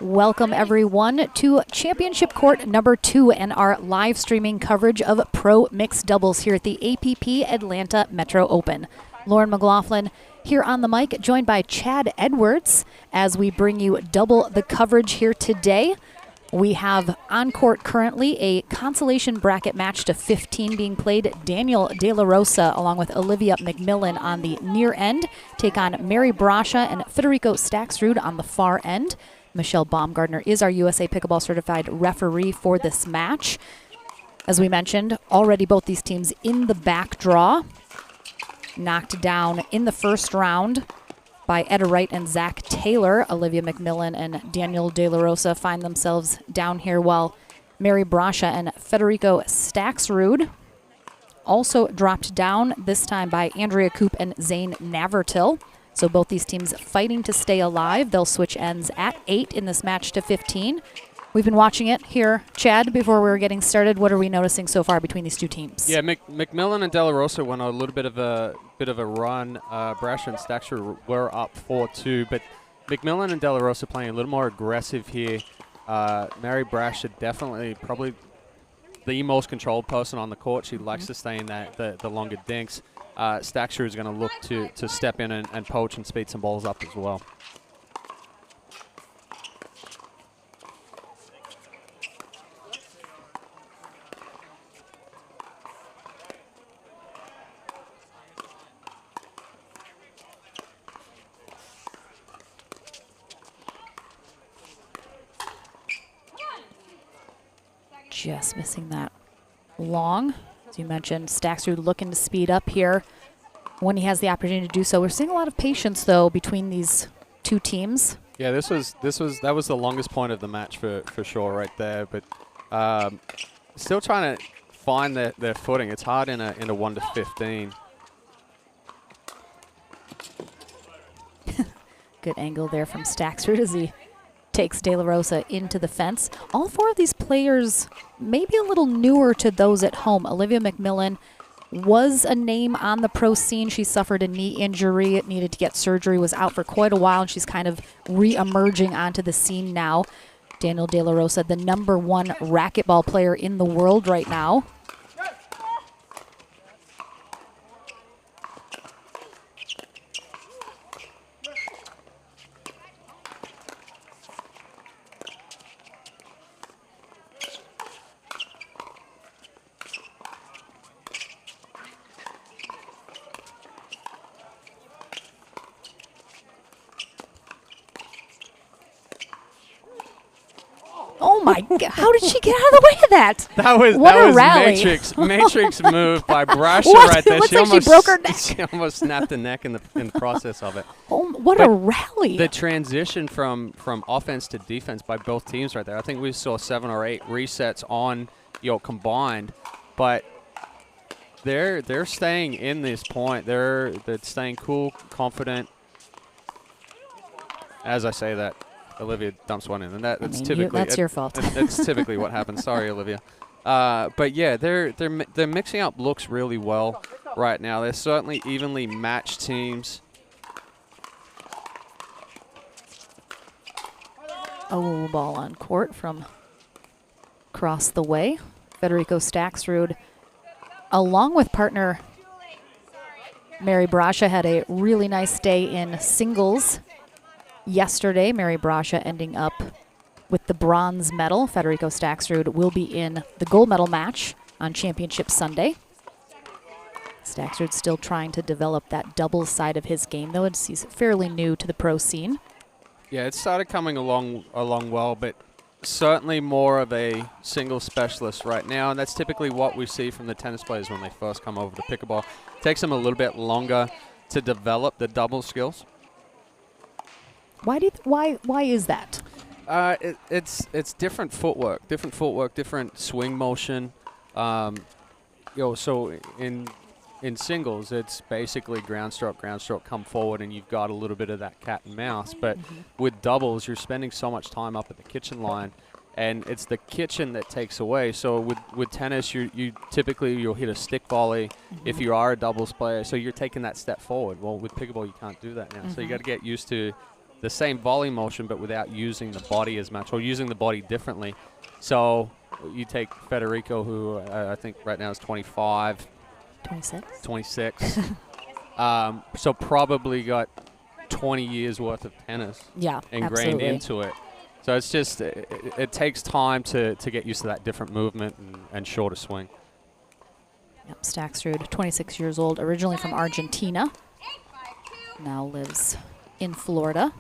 Welcome everyone to Championship Court number 2 and our live streaming coverage of Pro Mixed Doubles here at the APP Atlanta Metro Open. Lauren McLaughlin here on the mic, joined by Chad Edwards as we bring you double the coverage here today. We have on court currently a consolation bracket match to 15 being played. Daniel De La Rosa along with Olivia McMillan on the near end take on Mary Brasha and Federico Staxrud on the far end. Michelle Baumgardner is our USA Pickleball Certified referee for this match. As we mentioned, already both these teams in the back draw. Knocked down in the first round by Etta Wright and Zach Taylor. Olivia McMillan and Daniel De La Rosa find themselves down here, while Mary Brasha and Federico Staxrud also dropped down, this time by Andrea Koop and Zane Navertil. So both these teams fighting to stay alive. They'll switch ends at 8 in this match to 15. We've been watching it here. Chad, before we were getting started, what are we noticing so far between these two teams? Yeah, McMillan and De La Rosa went on a little bit of a run. Brasha and Staxrud were up 4-2, but McMillan and De La Rosa playing a little more aggressive here. Mary Brasha definitely probably the most controlled person on the court. She likes to stay in the longer dinks. Staxrud is going to look to step in and poach and speed some balls up as well. Just missing that long. As you mentioned, Staxrud looking to speed up here when he has the opportunity to do so. We're seeing a lot of patience, though, between these two teams. Yeah, that was the longest point of the match for sure right there. But still trying to find their footing. It's hard in a 1 to 15. Good angle there from Staxrud as he takes De La Rosa into the fence. All four of these players maybe a little newer to those at home. Olivia McMillan was a name on the pro scene. She suffered a knee injury, needed to get surgery, was out for quite a while, and she's kind of re-emerging onto the scene now. Daniel De La Rosa, the #1 racquetball player in the world right now. Oh my God, how did she get out of the way of that? That was Matrix move by Brasha right there. She broke her neck. She almost snapped the neck in the process of it. Oh, what a rally. The transition from offense to defense by both teams right there. I think we saw 7 or 8 resets on, combined, but they're staying in this point. They're staying cool, confident. As I say that, Olivia dumps one in, and that's typically that's your fault. That's typically what happens. Sorry, Olivia. But yeah, they're mixing up looks really well right now. They're certainly evenly matched teams. Oh, ball on court from across the way. Federico Staxrud, along with partner Mary Brasha, had a really nice day in singles yesterday. Mary Brasha ending up with the bronze medal. Federico Staxrud will be in the gold medal match on Championship Sunday. Staxrud still trying to develop that doubles side of his game, though. He's fairly new to the pro scene. Yeah, it started coming along well, but certainly more of a single specialist right now, and that's typically what we see from the tennis players when they first come over to pickleball. It takes them a little bit longer to develop the double skills. Why is that? It's different footwork, different swing motion. So in singles, it's basically ground stroke, come forward, and you've got a little bit of that cat and mouse. But with doubles, you're spending so much time up at the kitchen line, and it's the kitchen that takes away. So with tennis, you typically you'll hit a stick volley if you are a doubles player. So you're taking that step forward. Well, with pickleball, you can't do that now. So you got to get used to the same volley motion, but without using the body as much or using the body differently. So you take Federico, who I think right now is 25. 26. 26. So probably got 20 years worth of tennis ingrained into it. So it's just, it takes time to get used to that different movement and shorter swing. Yep, Staksrud, 26 years old, originally from Argentina. Now lives in Florida.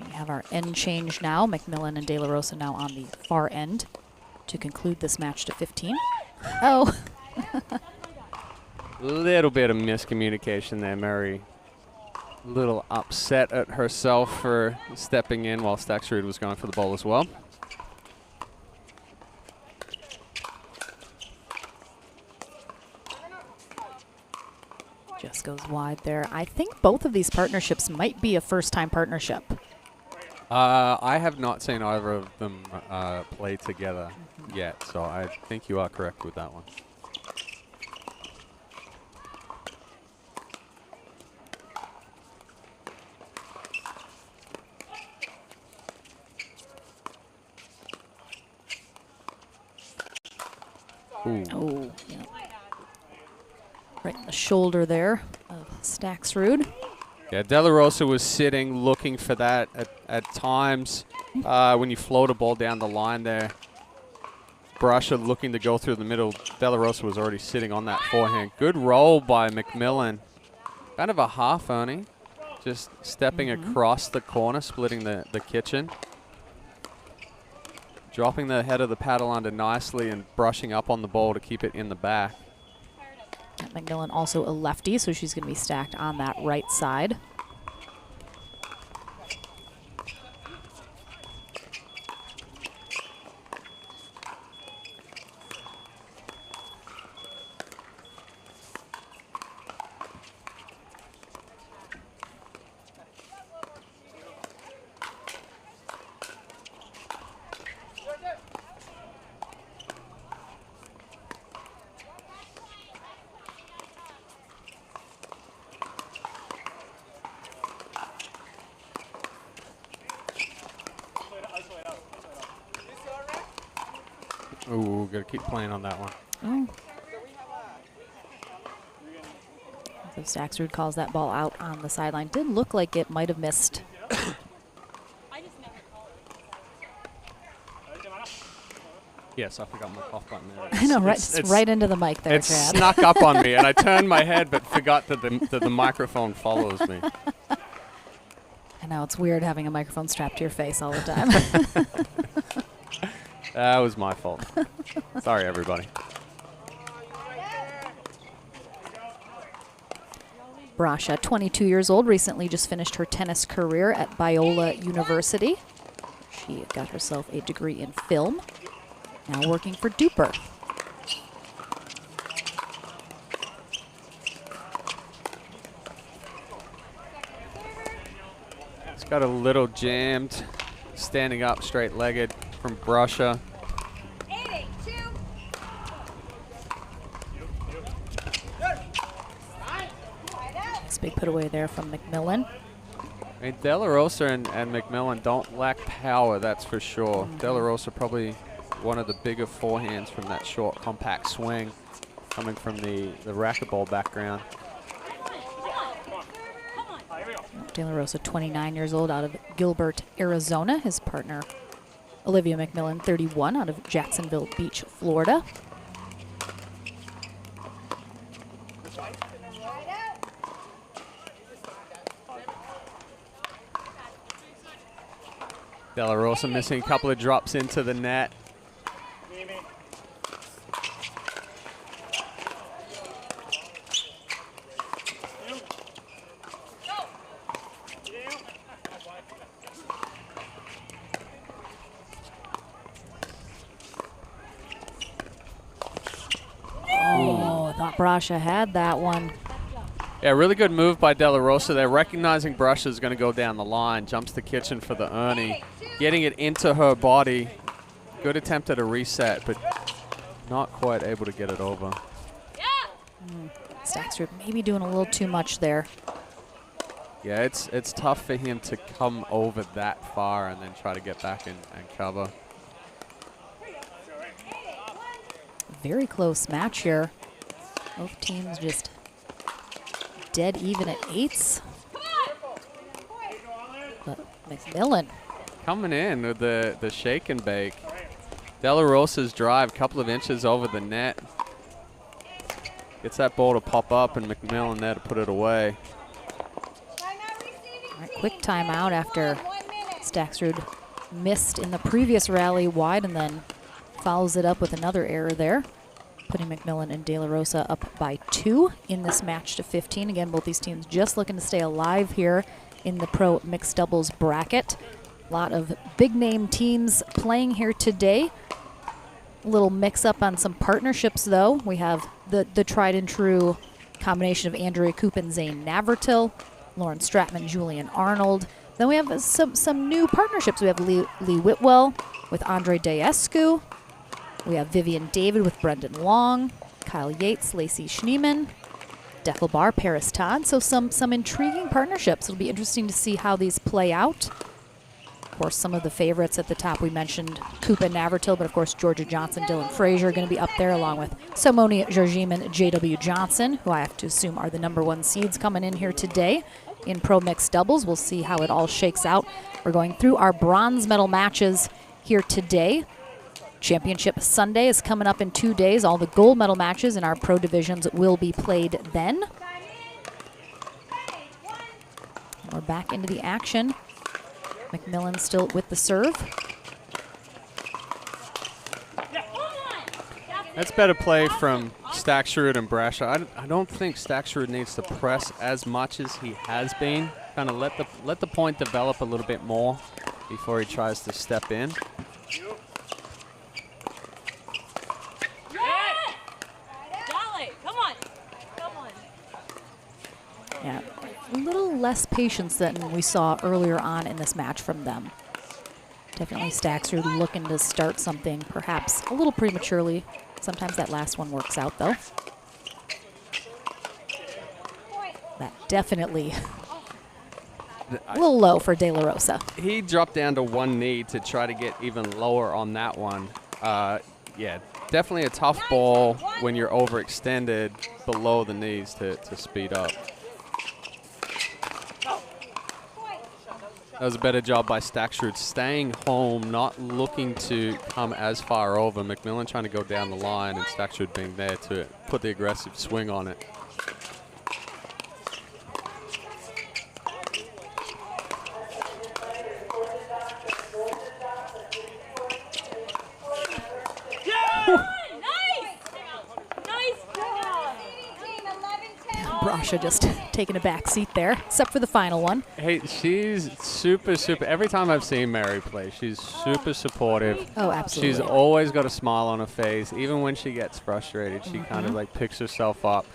We have our end change now. McMillan and De La Rosa now on the far end to conclude this match to 15. Oh. Little bit of miscommunication there, Mary. A little upset at herself for stepping in while Staksrud was going for the ball as well. Just goes wide there. I think both of these partnerships might be a first-time partnership. I have not seen either of them play together yet, so I think you are correct with that one. Ooh. Oh, yeah. Right in the shoulder there of Staksrud. Yeah, De La Rosa was sitting looking for that at times when you float a ball down the line there. Brusher looking to go through the middle. De La Rosa was already sitting on that forehand. Good roll by McMillan. Kind of a half, Ernie. Just stepping across the corner, splitting the kitchen. Dropping the head of the paddle under nicely and brushing up on the ball to keep it in the back. McMillan also a lefty, so she's going to be stacked on that right side. Ooh, gotta keep playing on that one. Oh. So Staksrud calls that ball out on the sideline. Did look like it might have missed. Yes, I forgot my cough button there. I know, right? It's right into the mic there, It Chad. snuck up on me, and I turned my head, but forgot that the microphone follows me. I know, it's weird having a microphone strapped to your face all the time. That was my fault. Sorry, everybody. Brasha, 22 years old, recently just finished her tennis career at Biola University. She got herself a degree in film, now working for Duper. It's got a little jammed, standing up straight-legged from Brasha. Nice big put away there from McMillan. I mean, De La Rosa and McMillan don't lack power, that's for sure. De La Rosa probably one of the bigger forehands from that short, compact swing, coming from the racquetball background. De La Rosa, 29 years old, out of Gilbert, Arizona. His partner, Olivia McMillan, 31, out of Jacksonville Beach, Florida. De La Rosa missing a couple of drops into the net. Oh, I thought Brasha had that one. Yeah, really good move by De La Rosa there. Recognizing Brasha is going to go down the line. Jumps the kitchen for the Ernie. Getting it into her body. Good attempt at a reset, but not quite able to get it over. Staksrud maybe doing a little too much there. Yeah, it's tough for him to come over that far and then try to get back and cover. Very close match here. Both teams just dead even at 8s. But McMillan coming in with the shake and bake. De La Rosa's drive, couple of inches over the net. Gets that ball to pop up, and McMillan there to put it away. All right, quick timeout after Staksrud missed in the previous rally wide and then follows it up with another error there, putting McMillan and De La Rosa up by 2 in this match to 15. Again, both these teams just looking to stay alive here in the pro mixed doubles bracket. A lot of big name teams playing here today. A little mix up on some partnerships though. We have the tried and true combination of Andrea Koop and Zane Navratil, Lauren Stratman, Julian Arnold. Then we have some new partnerships. We have Lee Whitwell with Andre Daescu. We have Vivian David with Brendan Long, Kyle Yates, Lacey Schneeman, Deckel Bar, Paris Todd. So some intriguing partnerships. It'll be interesting to see how these play out. Of course, some of the favorites at the top we mentioned, Koop and Navratil, but of course Georgia Johnson, Dylan Frazier are going to be up there along with Simone Georgiem and J.W. Johnson, who I have to assume are the #1 seeds coming in here today in pro mixed doubles. We'll see how it all shakes out. We're going through our bronze medal matches here today. Championship Sunday is coming up in 2 days. All the gold medal matches in our pro divisions will be played then. We're back into the action. McMillan still with the serve. That's better play from Staksrud and Brasher. I don't think Staksrud needs to press as much as he has been. Kind of let the point develop a little bit more before he tries to step in. Yeah, a little less patience than we saw earlier on in this match from them. Definitely Staksrud looking to start something perhaps a little prematurely. Sometimes that last one works out though. That definitely a little low for De La Rosa. He dropped down to one knee to try to get even lower on that one. Yeah, definitely a tough ball when you're overextended below the knees to speed up. That was a better job by Staksrud, staying home, not looking to come as far over. McMillan trying to go down the line, and Staksrud being there to put the aggressive swing on it. Brasha just taking a back seat there, except for the final one. Hey, she's super. Every time I've seen Mary play, she's super supportive. Oh, absolutely. She's always got a smile on her face. Even when she gets frustrated, she kind of like picks herself up.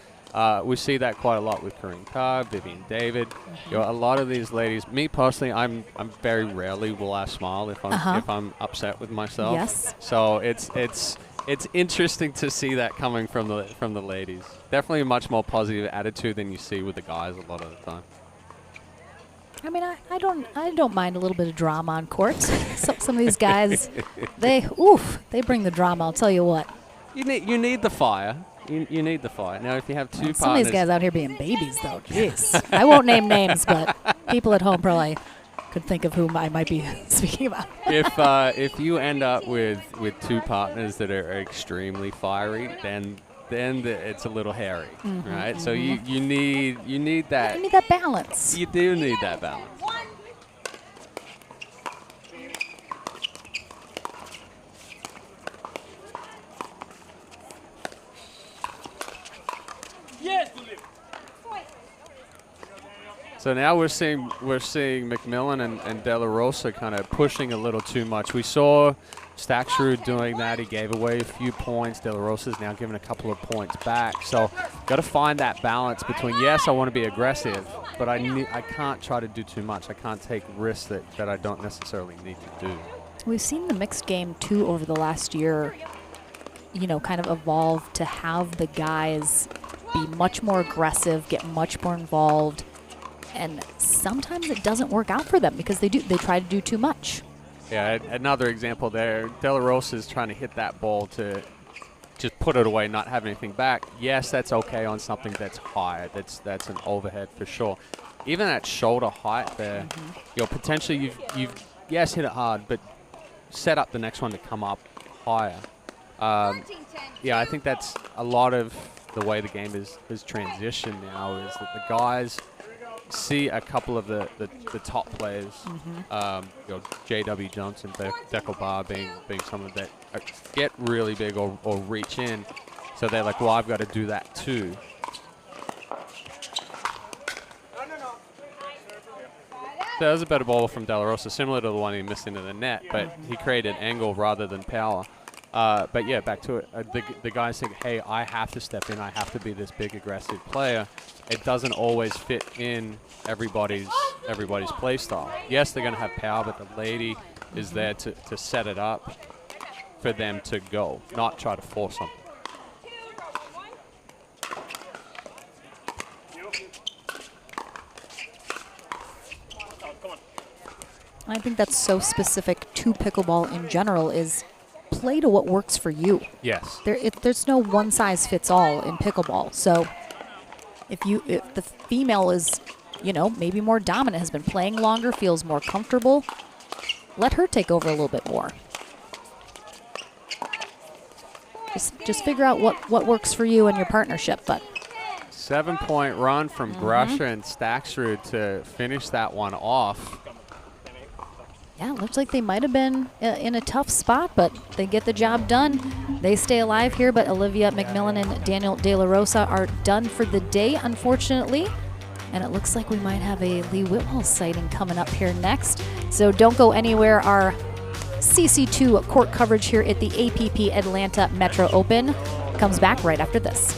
We see that quite a lot with Corinne Carr, Vivian David. You know, a lot of these ladies. Me personally, I'm very rarely will I smile if I'm upset with myself. Yes. So it's interesting to see that coming from the ladies. Definitely a much more positive attitude than you see with the guys a lot of the time. I mean, I don't mind a little bit of drama on courts. Some of these guys, they bring the drama. I'll tell you what. You need the fire. You need the fire. Now, if you have two partners, some of these guys out here being babies, though. Jeez, I won't name names, but people at home probably could think of whom I might be speaking about. If you end up with two partners that are extremely fiery, then it's a little hairy, right? So you need that. You need that balance. You do need that balance. So now we're seeing McMillan and De La Rosa kind of pushing a little too much. We saw Staksrud doing that. He gave away a few points. De La Rosa's now giving a couple of points back. So got to find that balance between, yes, I want to be aggressive, but I can't try to do too much. I can't take risks that I don't necessarily need to do. We've seen the mixed game, too, over the last year, you know, kind of evolve to have the guys be much more aggressive, get much more involved, and sometimes it doesn't work out for them because they try to do too much. Yeah, another example there. De La Rosa is trying to hit that ball to just put it away, not have anything back. Yes, that's okay on something that's high. That's an overhead for sure. Even at shoulder height there, you're potentially you've yes hit it hard, but set up the next one to come up higher. Yeah, I think that's a lot of the way the game is transitioned now, is that the guys see a couple of the top players, J.W. Johnson, Deckel Bar being someone that get really big or reach in. So they're like, well, I've got to do that too. So that was a better ball from De La Rosa, similar to the one he missed into the net, but he created angle rather than power. But yeah, back to it. The guys think, hey, I have to step in. I have to be this big aggressive player. It doesn't always fit in everybody's play style. Yes, they're going to have power, but the lady is there to set it up for them to go, not try to force something. I think that's so specific to pickleball in general, is play to what works for you. Yes. There's no one size fits all in pickleball. So if the female is, maybe more dominant, has been playing longer, feels more comfortable, let her take over a little bit more. Just figure out what works for you and your partnership. But 7-point run from Grusha and Staksrud to finish that one off. Yeah, it looks like they might have been in a tough spot, but they get the job done. They stay alive here, but Olivia McMillan and Daniel De La Rosa are done for the day, unfortunately. And it looks like we might have a Lee Whitwell sighting coming up here next. So don't go anywhere. Our CC2 court coverage here at the APP Atlanta Metro Open comes back right after this.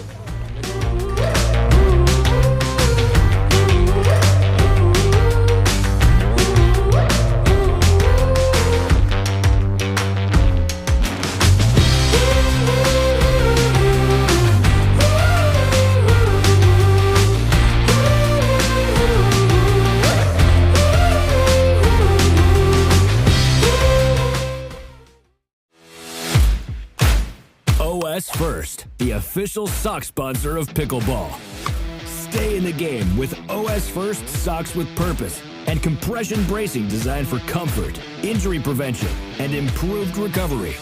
OS First, the official sock sponsor of pickleball. Stay in the game with OS First socks with purpose and compression bracing designed for comfort, injury prevention, and improved recovery.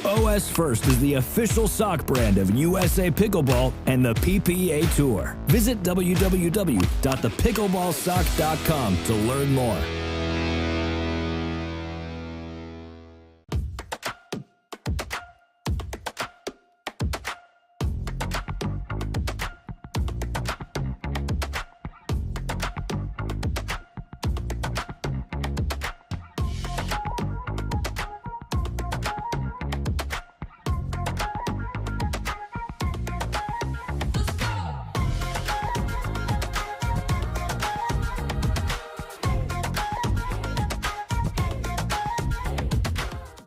OS First is the official sock brand of USA Pickleball and the PPA Tour. Visit www.thepickleballsock.com to learn more.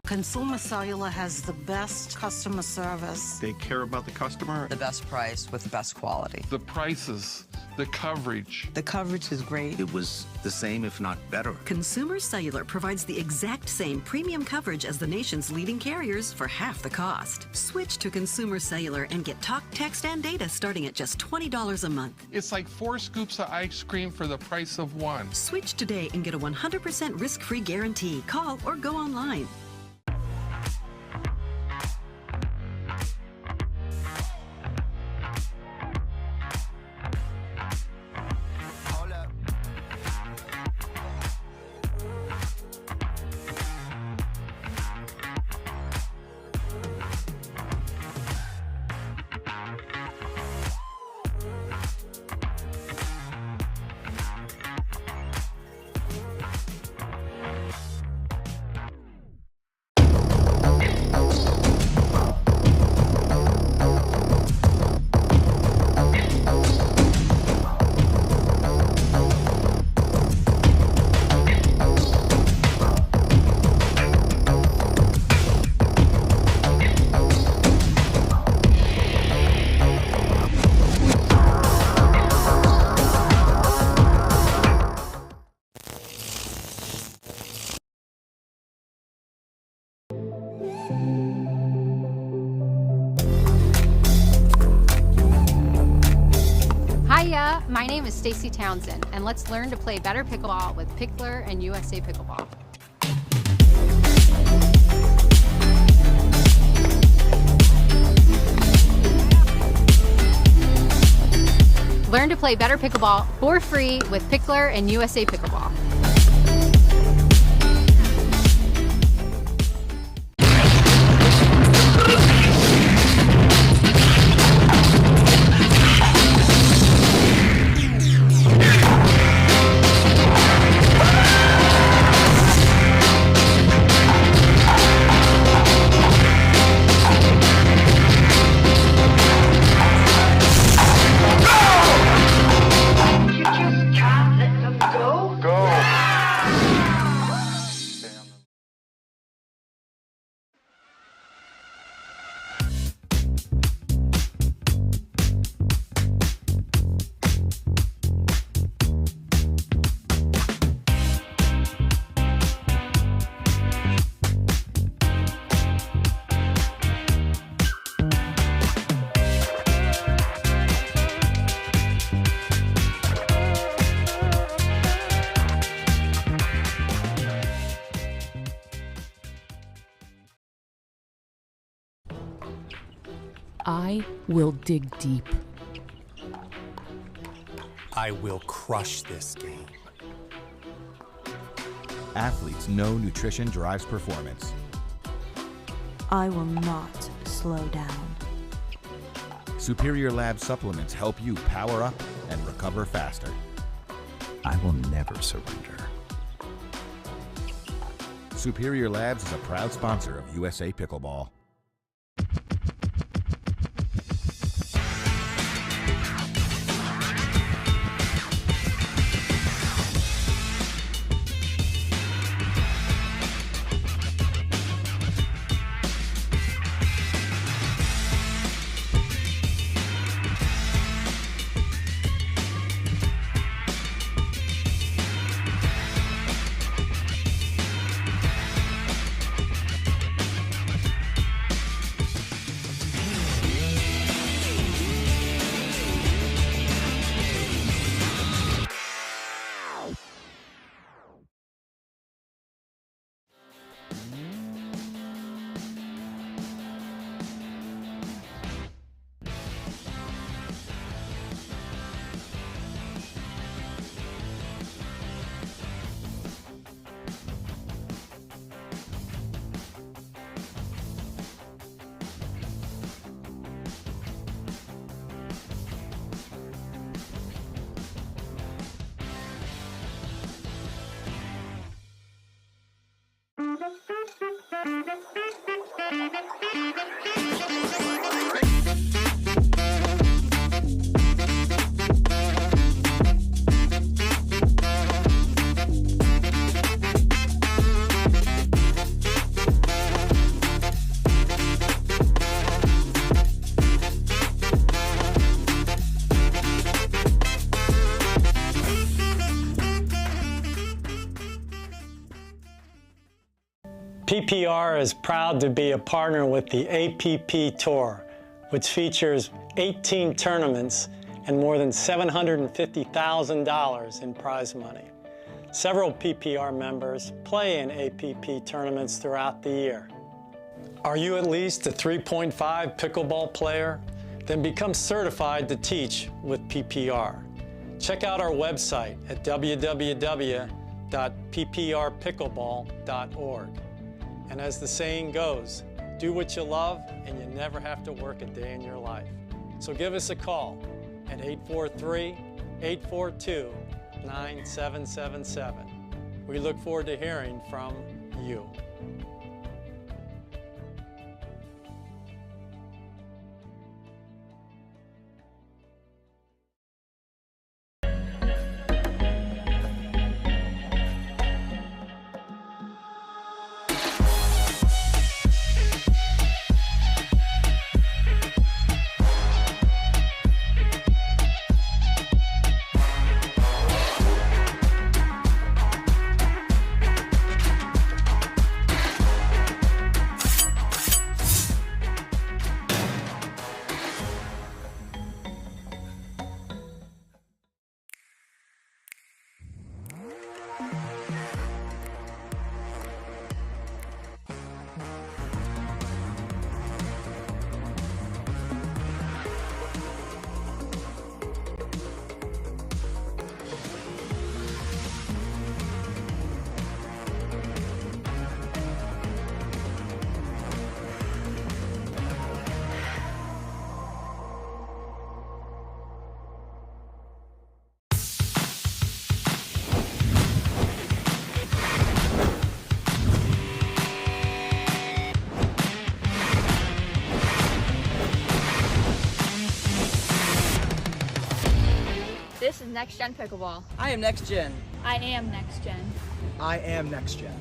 Consumer Cellular has the best customer service. They care about the customer. The best price with the best quality. The prices, the coverage. The coverage is great. It was the same, if not better. Consumer Cellular provides the exact same premium coverage as the nation's leading carriers for half the cost. Switch to Consumer Cellular and get talk, text, and data starting at just $20 a month. It's like 4 scoops of ice cream for the price of 1. Switch today and get a 100% risk-free guarantee. Call or go online. Hola, my name is Stacy Townsend, and let's learn to play better pickleball with Pickler and USA Pickleball. Learn to play better pickleball for free with Pickler and USA Pickleball. I will dig deep. I will crush this game. Athletes know nutrition drives performance. I will not slow down. Superior Lab supplements help you power up and recover faster. I will never surrender. Superior Labs is a proud sponsor of USA Pickleball. PPR is proud to be a partner with the APP Tour, which features 18 tournaments and more than $750,000 in prize money. Several PPR members play in APP tournaments throughout the year. Are you at least a 3.5 pickleball player? Then become certified to teach with PPR. Check out our website at www.pprpickleball.org. And as the saying goes, do what you love and you never have to work a day in your life. So give us a call at 843-842-9777. We look forward to hearing from you. This is Next Gen Pickleball. I am Next Gen. I am Next Gen. I am Next Gen.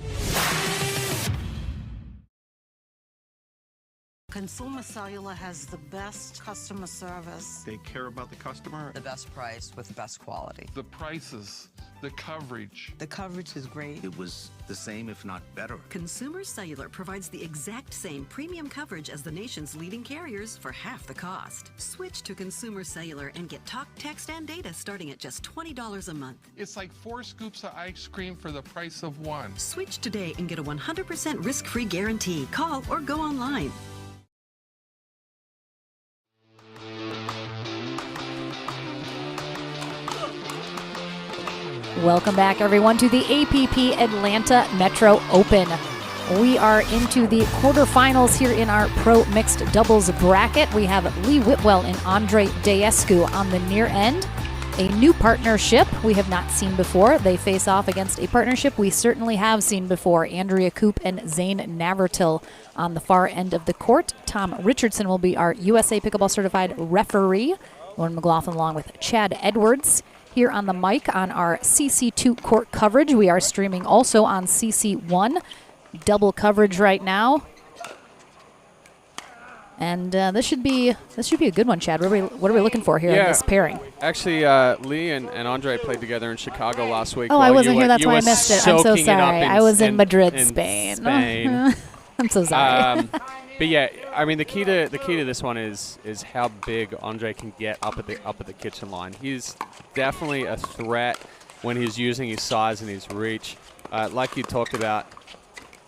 Consumer Cellular has the best customer service. They care about the customer. The best price with the best quality. The prices, the coverage. The coverage is great. It was the same, if not better. Consumer Cellular provides the exact same premium coverage as the nation's leading carriers for half the cost. Switch to Consumer Cellular and get talk, text, and data starting at just $20 a month. It's like 4 scoops of ice cream for the price of 1. Switch today and get a 100% risk-free guarantee. Call or go online. Welcome back, everyone, to the APP Atlanta Metro Open. We are into the quarterfinals here in our pro mixed doubles bracket. We have Lee Whitwell and Andre Daescu on the near end. A new partnership we have not seen before. They face off against a partnership we certainly have seen before. Andrea Koop and Zane Navratil on the far end of the court. Tom Richardson will be our USA Pickleball Certified referee. Lauren McLaughlin along with Chad Edwards. Here on the mic on our CC2 court coverage. We are streaming also on CC1. Double coverage right now. And this should be a good one, Chad. What are we looking for here in this pairing? Actually, Lee and Andre played together in Chicago last week. Oh, I wasn't here. That's why I missed it. I'm so sorry. I was in Madrid, Spain. I'm so sorry. But yeah, I mean the key to this one is how big Andre can get up at the kitchen line. He's definitely a threat when he's using his size and his reach. Like you talked about,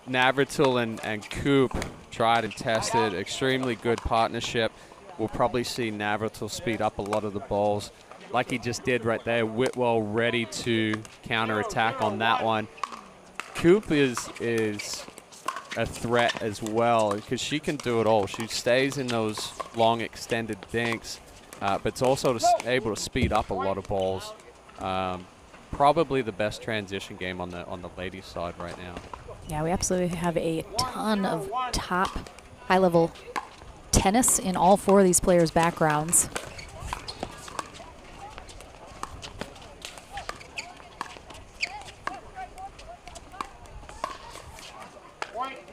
Navratil and Koop, tried and tested, extremely good partnership. We'll probably see Navratil speed up a lot of the balls, like he just did right there. Whitwell ready to counter-attack on that one. Koop is a threat as well because she can do it all. She stays in those long extended dinks, but it's also able to speed up a lot of balls. Probably the best transition game on the ladies' side right now. Yeah, we absolutely have a ton of top high-level tennis in all 4 of these players' backgrounds.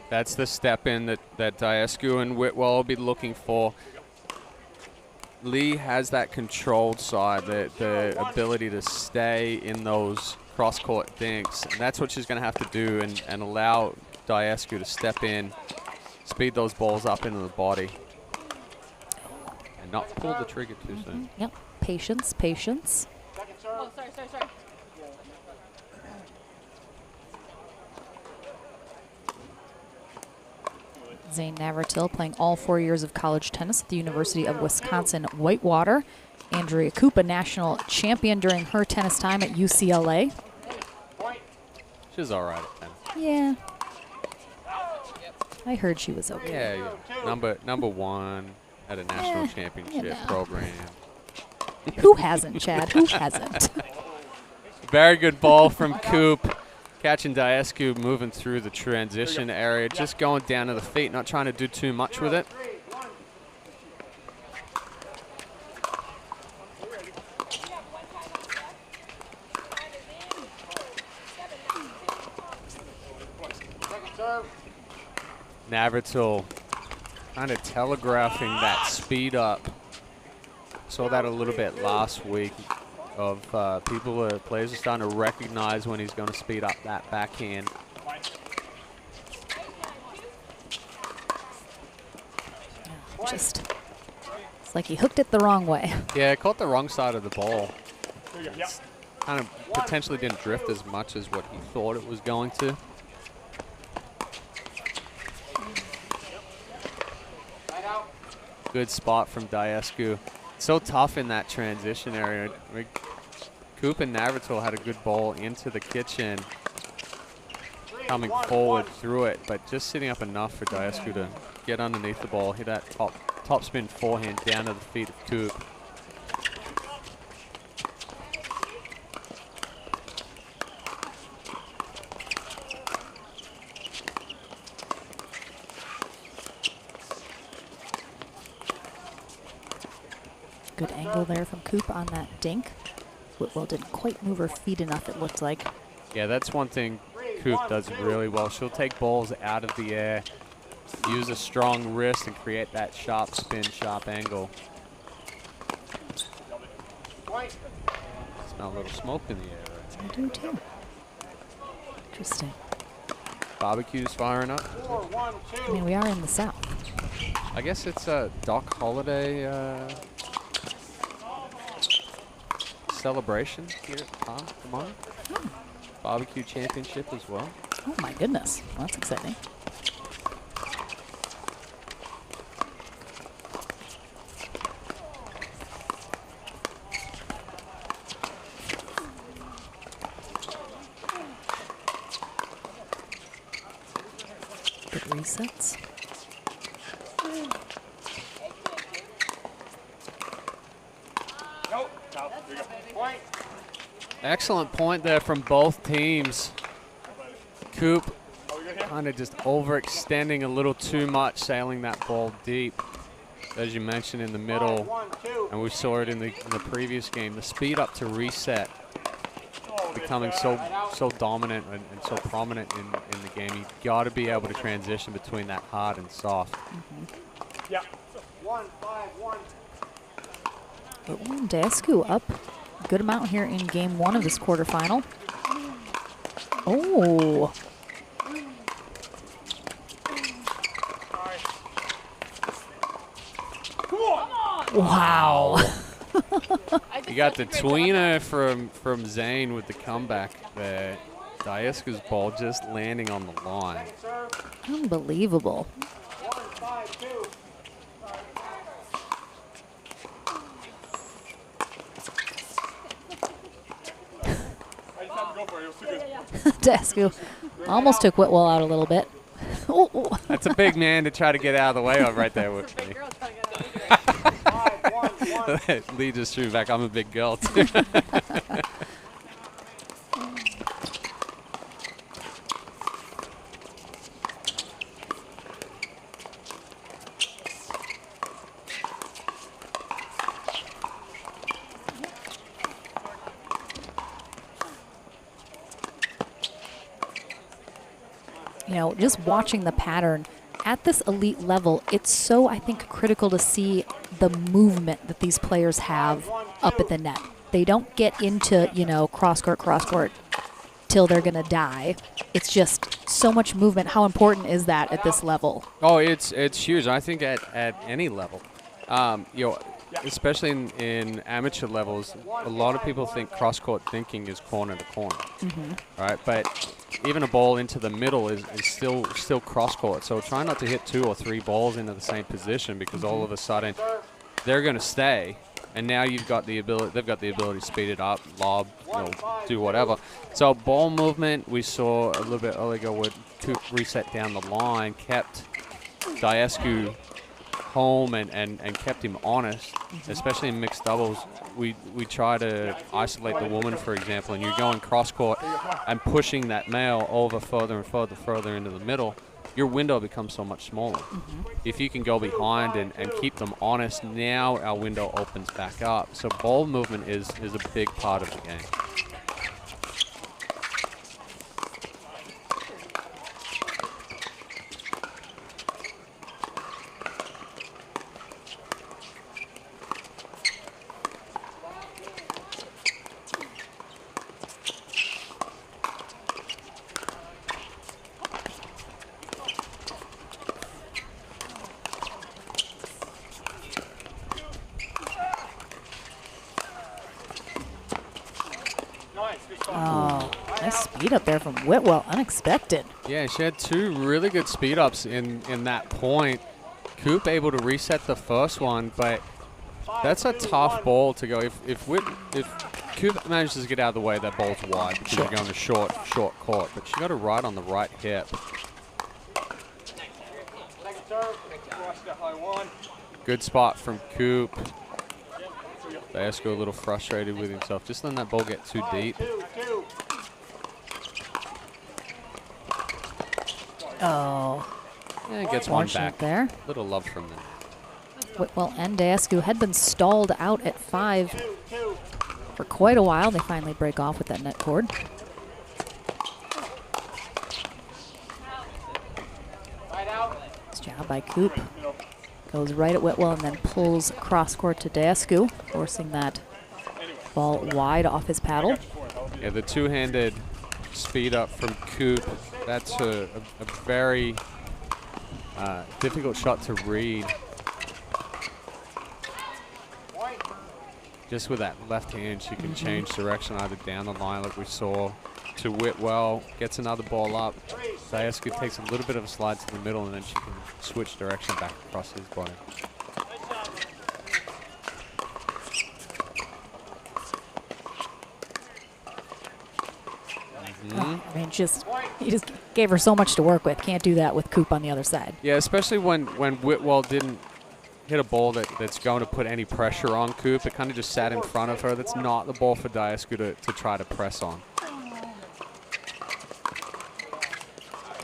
That's the step in that Daescu and Whitwell will be looking for. Lee has that controlled side, the ability to stay in those cross-court dinks, and that's what she's going to have to do and allow Daescu to step in, speed those balls up into the body, and not pull the trigger too soon. Yep, patience, patience. Oh, sorry. Zane Navratil playing all 4 years of college tennis at the University of Wisconsin-Whitewater. Andrea Koop, a national champion during her tennis time at UCLA. She's all right at tennis. Yeah. I heard she was okay. Yeah. Number 1 at a national championship program. Who hasn't, Chad? Who hasn't? Very good ball from Koop. Catching Daescu moving through the transition area, just going down to the feet, not trying to do too much with it. Navratil kind of telegraphing that speed up. Saw that a little bit last week of players are starting to recognize when he's going to speed up that backhand. Just, it's like he hooked it the wrong way. Yeah, caught the wrong side of the ball. It's kind of potentially didn't drift as much as what he thought it was going to. Good spot from Daescu. So tough in that transition area. Koop and Navratil had a good ball into the kitchen, coming forward through it, but just sitting up enough for Daescu to get underneath the ball, hit that top spin forehand down to the feet of Koop. Good angle there from Koop on that dink. Whitwell didn't quite move her feet enough, it looked like. Yeah, that's one thing Coop does really well. She'll take balls out of the air, use a strong wrist, and create that sharp spin, sharp angle. Smell a little smoke in the air. Right? I do too. Interesting. Barbecue's firing up. I mean, we are in the South. I guess it's a Doc Holiday celebration here at Palm. Come on. Barbecue championship as well. Oh my goodness. Well, that's exciting. Good resets. Excellent point there from both teams. Coop kind of just overextending a little too much, sailing that ball deep, as you mentioned, in the middle. And we saw it in the previous game. The speed up to reset becoming so dominant and so prominent in the game. You've got to be able to transition between that hard and soft. Yeah. 1-5-1. But Dasku up a good amount here in game 1 of this quarterfinal. Oh. Wow. You got the tweener from Zane with the comeback there. Diasku's ball just landing on the line. Unbelievable. Dasku almost took Whitwell out a little bit. Oh. That's a big man to try to get out of the way of right there with me. Lead us through back. I'm a big girl too. You know, just watching the pattern at this elite level, it's so, I think, critical to see the movement that these players have up at the net. They don't get into, you know, cross-court till they're going to die. It's just so much movement. How important is that at this level? Oh, it's huge. I think at any level. You know, especially in amateur levels, a lot of people think cross-court thinking is corner to corner, right? But even a ball into the middle is still cross-court. So try not to hit 2 or 3 balls into the same position, because all of a sudden they're going to stay, and now you've got the ability. They've got the ability to speed it up, lob, you know, do whatever. So ball movement, we saw a little bit earlier with Coop reset down the line, kept Diasku home and kept him honest, especially in mixed doubles. We try to isolate the woman, for example, and you're going cross court and pushing that male over further and further into the middle. Your window becomes so much smaller. If you can go behind and keep them honest, now our window opens back up. So ball movement is a big part of the game. Oh, nice speed up there from Whitwell. Unexpected. Yeah, she had 2 really good speed ups in that point. Coop able to reset the first one, but that's a tough ball to go. If Coop manages to get out of the way, that ball's wide because you're going to short court. But she got it right on the right hip. Good spot from Coop. Diasku a little frustrated with himself. Just letting that ball get too deep. Oh. Yeah, gets one back. There. Little love from them. Whitwell and Diasku had been stalled out at 5 for quite a while. They finally break off with that net cord. Nice job by Coop. Goes right at Whitwell and then pulls cross court to Deescu, forcing that ball wide off his paddle. Yeah, the two-handed speed up from Coop. That's a very difficult shot to read. Just with that left hand, she can change direction either down the line like we saw to Whitwell, gets another ball up. Deescu takes a little bit of a slide to the middle and then she can switch direction back across his body. I mean, he just gave her so much to work with. Can't do that with Coop on the other side. Yeah, especially when Whitwell didn't hit a ball that's going to put any pressure on Coop. It kind of just sat in front of her. That's not the ball for Deescu to try to press on.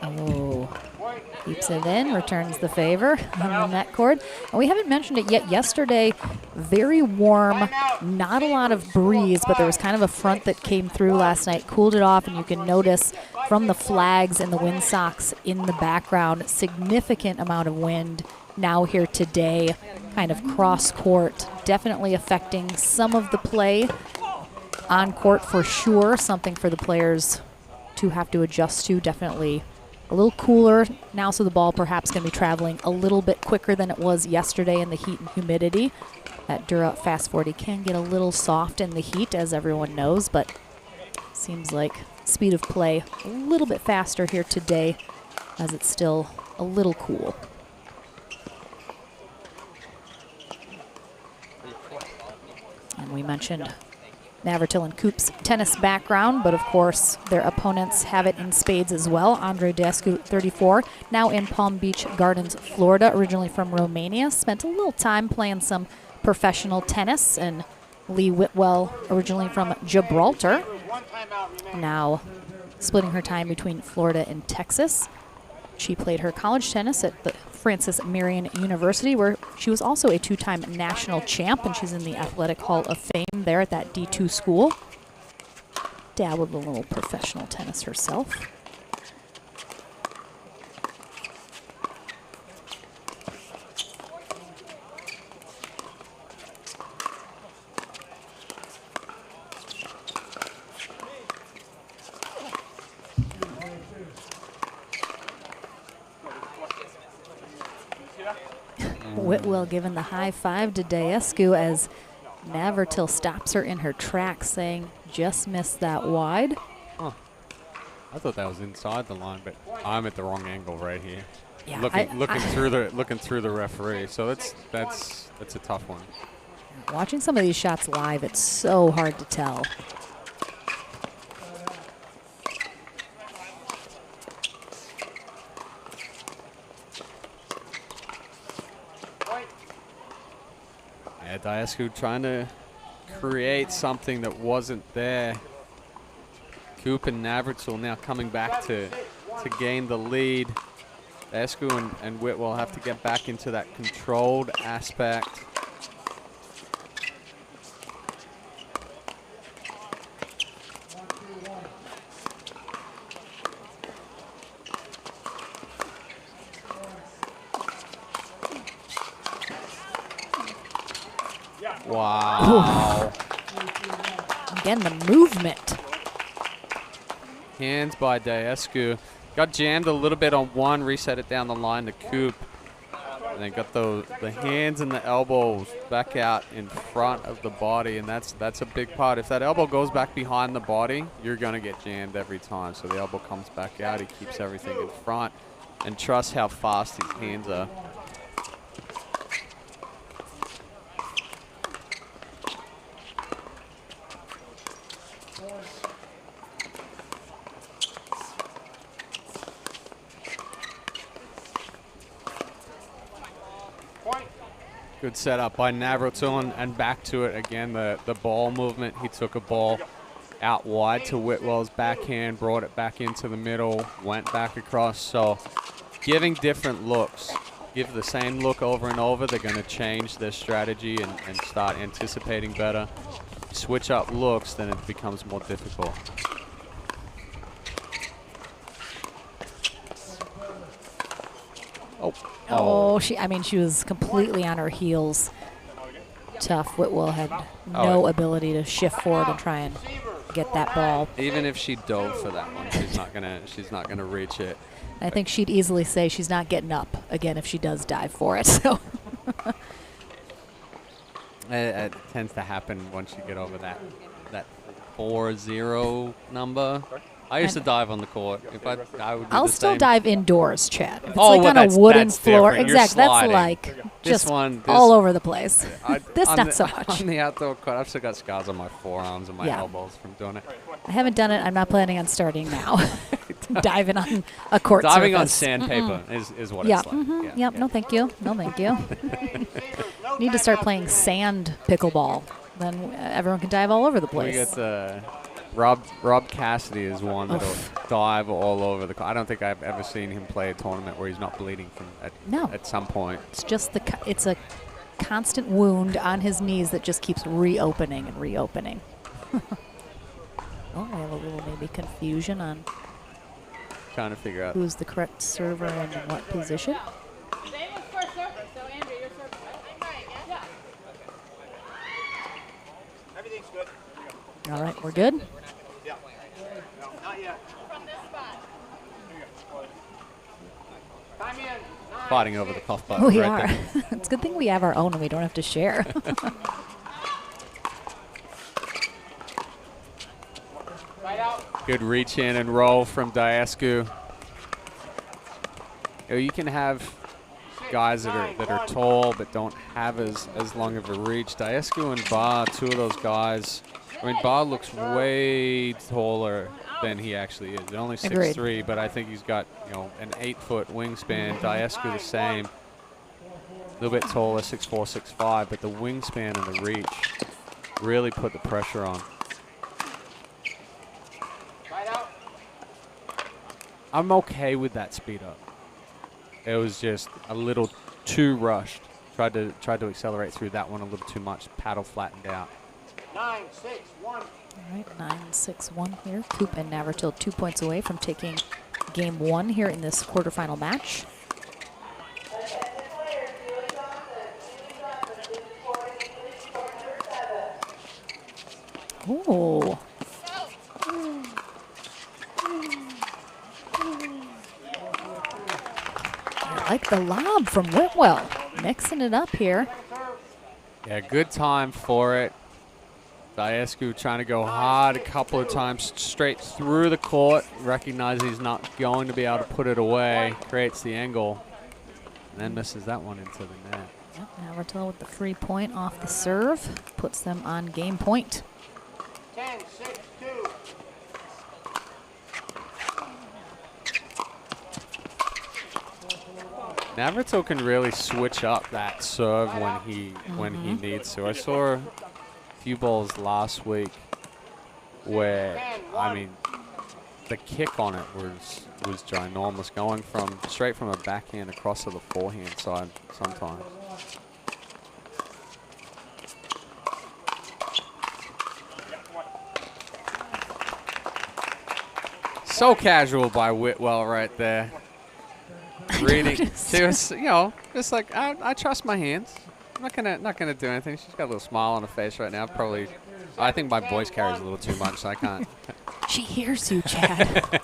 Oh, keeps it in, returns the favor on the net cord. And we haven't mentioned it yet. Yesterday, very warm, not a lot of breeze, but there was kind of a front that came through last night, cooled it off, and you can notice from the flags and the windsocks in the background, significant amount of wind now here today, kind of cross court, definitely affecting some of the play on court for sure, something for the players to have to adjust to. Definitely a little cooler now, so the ball perhaps going to be traveling a little bit quicker than it was yesterday in the heat and humidity. That Dura Fast 40 can get a little soft in the heat, as everyone knows, but seems like speed of play a little bit faster here today, as it's still a little cool. And we mentioned Navratil and Coop's tennis background, but of course their opponents have it in spades as well. Andre Deescu, 34, now in Palm Beach Gardens, Florida, originally from Romania. Spent a little time playing some professional tennis. And Lee Whitwell, originally from Gibraltar, now splitting her time between Florida and Texas. She played her college tennis at the Francis Marion University, where she was also a two-time national champ, and she's in the Athletic Hall of Fame there at that D2 school. Dabbled a little professional tennis herself. Whitwell giving the high five to Deescu as Navratil stops her in her tracks, saying, "Just missed that wide." Huh. I thought that was inside the line, but I'm at the wrong angle right here. Yeah, looking through the referee. So that's a tough one. Watching some of these shots live, it's so hard to tell. Yeah, Deescu trying to create something that wasn't there. Coop and Navratil now coming back to gain the lead. Deescu and Whitwell have to get back into that controlled aspect. Wow. Again, the movement. Hands by Deescu. Got jammed a little bit on one, reset it down the line to Coop. And then got the hands and the elbows back out in front of the body, and that's a big part. If that elbow goes back behind the body, you're going to get jammed every time. So the elbow comes back out, he keeps everything in front, and trust how fast his hands are. Good setup by Navratil and back to it again. The ball movement. He took a ball out wide to Whitwell's backhand, brought it back into the middle, went back across. So giving different looks. Give the same look over and over. They're going to change their strategy and start anticipating better. switch up looks, then it becomes more difficult. Oh, she was completely on her heels. Tough. Whitwell had no ability to shift forward and try and get that ball. Even if she dove for that one, she's not gonna reach it. I think she'd easily say she's not getting up again if she does dive for it. So it tends to happen once you get over that 4-0 number. I used to dive on the court. If I would do I'll the still same. dive indoors, Chad. If it's Oh, like well, on a wooden that's floor. different. You're Exactly. That's sliding. like This just one, all over the place. This on not the, so much. On the outdoor court, I've still got scars on my forearms and my elbows from doing it. I haven't done it. I'm not planning on starting now. Diving on a court Diving on surface. sandpaper is what Yeah. it's like. Yep. No, thank you. No, thank you. Need to start playing sand pickleball. Then everyone can dive all over the place. We get Rob Cassidy is one that'll dive all over the court. I don't think I've ever seen him play a tournament where he's not bleeding from at some point. It's just it's a constant wound on his knees that just keeps reopening and reopening. Oh, we have a little maybe confusion on trying to figure out who's the correct server and in what position. Everything's good. All right, we're good. Yeah. No, not yet. Time in. Fighting over the cuff button. We right are. there. It's a good thing we have our own and we don't have to share. Good reach in and roll from Diascu. You can have guys that are tall but don't have as long of a reach. Diascu and Barr, two of those guys. I mean, Barr looks way taller than he actually is. He's only 6'3", but I think he's got an 8-foot wingspan. Diascu the same. A little bit taller, 6'4", 6'5", but the wingspan and the reach really put the pressure on. I'm okay with that speed up. It was just a little too rushed. Tried to accelerate through that one a little too much. Paddle flattened out. 9-6-1. All right, 9-6-1 here. Coop and Navratil 2 points away from taking game one here in this quarterfinal match. Ooh. I like the lob from Whitwell. Mixing it up here. Yeah, good time for it. Diascu trying to go hard a couple of times straight through the court. Recognizes he's not going to be able to put it away. Creates the angle. And then misses that one into the net. Yep, Navratil with the free point off the serve. Puts them on game point. 10-6-2. Navratil can really switch up that serve when he needs to. I saw a few balls last week where, I mean, the kick on it was ginormous, going straight from a backhand across to the forehand side sometimes. So casual by Whitwell right there. Reading, just like I trust my hands. I'm not gonna do anything. She's got a little smile on her face right now. Probably, I think my voice carries a little too much, so I can't. She hears you, Chad.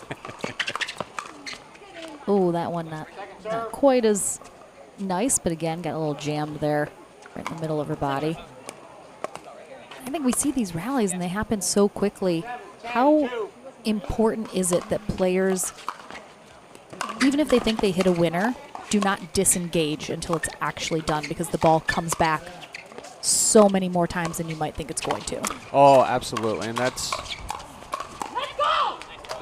Oh, that one not quite as nice, but again, got a little jammed there, right in the middle of her body. I think we see these rallies and they happen so quickly. How important is it that players, even if they think they hit a winner, do not disengage until it's actually done, because the ball comes back so many more times than you might think it's going to. Oh, absolutely. And that's...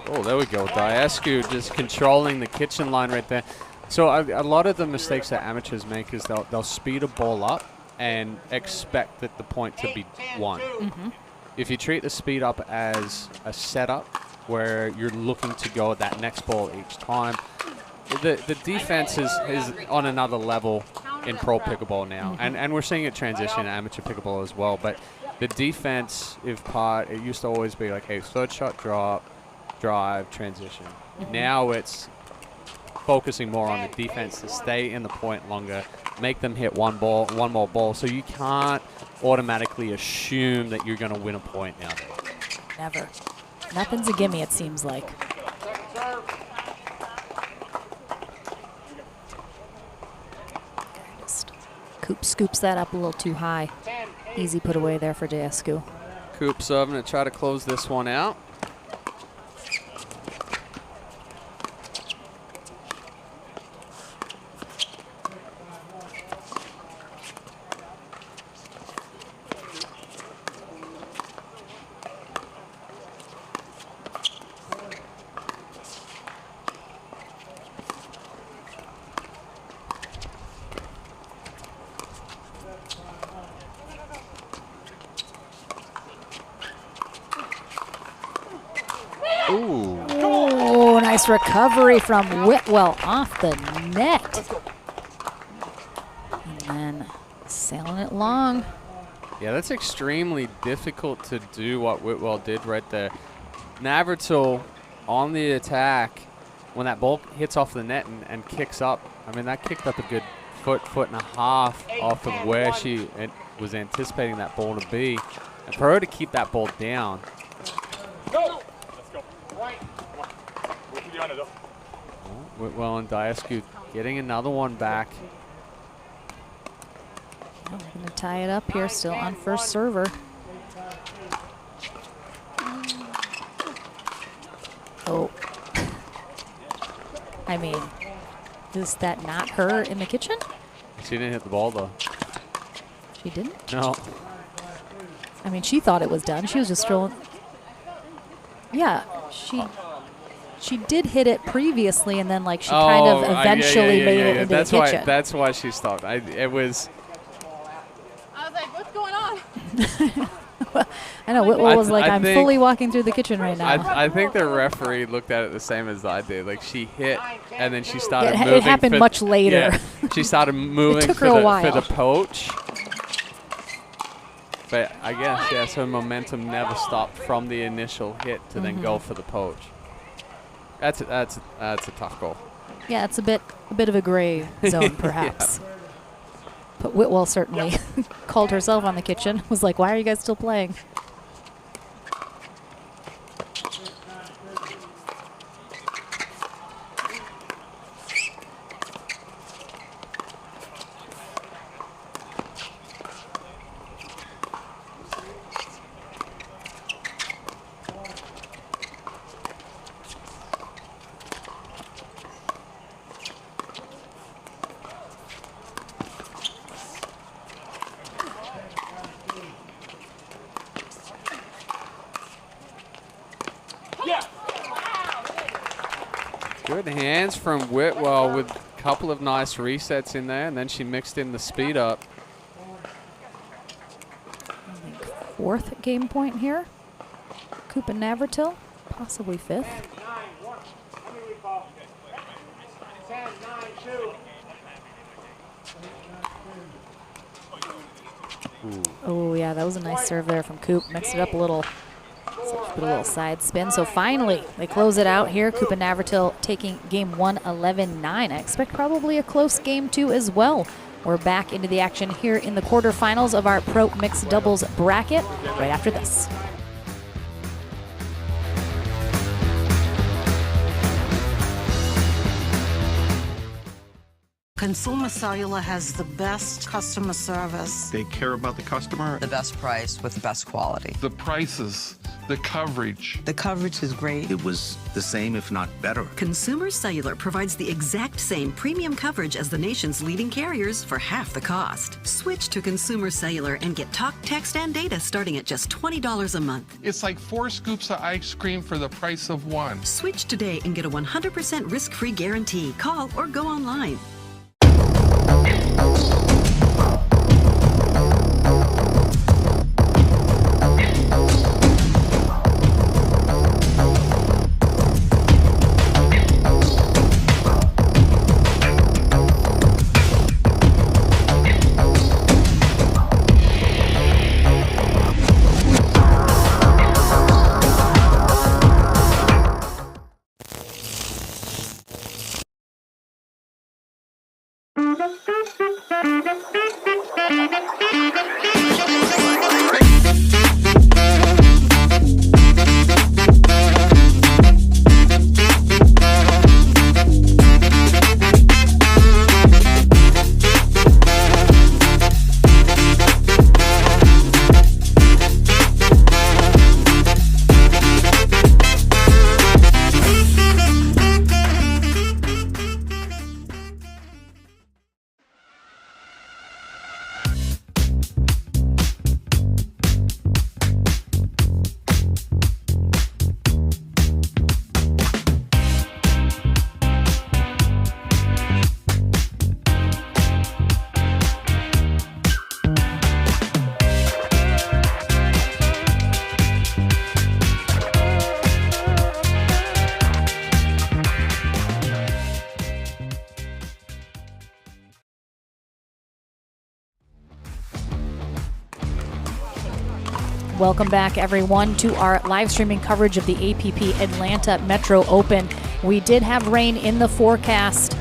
Oh, there we go. Diascu just controlling the kitchen line right there. So a lot of the mistakes that amateurs make is they'll speed a ball up and expect that the point to be won. Mm-hmm. If you treat the speed up as a setup where you're looking to go at that next ball each time, the defense is on another level in pro pickleball now. And we're seeing it transition to amateur pickleball as well. But the defensive part, it used to always be like, hey, third shot drop, drive, transition. Now it's focusing more on the defense to stay in the point longer, make them hit one more ball. So you can't automatically assume that you're going to win a point nowadays. Never. Nothing's a gimme, it seems like. Just Coop scoops that up a little too high. Easy put away there for Jasku. Coop serving to try to close this one out. Oh, nice recovery from Whitwell off the net. And then sailing it long. Yeah, that's extremely difficult to do what Whitwell did right there. Navratil on the attack, when that ball hits off the net and kicks up, I mean, that kicked up a good foot and a half off of where she was anticipating that ball to be. And for her to keep that ball down. Whitwell and Diascu getting another one back. We're going to tie it up here, still on first server. Oh. I mean, is that not her in the kitchen? She didn't hit the ball, though. She didn't? No. I mean, she thought it was done. She was just throwing. Yeah, she did hit it previously, and then like she kind of eventually made it into the kitchen. That's why she stopped. It was. I was like, what's going on? I know Whitwell was like, I'm fully walking through the kitchen right now. I think the referee looked at it the same as I did. Like she hit, and then she started moving. It happened much later. Yeah, she started moving for the poach. But I guess, yes, her momentum never stopped from the initial hit to then go for the poach. That's a tough goal. Yeah, it's a bit of a gray zone, perhaps. Yeah. But Whitwell certainly called herself on the kitchen. Was like, "Why are you guys still playing?" Good hands from Whitwell with a couple of nice resets in there, and then she mixed in the speed up. I think fourth game point here. Coop and Navratil, possibly fifth. 10-9-2. Oh yeah, that was a nice serve there from Coop. Mixed it up a little. So put a little side spin. So finally, they close it out here. Coop and Navratil taking game 1, 11-9. I expect probably a close game 2 as well. We're back into the action here in the quarterfinals of our Pro Mixed Doubles bracket right after this. Consumer Cellular has the best customer service. They care about the customer. The best price with the best quality. The prices, the coverage. The coverage is great. It was the same, if not better. Consumer Cellular provides the exact same premium coverage as the nation's leading carriers for half the cost. Switch to Consumer Cellular and get talk, text, and data starting at just $20 a month. It's like 4 scoops of ice cream for the price of 1. Switch today and get a 100% risk-free guarantee. Call or go online. Welcome back, everyone, to our live streaming coverage of the APP Atlanta Metro Open. We did have rain in the forecast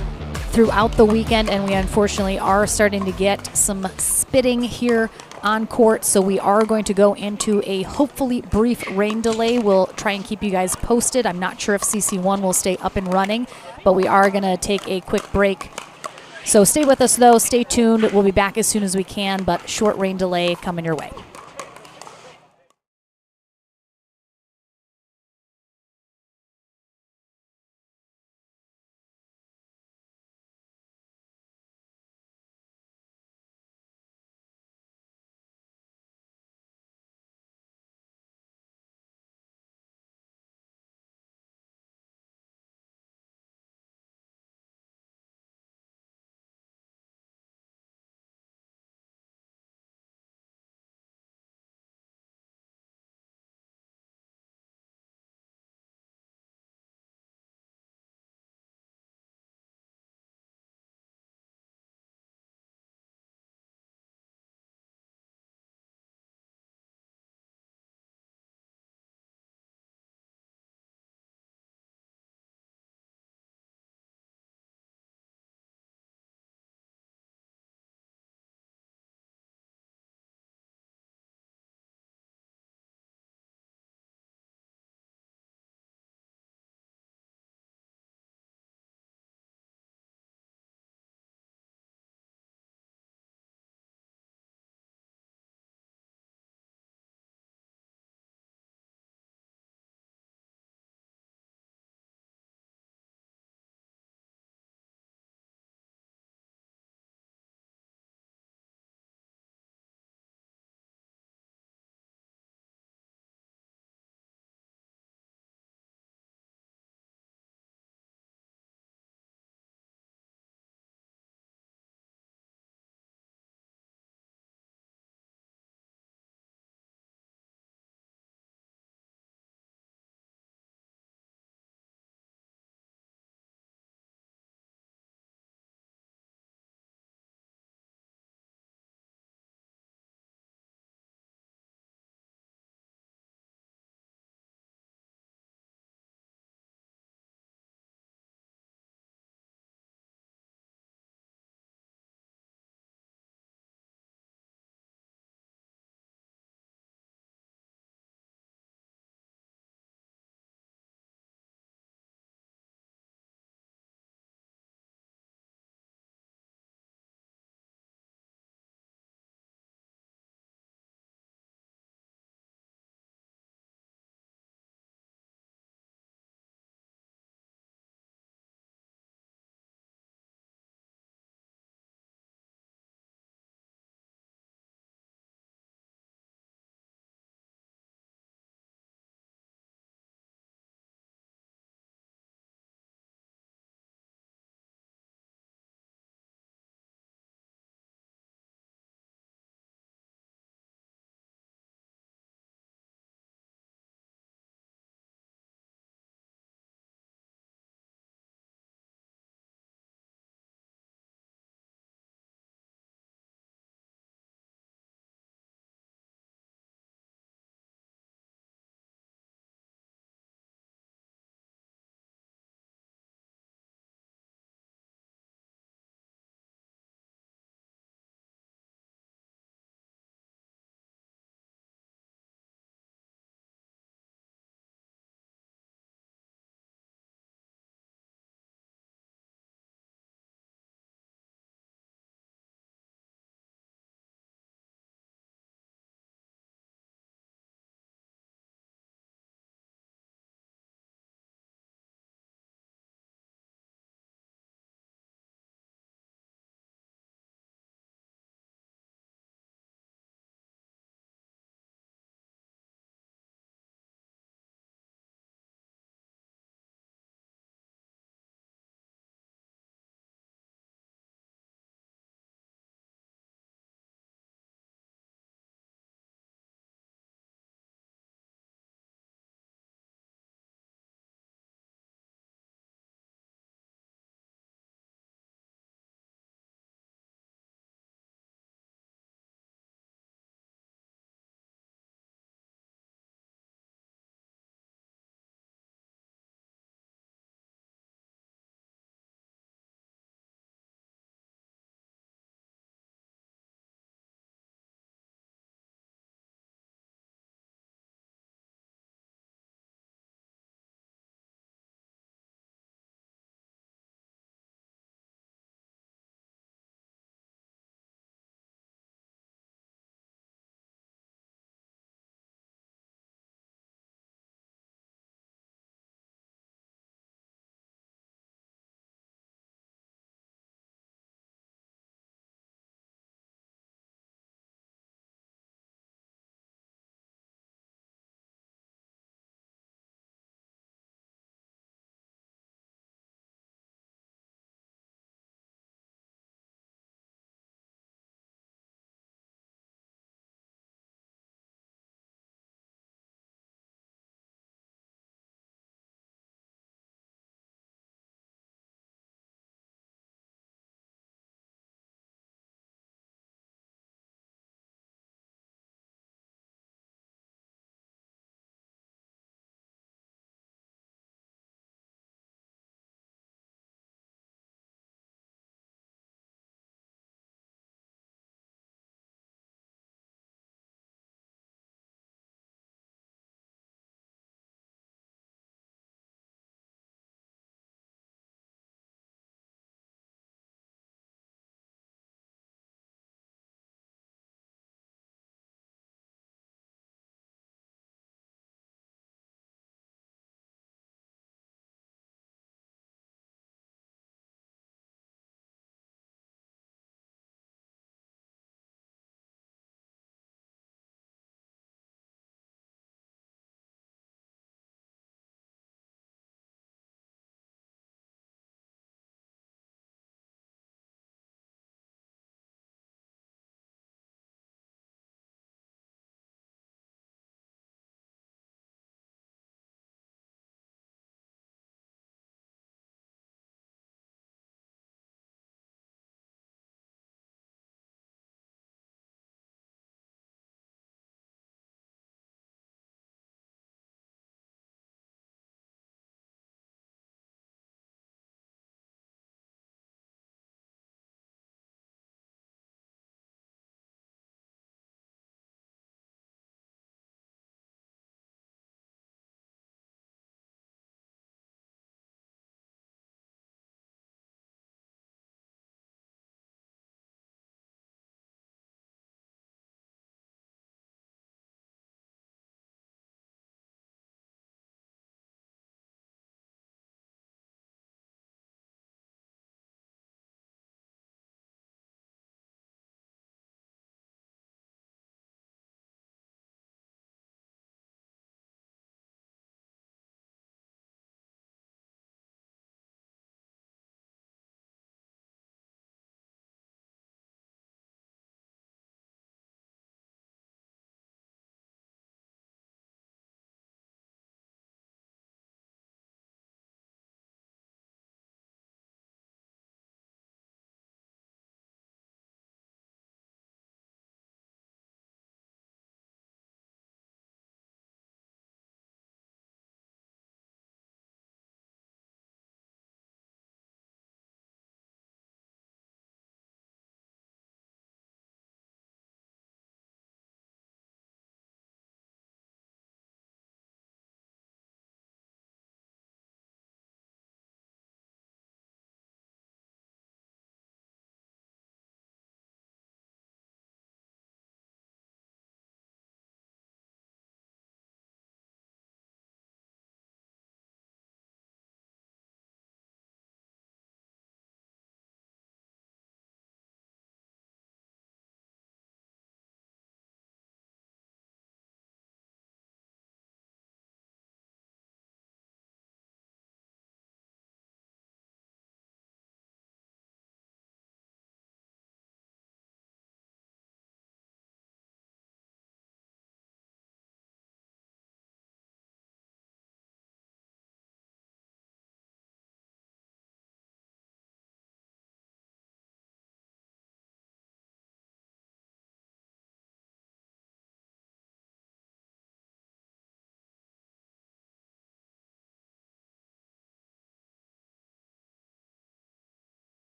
throughout the weekend, and we unfortunately are starting to get some spitting here on court, so we are going to go into a hopefully brief rain delay. We'll try and keep you guys posted. I'm not sure if CC1 will stay up and running, but we are going to take a quick break. So stay with us, though. Stay tuned. We'll be back as soon as we can, but short rain delay coming your way.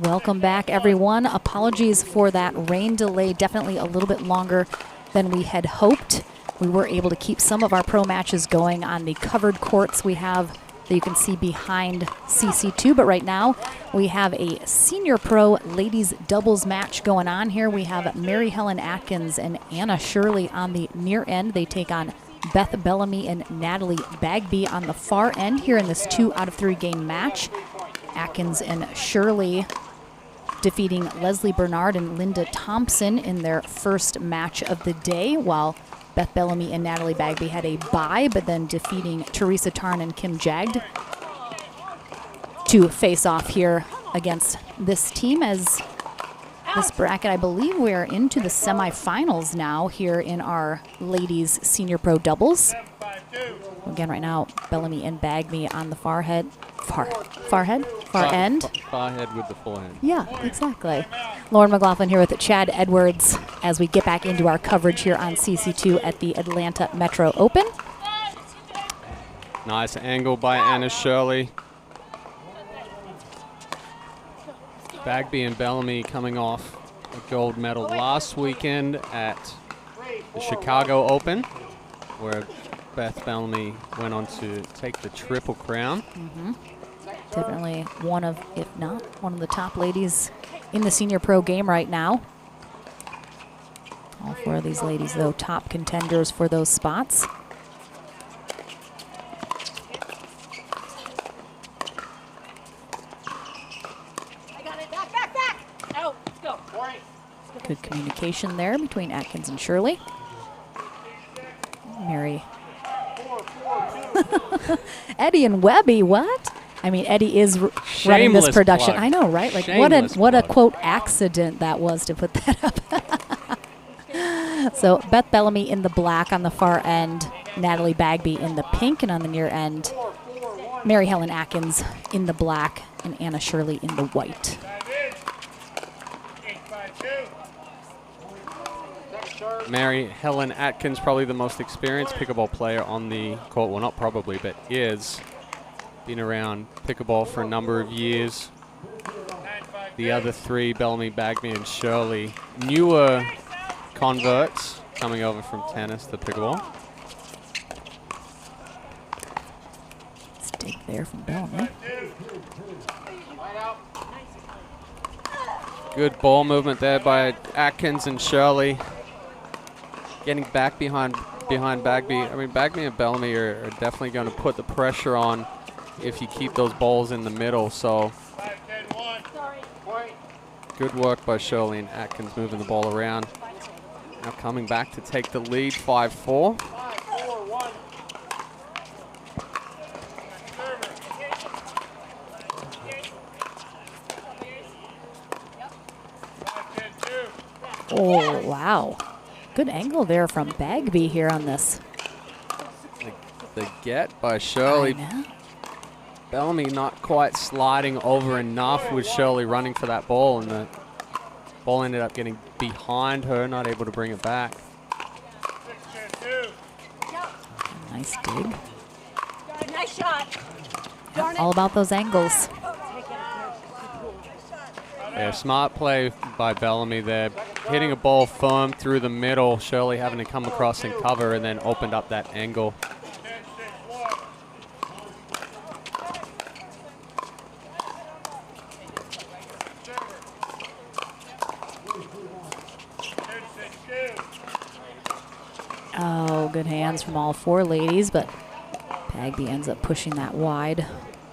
Welcome back, everyone. Apologies for that rain delay, definitely a little bit longer than we had hoped. We were able to keep some of our pro matches going on the covered courts we have that you can see behind CC2, but right now we have a senior pro ladies doubles match going on here. We have Mary Helen Atkins and Anna Shirley on the near end. They take on Beth Bellamy and Natalie Bagby on the far end here in this 2 out of 3 game match. Atkins and Shirley defeating Leslie Bernard and Linda Thompson in their first match of the day, while Beth Bellamy and Natalie Bagby had a bye, but then defeating Teresa Tarn and Kim Jagd to face off here against this team. As this bracket, I believe we're into the semifinals now here in our ladies senior pro doubles. Again, right now, Bellamy and Bagby on the far end. Far head with the forehand. Yeah, exactly. Lauren McLaughlin here with Chad Edwards as we get back into our coverage here on CC2 at the Atlanta Metro Open. Nice angle by Anna Shirley. Bagby and Bellamy coming off a gold medal last weekend at the Chicago Open, where Beth Bellamy went on to take the Triple Crown. Definitely one of, if not one of the top ladies in the senior pro game right now. All 4 of these ladies, though, top contenders for those spots. I got it. Back. Oh, let's go. Good communication there between Atkins and Shirley. Mary. Eddie and Webby, what? I mean, Eddie is running this production. Plug. I know, right? Like, Shameless what a plug. quote accident that was to put that up. So Beth Bellamy in the black on the far end, Natalie Bagby in the pink, and on the near end, Mary Helen Atkins in the black and Anna Shirley in the white. Mary Helen Atkins, probably the most experienced pickleball player on the court. Well, not probably, but is. Been around pickleball for a number of years. The other 3, Bellamy, Bagby, and Shirley, newer converts coming over from tennis to pickleball. Stake there from Bellamy. Good ball movement there by Atkins and Shirley. Getting back behind Bagby. I mean, Bagby and Bellamy are definitely going to put the pressure on if you keep those balls in the middle. So good work by Shirley and Atkins moving the ball around. Now coming back to take the lead, 5-4. Oh, wow. Good angle there from Bagby here on this. The get by Shirley. Bellamy not quite sliding over enough with Shirley running for that ball, and the ball ended up getting behind her, not able to bring it back. Nice dig. Nice shot. All about those angles. Yeah, smart play by Bellamy there. Hitting a ball firm through the middle, Shirley having to come across and cover, and then opened up that angle. Oh, good hands from all 4 ladies, but Bagby ends up pushing that wide.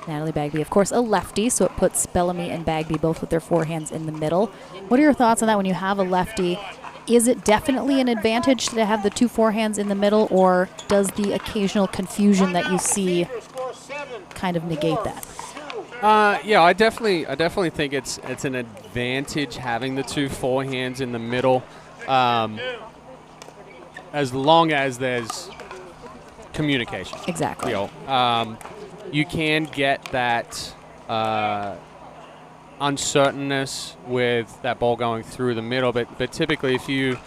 Natalie Bagby, of course, a lefty, so it puts Bellamy and Bagby both with their forehands in the middle. What are your thoughts on that when you have a lefty? Is it definitely an advantage to have the 2 forehands in the middle, or does the occasional confusion that you see kind of negate that? Yeah, I definitely think it's an advantage having the 2 forehands in the middle, as long as there's communication. Exactly. You know, you can get that uncertainness with that ball going through the middle, but typically if you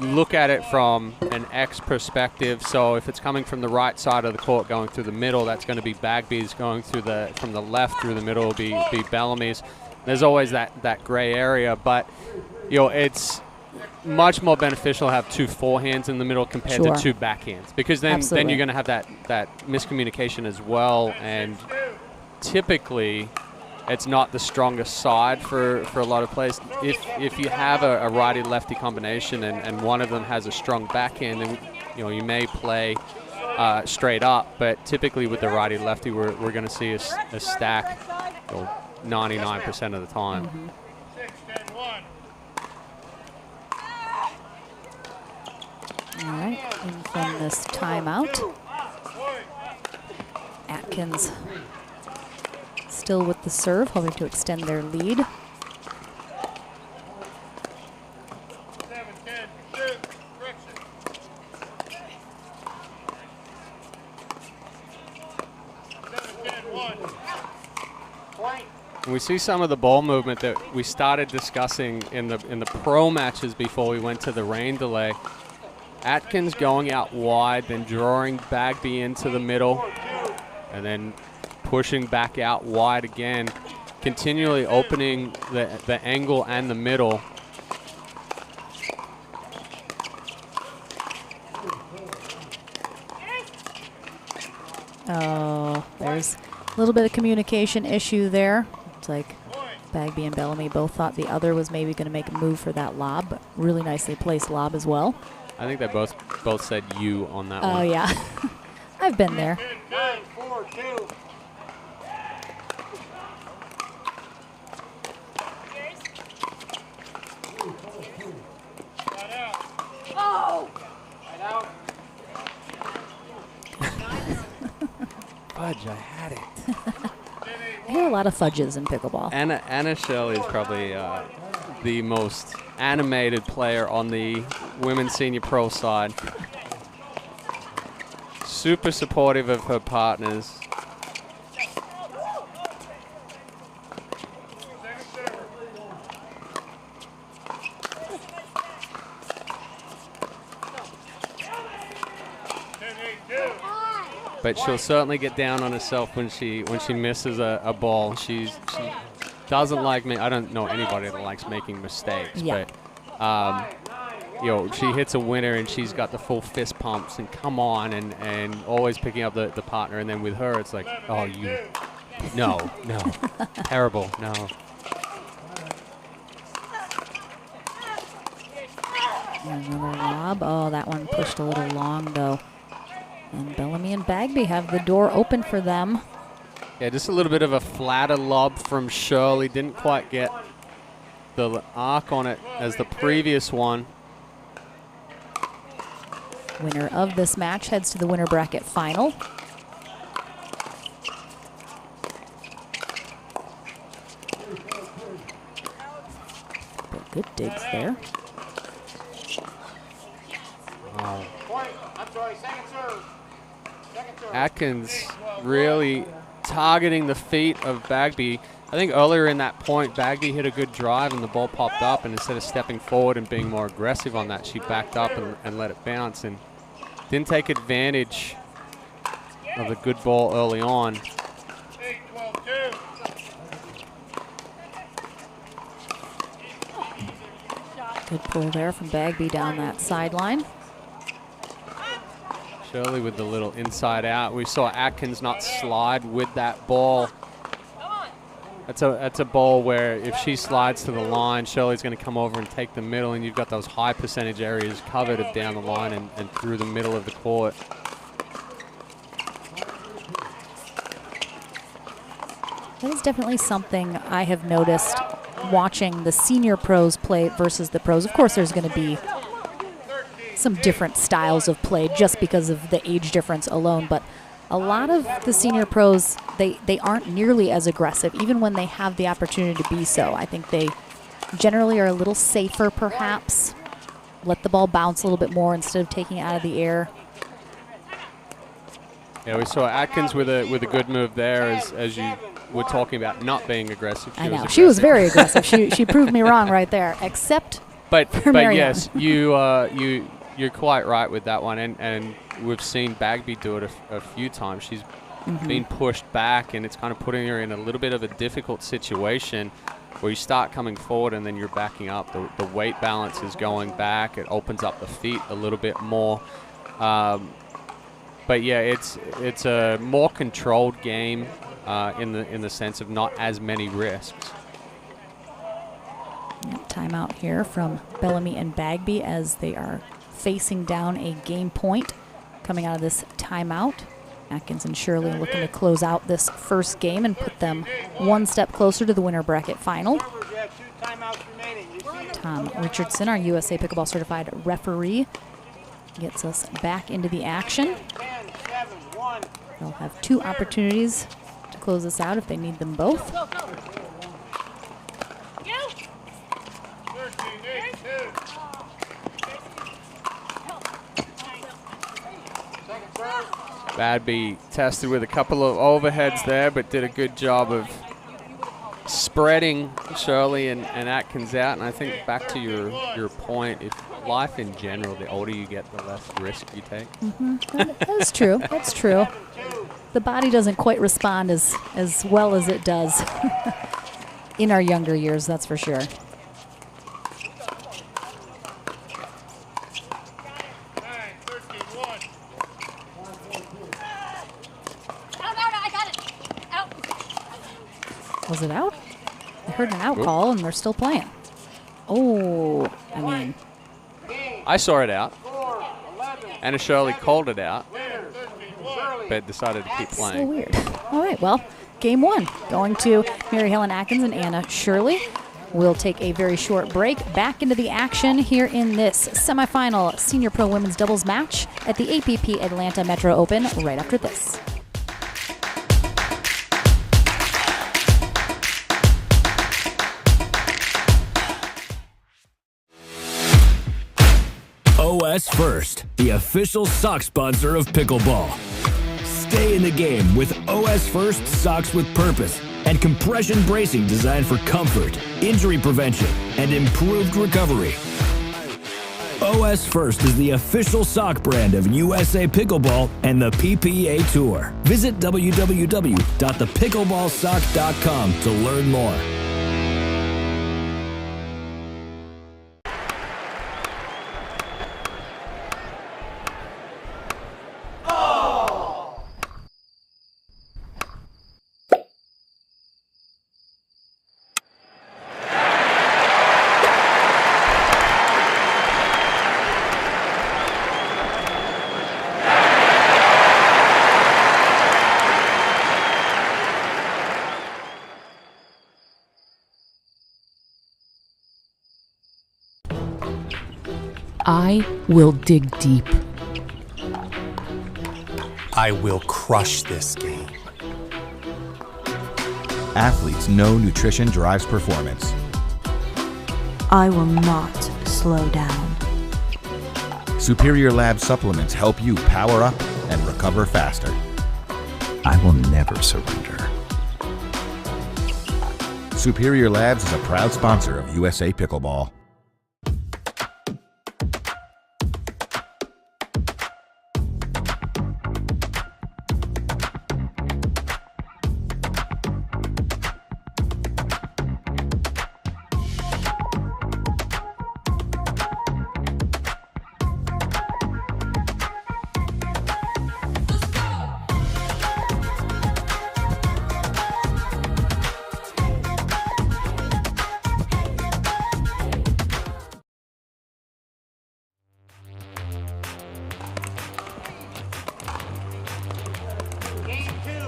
look at it from an X perspective, so if it's coming from the right side of the court going through the middle, that's going to be Bagby's. Going through from the left through the middle will be Bellamy's. There's always that gray area, but it's much more beneficial to have 2 forehands in the middle compared to 2 backhands, because then you're going to have that miscommunication as well, and typically it's not the strongest side for a lot of players. If you have a righty-lefty combination and one of them has a strong backhand, then you may play straight up, but typically with the righty-lefty, we're going to see a stack 99% of the time. Mm-hmm. All right, in from this timeout. Atkins still with the serve, hoping to extend their lead. And we see some of the ball movement that we started discussing in the pro matches before we went to the rain delay. Atkins going out wide, then drawing Bagby into the middle, and then pushing back out wide again, continually opening the angle and the middle. Oh, there's a little bit of communication issue there. It's like Bagby and Bellamy both thought the other was maybe going to make a move for that lob, but really nicely placed lob as well. I think they both said you on that one. Oh, yeah. I've been there. 9-4-2. Oh! Right out. Fudge, I had it. I hear a lot of fudges in pickleball. Anna Shirley is probably the most animated player on the women's senior pro side. Super supportive of her partners. But she'll certainly get down on herself when she misses a ball. She doesn't like me. I don't know anybody that likes making mistakes. Yeah. But she hits a winner and she's got the full fist pumps and come on and always picking up the partner. And then with her, it's like, oh, you, no, terrible, no. Another lob. Oh, that one pushed a little long though. And Bellamy and Bagby have the door open for them. Yeah, just a little bit of a flatter lob from Shirley. Didn't quite get the arc on it as the previous one. Winner of this match heads to the winner bracket final. But good digs there. Wow. Point. I'm sorry, second serve. Atkins really targeting the feet of Bagby. I think earlier in that point, Bagby hit a good drive and the ball popped up, and instead of stepping forward and being more aggressive on that, she backed up and let it bounce and didn't take advantage of the good ball early on. Good pull there from Bagby down that sideline. Shirley with the little inside out. We saw Atkins not slide with that ball. That's a ball where if she slides to the line, Shirley's going to come over and take the middle, and you've got those high percentage areas covered of down the line and through the middle of the court. That is definitely something I have noticed watching the senior pros play versus the pros. Of course, there's going to be some different styles of play just because of the age difference alone, but a lot of the senior pros, they aren't nearly as aggressive, even when they have the opportunity to be so. I think they generally are a little safer, perhaps. Let the ball bounce a little bit more instead of taking it out of the air. Yeah, we saw Atkins with a good move there, as you were talking about not being aggressive. I know, she was very aggressive. She proved me wrong right there, except but Marianne. Yes, you're quite right with that one, and we've seen Bagby do it a few times. She's been pushed back, and it's kind of putting her in a little bit of a difficult situation. where you start coming forward and then you're backing up. The weight balance is going back. It opens up the feet a little bit more. But yeah, it's a more controlled game in the sense of not as many risks. Timeout here from Bellamy and Bagby as they are facing down a game point coming out of this timeout. Atkins and Shirley looking to close out this first game and put them one step closer to the winner bracket final. Tom Richardson, our USA Pickleball Certified referee, gets us back into the action. They'll have 2 opportunities to close this out if they need them both. Badby tested with a couple of overheads there, but did a good job of spreading Shirley and Atkins out. And I think back to your point, if life in general, the older you get, the less risk you take. That is true. That's true. The body doesn't quite respond as well as it does in our younger years, that's for sure. Was it out? I heard an out call and they're still playing. Oh, I mean. I saw it out. Anna Shirley called it out, but decided to keep playing. So weird. All right, well, game 1 going to Mary Helen Atkins and Anna Shirley. We'll take a very short break. Back into the action here in this semifinal Senior Pro Women's Doubles match at the APP Atlanta Metro Open right after this. OS First, the official sock sponsor of pickleball. Stay in the game with OS First socks with purpose and compression bracing designed for comfort, injury prevention, and improved recovery. OS First is the official sock brand of USA Pickleball and the PPA Tour. Visit www.thepickleballsock.com to learn more. I will dig deep. I will crush this game. Athletes know nutrition drives performance. I will not slow down. Superior Lab supplements help you power up and recover faster. I will never surrender. Superior Labs is a proud sponsor of USA Pickleball.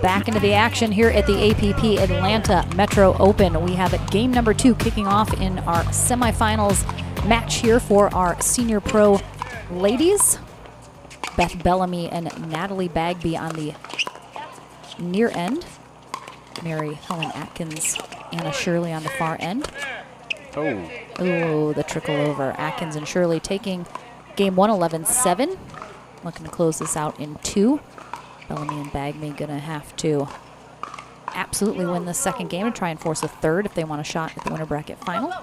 Back into the action here at the APP Atlanta Metro Open. We have game number 2 kicking off in our semifinals match here for our Senior Pro ladies. Beth Bellamy and Natalie Bagby on the near end. Mary Helen Atkins, Anna Shirley on the far end. Oh, the trickle over. Atkins and Shirley taking game 1, 11-7. Looking to close this out in 2. Bellamy and Bagby gonna have to absolutely win this second game and try and force a third if they want a shot at the winner bracket final.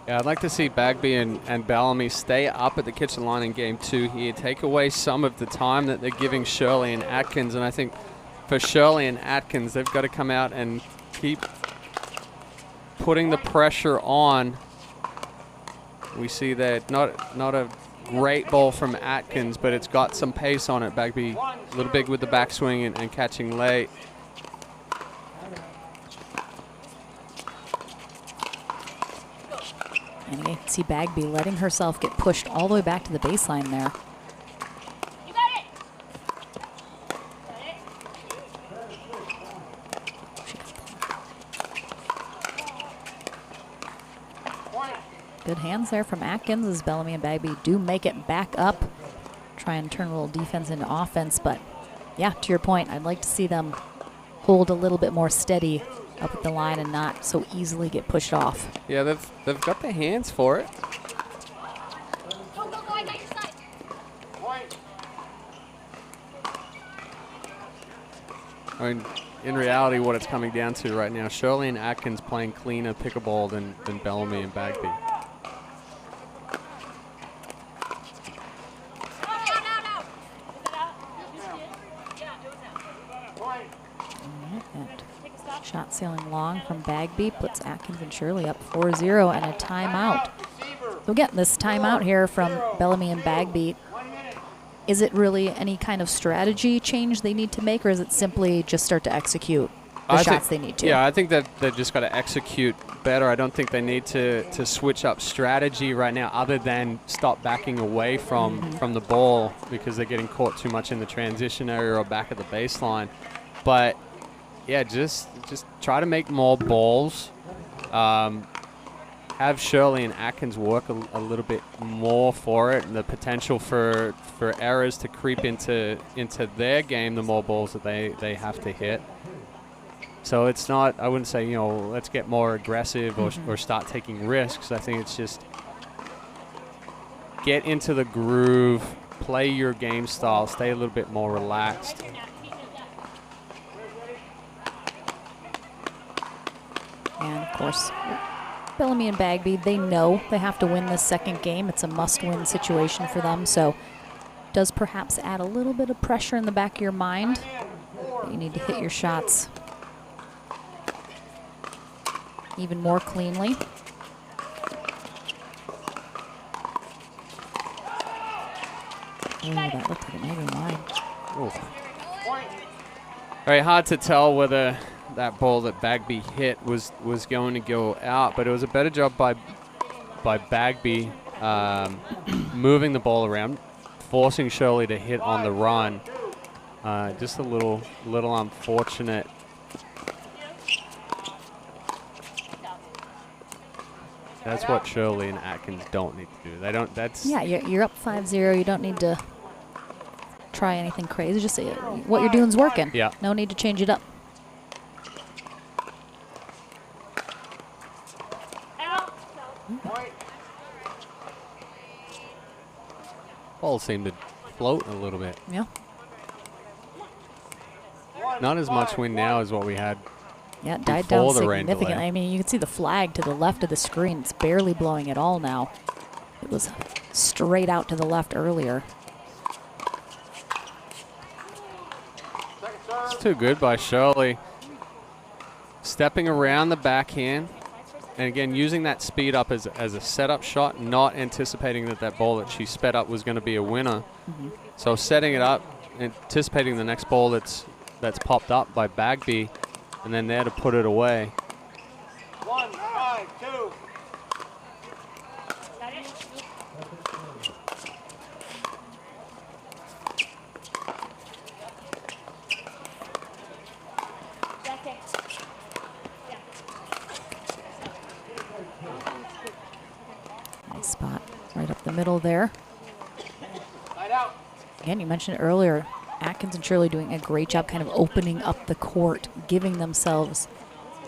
Yeah, I'd like to see Bagby and Bellamy stay up at the kitchen line in game 2 here, take away some of the time that they're giving Shirley and Atkins, and I think for Shirley and Atkins. They've got to come out and keep putting the pressure on. We see that not a great ball from Atkins, but it's got some pace on it. Bagby a little big with the backswing and catching late. And you can see Bagby letting herself get pushed all the way back to the baseline there. Good hands there from Atkins as Bellamy and Bagby do make it back up. Try and turn a little defense into offense, but yeah, to your point, I'd like to see them hold a little bit more steady up at the line and not so easily get pushed off. Yeah, they've got the hands for it. I mean, in reality, what it's coming down to right now, Shirley and Atkins playing cleaner pickleball than Bellamy and Bagby. Shot sailing long from Bagby puts Atkins and Shirley up 4-0 and a timeout. So again, this timeout here from Bellamy and Bagby, is it really any kind of strategy change they need to make, or is it simply just start to execute the shots they need to? Yeah, I think that they've just got to execute better. I don't think they need to switch up strategy right now other than stop backing away from the ball because they're getting caught too much in the transition area or back at the baseline. But yeah, just try to make more balls. Have Shirley and Atkins work a little bit more for it, and the potential for errors to creep into their game the more balls that they have to hit. So it's not, I wouldn't say, you know, let's get more aggressive or start taking risks. I think it's just get into the groove, play your game style, stay a little bit more relaxed. And of course, Bellamy and Bagby, they know they have to win this second game. It's a must-win situation for them, so does perhaps add a little bit of pressure in the back of your mind. You need to hit your shots even more cleanly. Oh, that looked like it may be wide. Very hard to tell whether that ball that Bagby hit was going to go out, but it was a better job by Bagby moving the ball around, forcing Shirley to hit on the run. Just a little unfortunate. That's what Shirley and Atkins don't need to do. They don't. That's yeah. You're up 5-0. You don't need to try anything crazy. Just what you're doing is working. Yeah. No need to change it up. Ball seemed to float a little bit. Yeah. Not as much wind now as what we had. Yeah, it died down the rain significantly. delay. I mean, you can see the flag to the left of the screen. It's barely blowing at all now. It was straight out to the left earlier. It's too good by Shirley. Stepping around the backhand. And again, using that speed up as a setup shot, not anticipating that ball that she sped up was going to be a winner. So setting it up, anticipating the next ball that's popped up by Bagby, and then there to put it away. 1-5-2. Nice spot right up the middle there. Again, you mentioned earlier, Atkins and Shirley doing a great job kind of opening up the court, giving themselves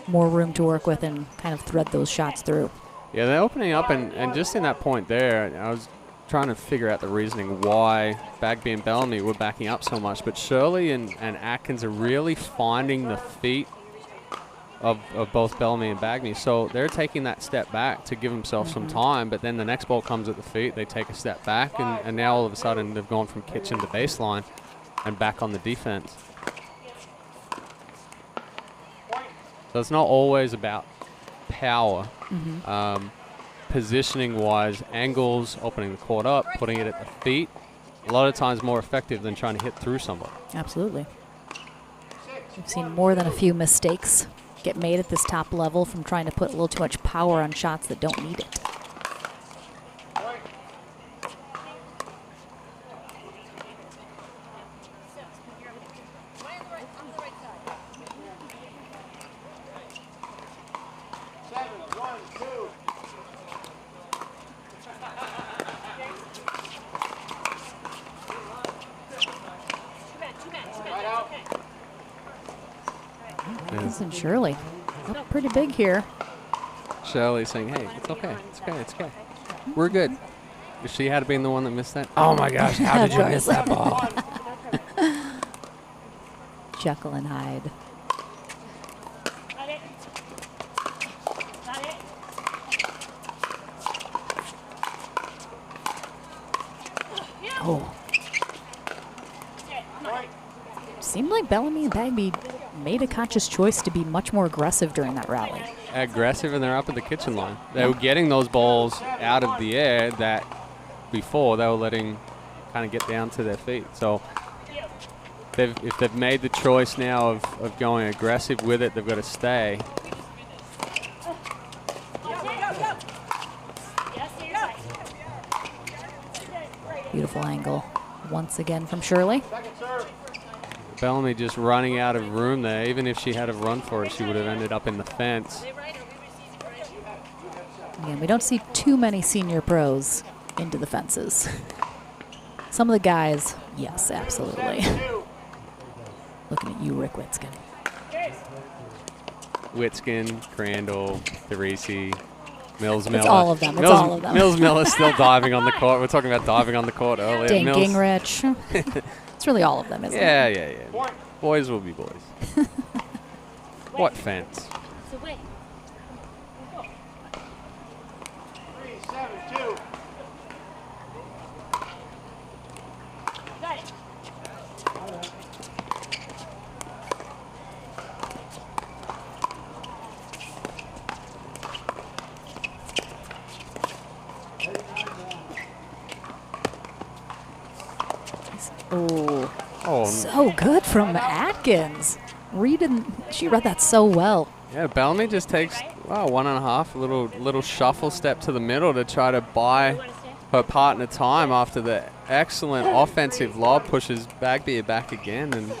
more room to work with and kind of thread those shots through. Yeah, they're opening up, and just in that point there, I was trying to figure out the reasoning why Bagby and Bellamy were backing up so much, but Shirley and Atkins are really finding the feet of both Bellamy and Bagby, so they're taking that step back to give themselves some time, but then the next ball comes at the feet, they take a step back, and now all of a sudden they've gone from kitchen to baseline and back on the defense. So it's not always about power. Mm-hmm. Positioning-wise, angles, opening the court up, putting it at the feet, a lot of times more effective than trying to hit through somebody. Absolutely. We've seen more than a few mistakes get made at this top level from trying to put a little too much power on shots that don't need it. And Shirley up pretty big here. Shirley saying, hey, it's okay, it's okay, it's okay. We're good. If she had been the one that missed that. Oh my gosh, how did you miss that ball? Jekyll and Hyde. Oh. Seemed like Bellamy and Bagby made a conscious choice to be much more aggressive during that rally. Aggressive, and they're up at the kitchen line. They were getting those balls out of the air that before they were letting kind of get down to their feet. So if they've made the choice now of going aggressive with it, they've got to stay. Beautiful angle once again from Shirley. Bellamy just running out of room there. Even if she had a run for it, she would have ended up in the fence. Again, we don't see too many senior pros into the fences. Some of the guys, yes, absolutely. Looking at you, Rick Witskin. Witskin, Crandall, Therese, Mills It's all of them. It's all of them. Mills Miller still diving on the court. We're talking about diving on the court earlier. Dane Gingrich. It's really all of them, isn't it? Yeah. Boys will be boys. What fence? Oh, so good from Atkins. She read that so well. Yeah, Bellamy just takes 1.5, little shuffle step to the middle to try to buy her partner time after the excellent offensive lob pushes Bagby back again, and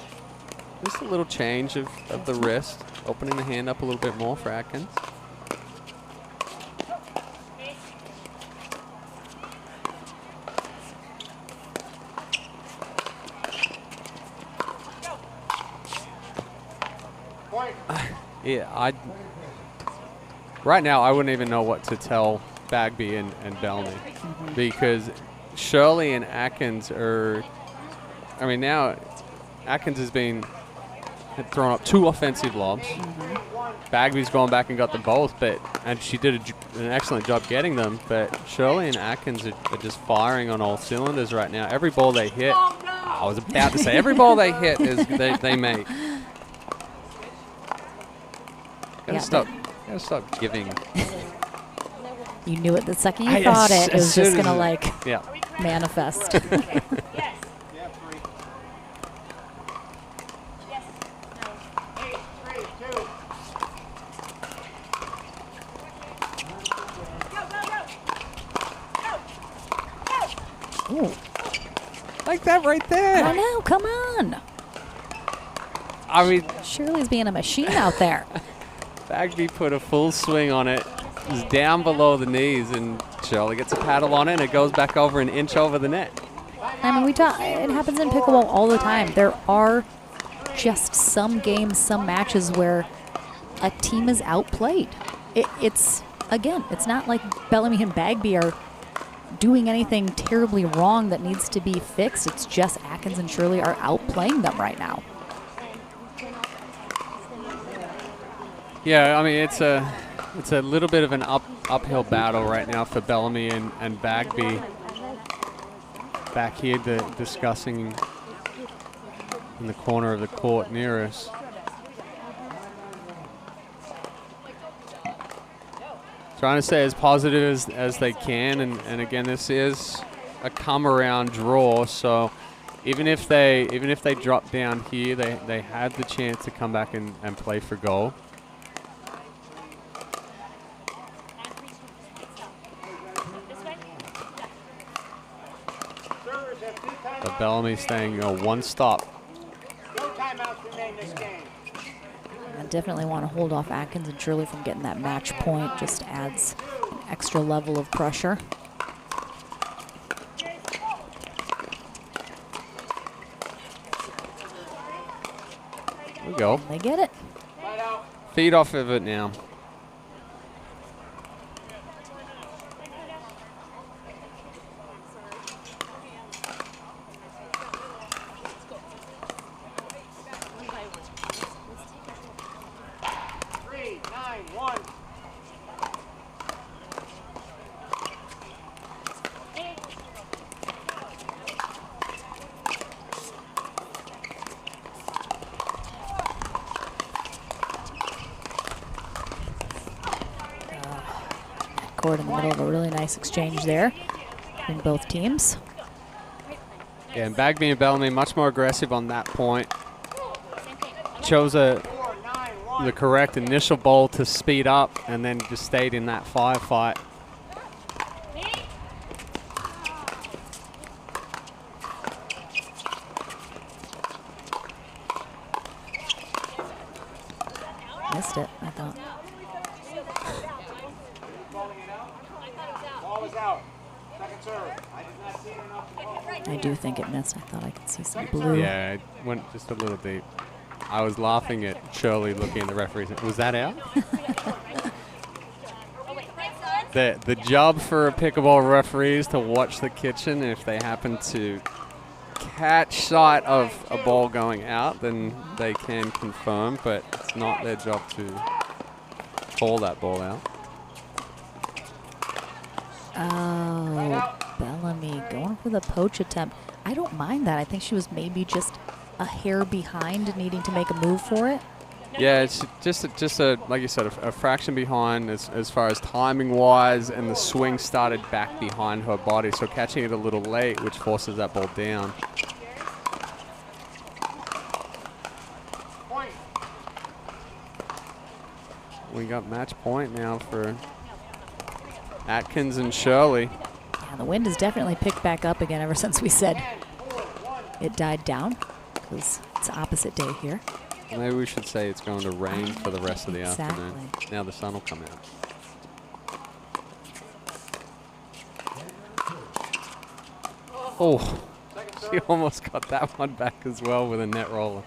just a little change of the wrist, opening the hand up a little bit more for Atkins. Yeah, right now I wouldn't even know what to tell Bagby and Bellamy, because Shirley and Atkins are, now Atkins had thrown up 2 offensive lobs. Bagby's gone back and got them both, and she did an excellent job getting them, but Shirley and Atkins are just firing on all cylinders right now. Every ball they hit, I was about to say, every ball they hit they make. Gotta stop giving. You knew it the second you thought it. It was just gonna manifest. Ooh. Like that right there. I know, come on. Shirley's being a machine out there. Bagby put a full swing on it. It was down below the knees, and Shirley gets a paddle on it, and it goes back over an inch over the net. It happens in pickleball all the time. There are just some games, some matches where a team is outplayed. It's not like Bellamy and Bagby are doing anything terribly wrong that needs to be fixed. It's just Atkins and Shirley are outplaying them right now. Yeah, it's a little bit of an uphill battle right now for Bellamy and Bagby. Back here, discussing in the corner of the court near us. Trying to stay as positive as they can, and again, this is a come-around draw, so even if they drop down here, they have the chance to come back and play for goal. But Bellamy staying one stop. No timeouts remain this game. I definitely want to hold off Atkins and Shirley from getting that match point. Just adds an extra level of pressure. There we go. They get it. Feed off of it now. Court in the middle of a really nice exchange there between both teams. Yeah, and Bagby and Bellamy much more aggressive on that point. Chose the correct initial ball to speed up and then just stayed in that firefight. Missed it, I thought. I do think it missed. I thought I could see some blue. Yeah, it went just a little deep. I was laughing at Shirley looking at the referees. Was that out? The job for a pickleball referee is to watch the kitchen. If they happen to catch sight of a ball going out, then they can confirm, but it's not their job to call that ball out. Oh, Bellamy going for the poach attempt. I don't mind that. I think she was maybe just a hair behind, needing to make a move for it. Yeah, it's just a like you said, a fraction behind as far as timing wise, and the swing started back behind her body, so catching it a little late, which forces that ball down. We got match point now for Atkins and Shirley. Yeah, the wind has definitely picked back up again ever since we said it died down, because it's opposite day here. Maybe we should say it's going to rain for the rest of the afternoon. Now the sun will come out. Oh, she almost got that one back as well with a net roller.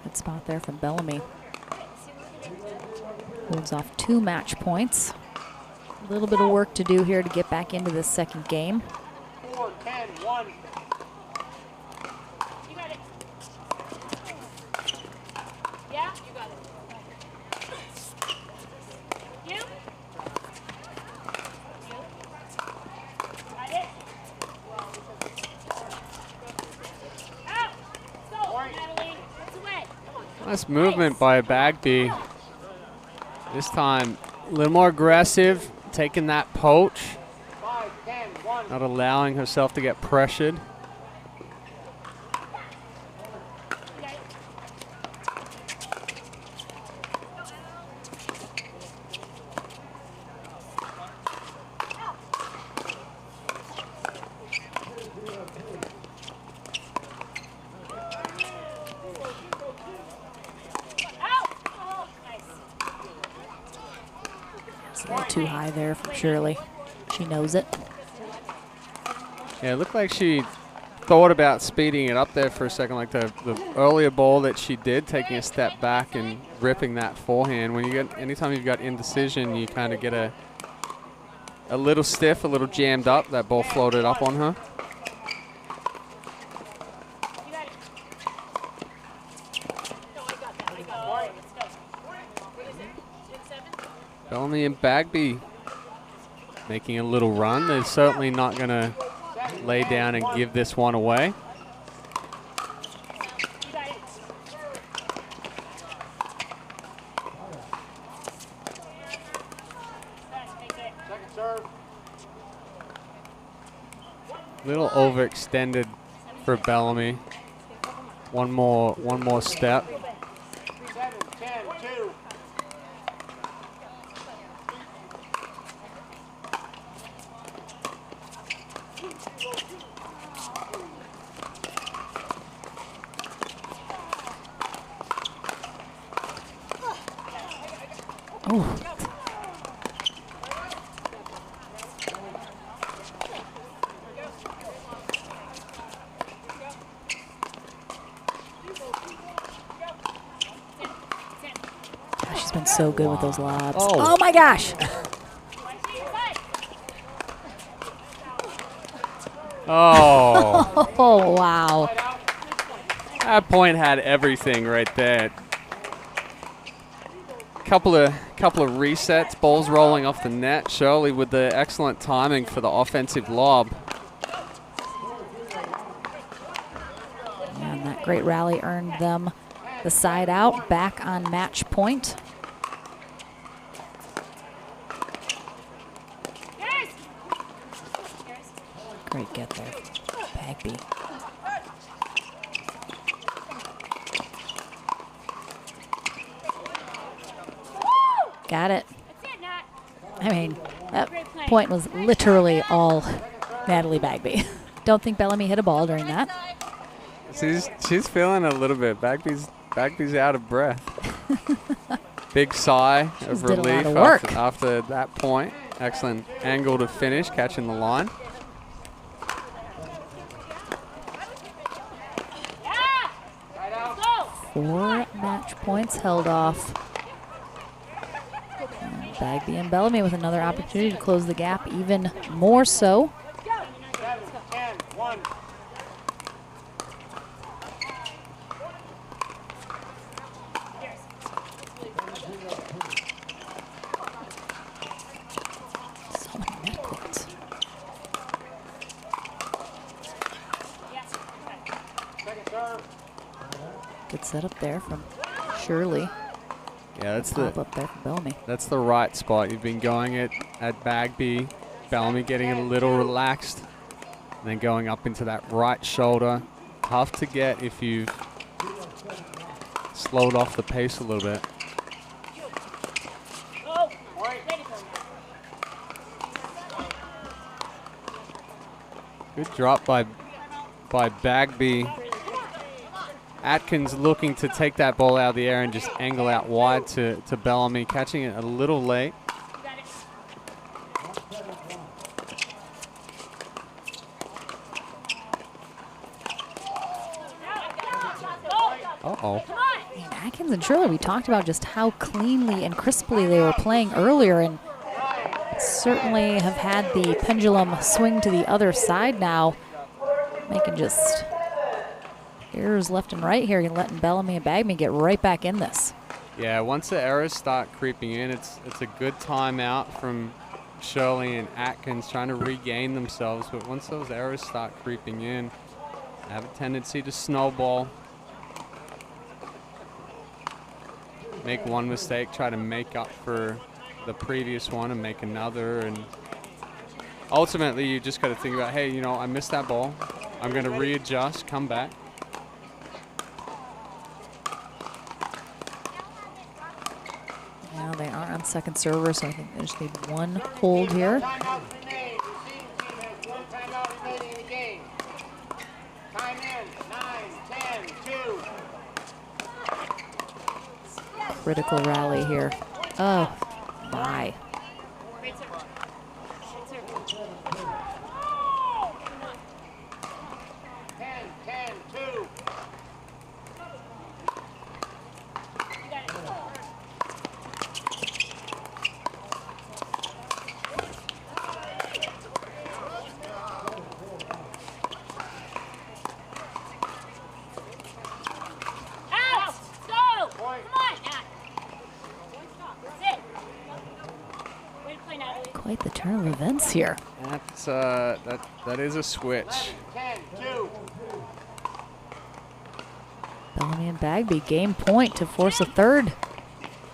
Good spot there from Bellamy. Holds off 2 match points. A little bit of work to do here to get back into this second game. 4-10-1. You got it. Yeah, you got it. You? Got it. Out. Go, Natalie. It's away. Nice movement by Bagby. This time a little more aggressive, taking that poach, 5-10-1. not allowing herself to get pressured. Too high there from Shirley. She knows it. Yeah, it looked like she thought about speeding it up there for a second, like the earlier ball that she did, taking a step back and ripping that forehand. When you get, anytime you've got indecision, you kind of get a little stiff, a little jammed up. That ball floated up on her. and Bagby making a little run. They're certainly not going to lay down and give this one away. Little overextended for Bellamy. One more step. Oh. Gosh, she's been so good with those lobs. Oh my gosh. Oh. Oh, wow. That point had everything right there. Couple of resets, balls rolling off the net. Shirley with the excellent timing for the offensive lob. And that great rally earned them the side out, back on match point. Great get there, Bagby. Got it. I mean, that point was literally all Natalie Bagby. Don't think Bellamy hit a ball during that. She's feeling a little bit. Bagby's out of breath. Big sigh of relief after that point. Excellent angle to finish, catching the line. Four match points held off. And Bagby and Bellamy with another opportunity to close the gap even more so. So many net courts. Good setup there from Shirley. Yeah, that's Pop up there from Bellamy. That's the right spot. You've been going at Bagby. Bellamy getting a little relaxed. And then going up into that right shoulder. Tough to get if you've slowed off the pace a little bit. Good drop by Bagby. Atkins looking to take that ball out of the air and just angle out wide to Bellamy, catching it a little late. Uh-oh. Atkins and Shirley, we talked about just how cleanly and crisply they were playing earlier, and certainly have had the pendulum swing to the other side now, making just errors left and right here, and letting Bellamy and Bagby get right back in this. Yeah, once the errors start creeping in, it's a good timeout from Shirley and Atkins trying to regain themselves. But once those errors start creeping in, they have a tendency to snowball. Make one mistake, try to make up for the previous one and make another. And ultimately, you just got to think about, hey, you know, I missed that ball. I'm going to readjust, come back. Now they are on second server, so I think they just need one hold here. Critical rally here. Oh, my. Quite the turn of events here. That's that is a switch. Bellamy and Bagby game point to force a third,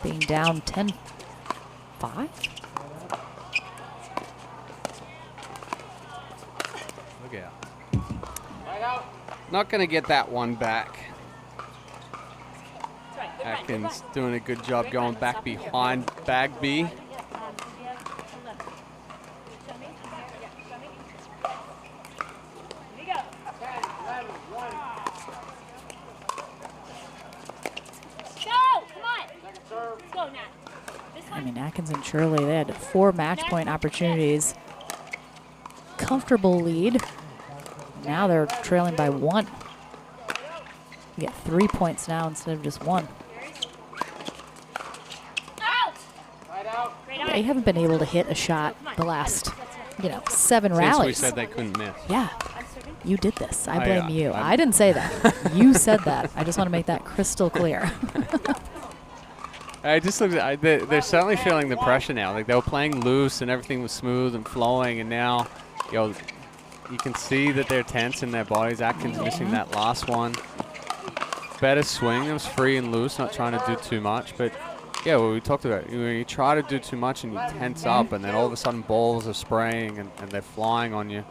being down 10-5. Look out. Not going to get that one back. Atkins doing a good job going back behind Bagby. I mean, Atkins and Shirley, they had 4 match point opportunities. Comfortable lead. Now they're trailing by 1. You get 3 points now instead of just 1. They haven't been able to hit a shot the last, 7 rallies. Since we said they couldn't miss. Yeah, you did this. I blame yeah. you. I didn't say that. You said that. I just want to make that crystal clear. I just looked at, they're certainly feeling the pressure now. Like, they were playing loose and everything was smooth and flowing, and now, you can see that they're tense in their bodies. Atkins missing that last one. Better swing. It was free and loose, not trying to do too much. But, yeah, what we talked about, when you try to do too much and you tense up, and then all of a sudden balls are spraying and they're flying on you.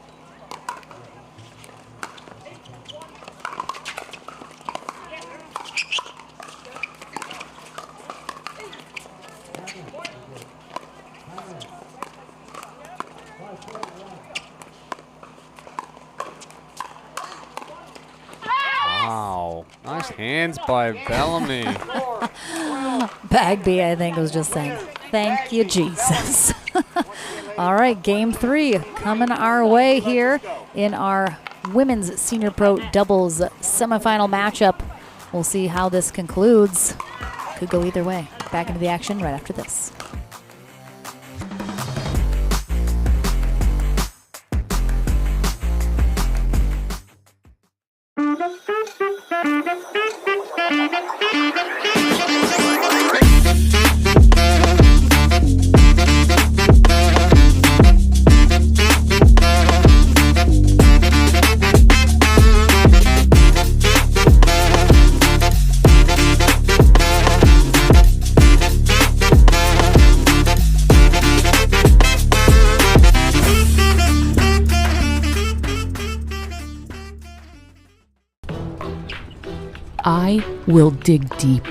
Wow, nice hands by Bellamy. Bagby, I think, was just saying, thank you, Jesus. All right, game 3 coming our way here in our women's senior pro doubles semifinal matchup. We'll see how this concludes. Could go either way. Back into the action right after this. I will dig deep.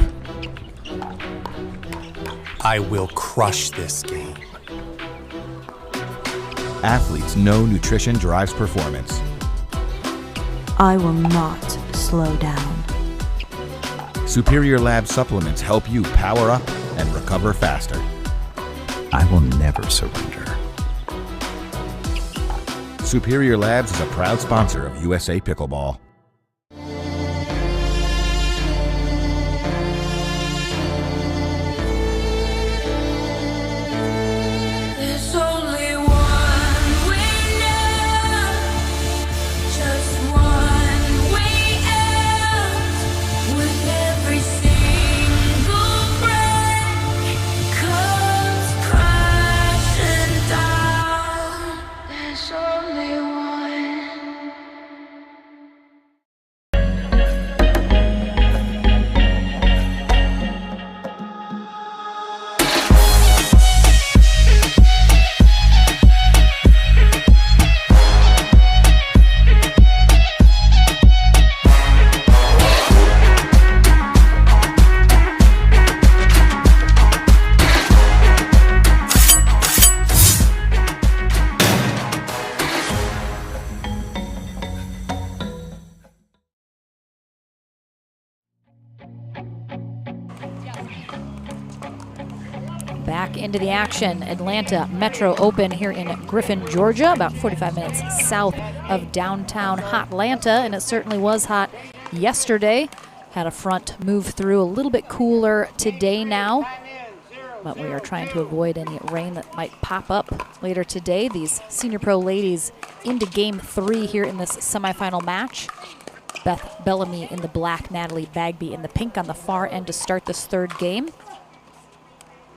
I will crush this game. Athletes know nutrition drives performance. I will not slow down. Superior Lab supplements help you power up and recover faster. I will never surrender. Superior Labs is a proud sponsor of USA Pickleball. Back into the action, Atlanta Metro Open here in Griffin, Georgia, about 45 minutes south of downtown Hotlanta, and it certainly was hot yesterday. Had a front move through, a little bit cooler today now, but we are trying to avoid any rain that might pop up later today. These senior pro ladies into game 3 here in this semifinal match. Beth Bellamy in the black, Natalie Bagby in the pink on the far end to start this third game.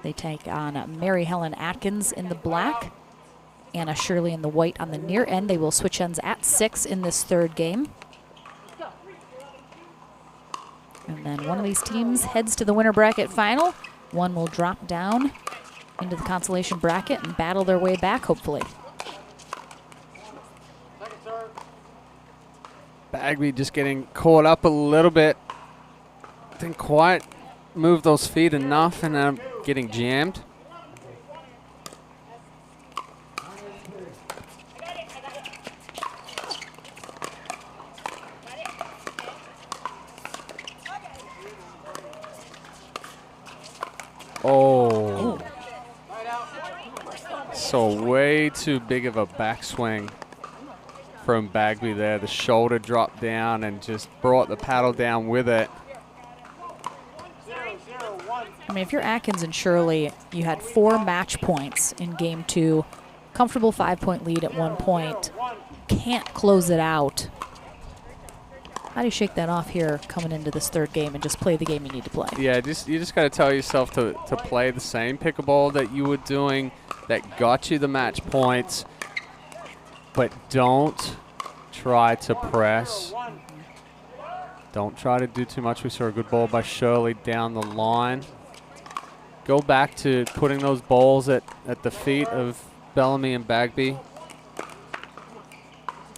They take on Mary Helen Atkins in the black, Anna Shirley in the white on the near end. They will switch ends at 6 in this third game. And then one of these teams heads to the winner bracket final. One will drop down into the consolation bracket and battle their way back, hopefully. Bagby just getting caught up a little bit. Didn't quite move those feet enough and then getting jammed. Oh. So way too big of a backswing from Bagby there. The shoulder dropped down and just brought the paddle down with it. I mean, if you're Atkins and Shirley, you had 4 match points in game 2, comfortable 5-point lead at one point, can't close it out. How do you shake that off here coming into this third game and just play the game you need to play? Yeah, you just got to tell yourself to play the same pickleball that you were doing that got you the match points, but don't try to press. Don't try to do too much. We saw a good ball by Shirley down the line. Go back to putting those balls at the feet of Bellamy and Bagby.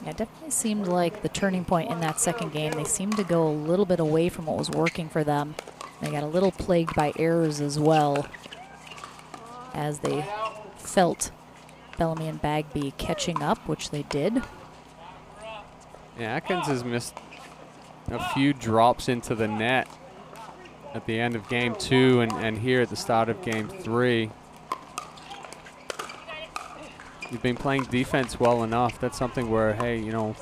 Yeah, it definitely seemed like the turning point in that second game. They seemed to go a little bit away from what was working for them. They got a little plagued by errors as well as they felt Bellamy and Bagby catching up, which they did. Yeah, Atkins has missed a few drops into the net at the end of game 2 and here at the start of game 3. You've been playing defense well enough. That's something where, hey, you know,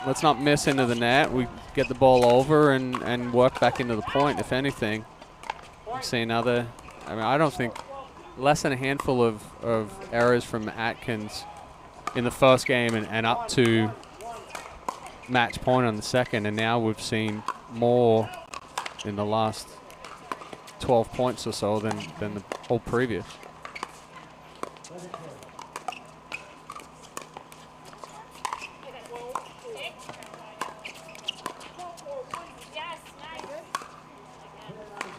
let's not miss into the net. We get the ball over and work back into the point, if anything. We've seen other, I mean, I don't think less than a handful of errors from Atkins in the first game and up to match point on the second, and now we've seen more in the last 12 points or so than the whole previous.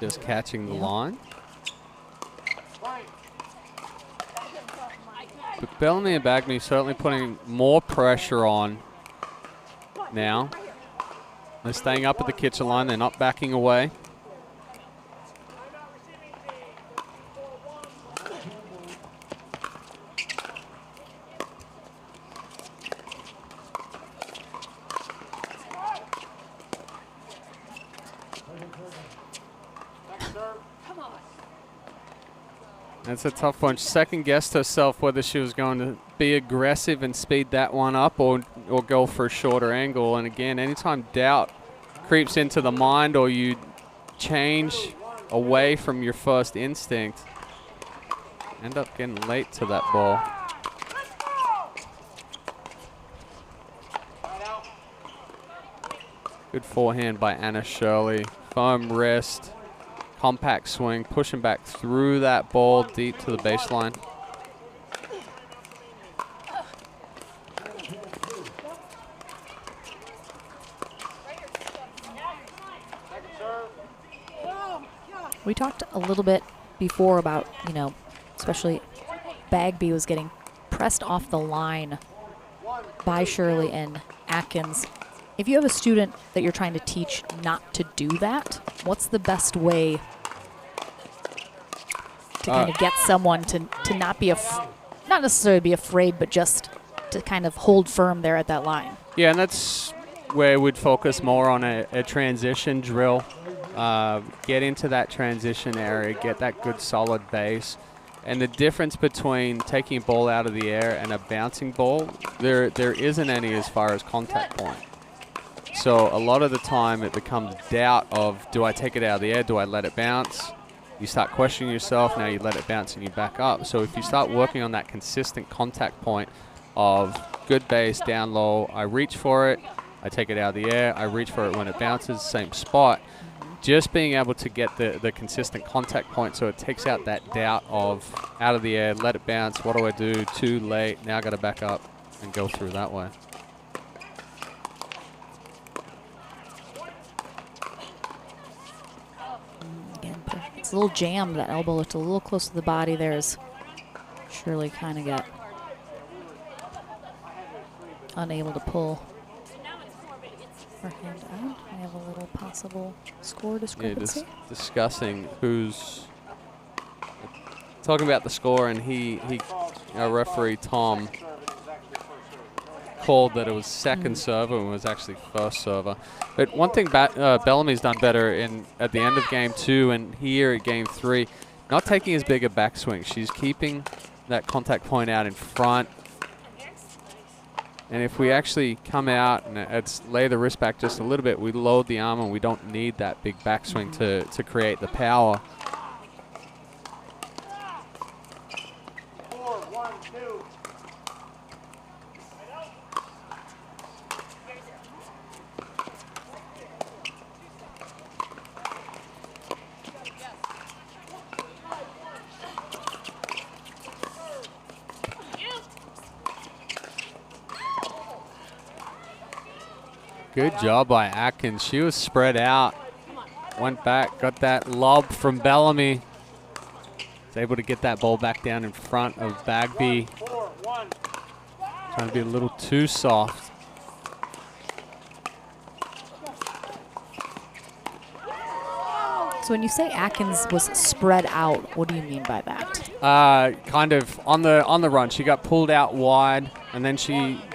Just catching the line. But Bellamy and Bagby certainly putting more pressure on now. They're staying up at the kitchen line. They're not backing away. That's a tough one. Second guessed herself whether she was going to be aggressive and speed that one up or go for a shorter angle. And again, anytime doubt creeps into the mind or you change away from your first instinct, end up getting late to that ball. Good forehand by Anna Shirley. Firm wrist. Compact swing, pushing back through that ball deep to the baseline. We talked a little bit before about, you know, especially Bagby was getting pressed off the line by Shirley and Atkins. If you have a student that you're trying to teach not to do that, what's the best way to kind of get someone to not be not necessarily be afraid, but just to kind of hold firm there at that line? Yeah, and that's where we'd focus more on a transition drill. Get into that transition area, get that good solid base. And the difference between taking a ball out of the air and a bouncing ball, there isn't any as far as contact point. So a lot of the time it becomes doubt of, do I take it out of the air? Do I let it bounce? You start questioning yourself. Now you let it bounce and you back up. So if you start working on that consistent contact point of good base, down low, I reach for it, I take it out of the air, I reach for it when it bounces, same spot, just being able to get the consistent contact point, so it takes out that doubt of out of the air, let it bounce, what do I do, too late, now I got to back up and go through that way. Again, it's a little jammed. That elbow looked a little close to the body there as Shirley kind of got unable to pull her hand out. I have a little possible score discrepancy. Yeah, just discussing who's talking about the score, and our referee Tom called that it was second server and was actually first server. But one thing Bellamy's done better at the end of game 2 and here at game 3, not taking as big a backswing. She's keeping that contact point out in front. And if we actually come out and lay the wrist back just a little bit, we load the arm and we don't need that big backswing to create the power. 4-1-2. Good job by Atkins. She was spread out. Went back, got that lob from Bellamy. Was able to get that ball back down in front of Bagby. Trying to be a little too soft. So when you say Atkins was spread out, what do you mean by that? Kind of on the run. She got pulled out wide, and then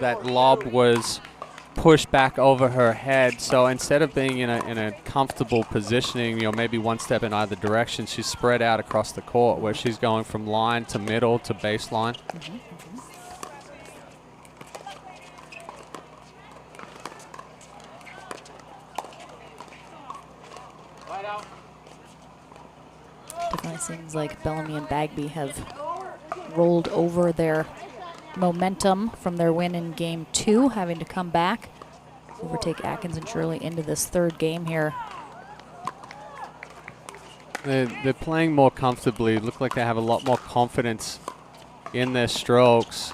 that lob was pushed back over her head. So instead of being in a comfortable positioning, maybe one step in either direction, she's spread out across the court where she's going from line to middle to baseline. Definitely seems like Bellamy and Bagby have rolled over their momentum from their win in game 2, having to come back, overtake Atkins and Shirley into this third game here. They're playing more comfortably. Look like they have a lot more confidence in their strokes.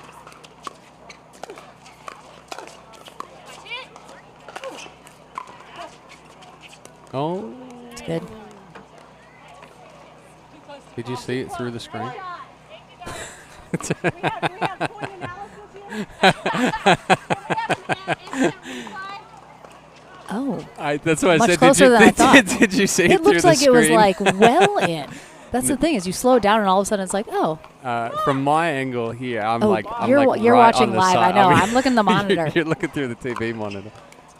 Oh, it's good. Did you see it through the screen? Oh, that's why I said. Closer than I thought. Did you see it through the screen? It looks like it was like well in. That's the thing, is you slow it down and all of a sudden it's like, oh. From my angle here, I'm you're right watching on the live. side. I know. I'm looking at the monitor. You're looking through the TV monitor.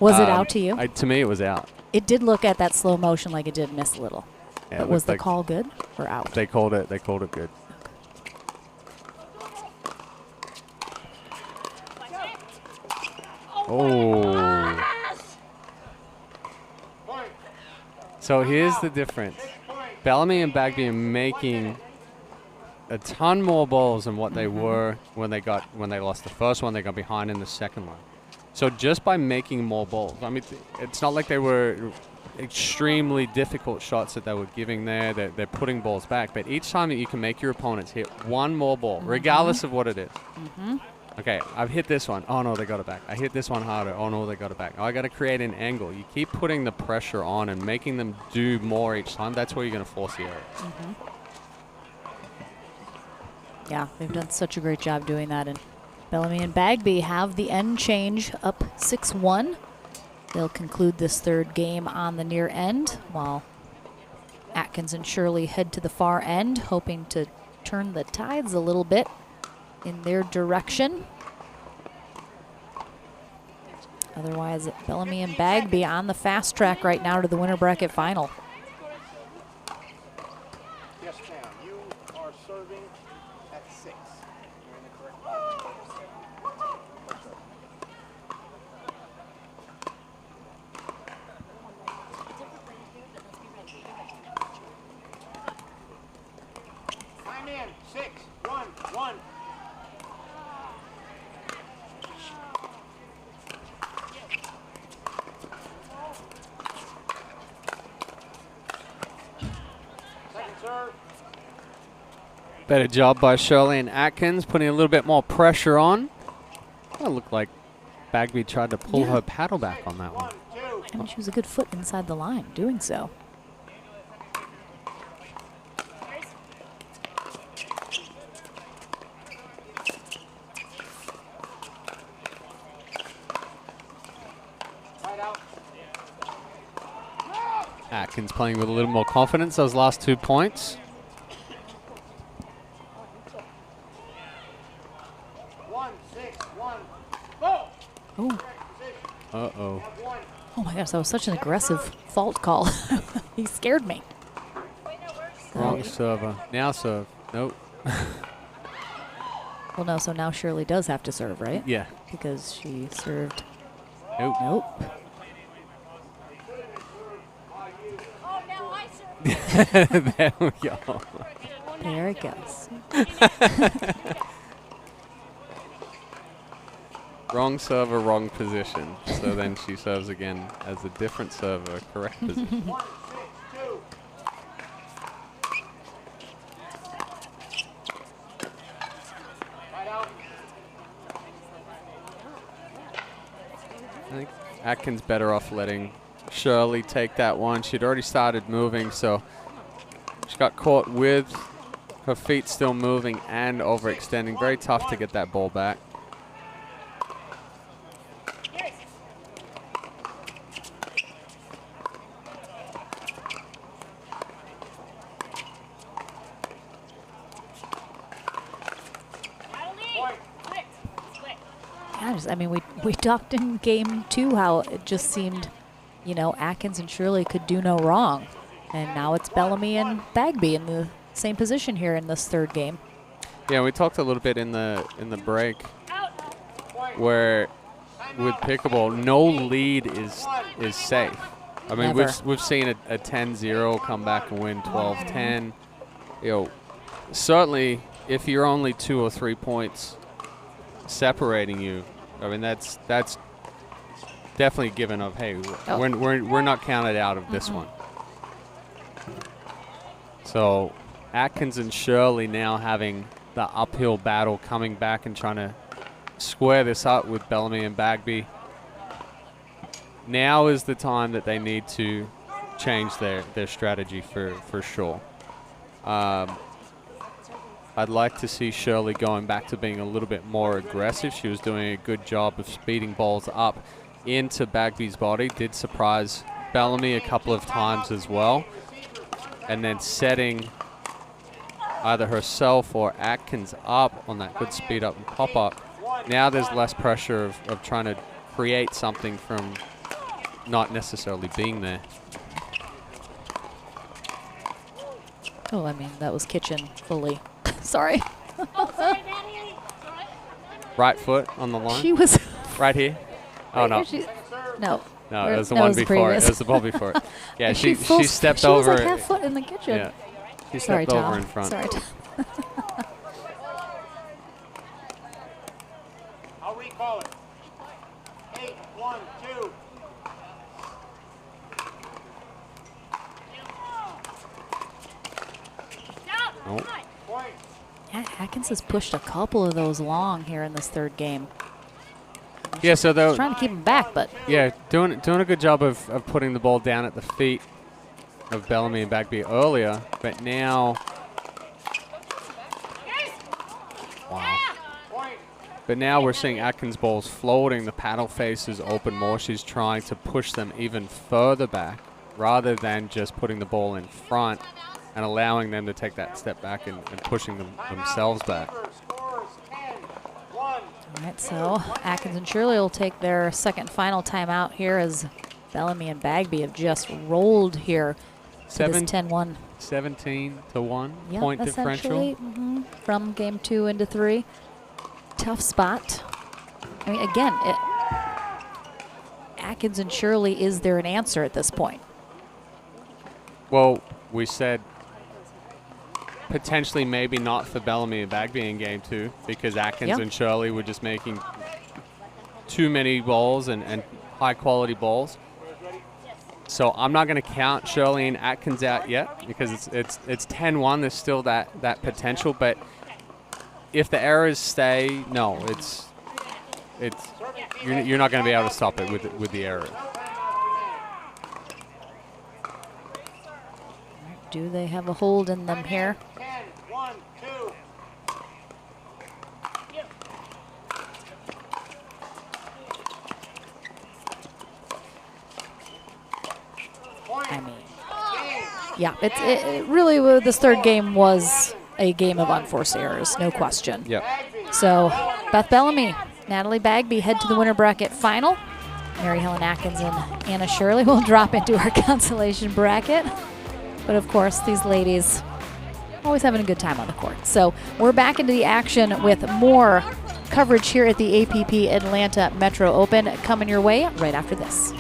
Was it out to you? To me, it was out. It did look at that slow motion like it did miss a little. Yeah, but was the call good or out? They called it. They called it good. Oh. So here's the difference. Bellamy and Bagby are making a ton more balls than what they were when they lost the first one. They got behind in the second one. So just by making more balls, I mean, it's not like they were extremely difficult shots that they were giving there. They're putting balls back. But each time that you can make your opponents hit one more ball, regardless of what it is. Okay, I've hit this one. Oh, no, they got it back. I hit this one harder. Oh, no, they got it back. Oh, I got to create an angle. You keep putting the pressure on and making them do more each time. That's where you're going to force the errors. Yeah, they've done such a great job doing that. And Bellamy and Bagby have the end change up 6-1. They'll conclude this third game on the near end, while Atkins and Shirley head to the far end, hoping to turn the tides a little bit in their direction. Otherwise, Bellamy and Bagby on the fast track right now to the winner bracket final. Yes, ma'am. You are serving at 6. You're in the correct I'm in. 6, 1, 1. Better job by Shirley and Atkins, putting a little bit more pressure on. It looked like Bagby tried to pull her paddle back on that one. I mean, she was a good foot inside the line doing so. Atkins playing with a little more confidence those last 2 points. Oh. Uh-oh. Oh my gosh, that was such an aggressive fault call. He scared me. Wrong server. Now serve. Nope. Well, no, so now Shirley does have to serve, right? Yeah. Because she served. Nope. Nope. There we go. There it goes. Wrong server, wrong position. So then she serves again as a different server, correct position. I think Atkins better off letting Shirley take that one. She'd already started moving, so she got caught with her feet still moving and overextending. Very tough to get that ball back. I mean, we talked in game 2 how it just seemed, you know, Atkins and Shirley could do no wrong. And now it's Bellamy and Bagby in the same position here in this third game. Yeah, we talked a little bit in the break where with pickleball, no lead is safe. I mean, we've seen a 10-0 come back and win 12-10. You know, certainly if you're only 2 or 3 points separating you, I mean that's definitely a given of, hey, we're not counted out of this one. So Atkins and Shirley now having the uphill battle, coming back and trying to square this up with Bellamy and Bagby. Now is the time that they need to change their strategy for sure. I'd like to see Shirley going back to being a little bit more aggressive. She was doing a good job of speeding balls up into Bagby's body. Did surprise Bellamy a couple of times as well. And then setting either herself or Atkins up on that good speed up and pop up. Now there's less pressure of trying to create something from not necessarily being there. Oh, I mean, that was kitchen fully. Sorry. Right foot on the line. She was right here. Oh no. No. No, it was the one before it. It was the ball before it. Yeah, she stepped over. She was like half foot in the kitchen. Yeah. She stepped over in front. Sorry, Tom. I'll recall it. 8, 1, 2. Nope. Yeah, Atkins has pushed a couple of those long here in this third game. Yeah, so they're trying to keep him back, but yeah, doing a good job of putting the ball down at the feet of Bellamy and Bagby earlier, but now, wow. But now we're seeing Atkins balls floating. The paddle face is open more. She's trying to push them even further back rather than just putting the ball in front and allowing them to take that step back and pushing themselves back. All right, so Atkins and Shirley will take their second final timeout here as Bellamy and Bagby have just rolled here to this 10-1. 17-1 point differential. From game 2 into 3. Tough spot. I mean, again, Atkins and Shirley, is there an answer at this point? Well, we said potentially maybe not for Bellamy and Bagby in game 2 because Atkins and Shirley were just making too many balls and high quality balls. So I'm not going to count Shirley and Atkins out yet because it's 10-1. There's still that potential, but if the errors stay, no, you're not going to be able to stop it with the errors. Do they have a hold in them here? I mean, yeah, it really, this third game was a game of unforced errors, no question. Yep. So Beth Bellamy, Natalie Bagby head to the winner bracket final. Mary Helen Atkins and Anna Shirley will drop into our consolation bracket. But of course, these ladies always having a good time on the court. So we're back into the action with more coverage here at the APP Atlanta Metro Open coming your way right after this.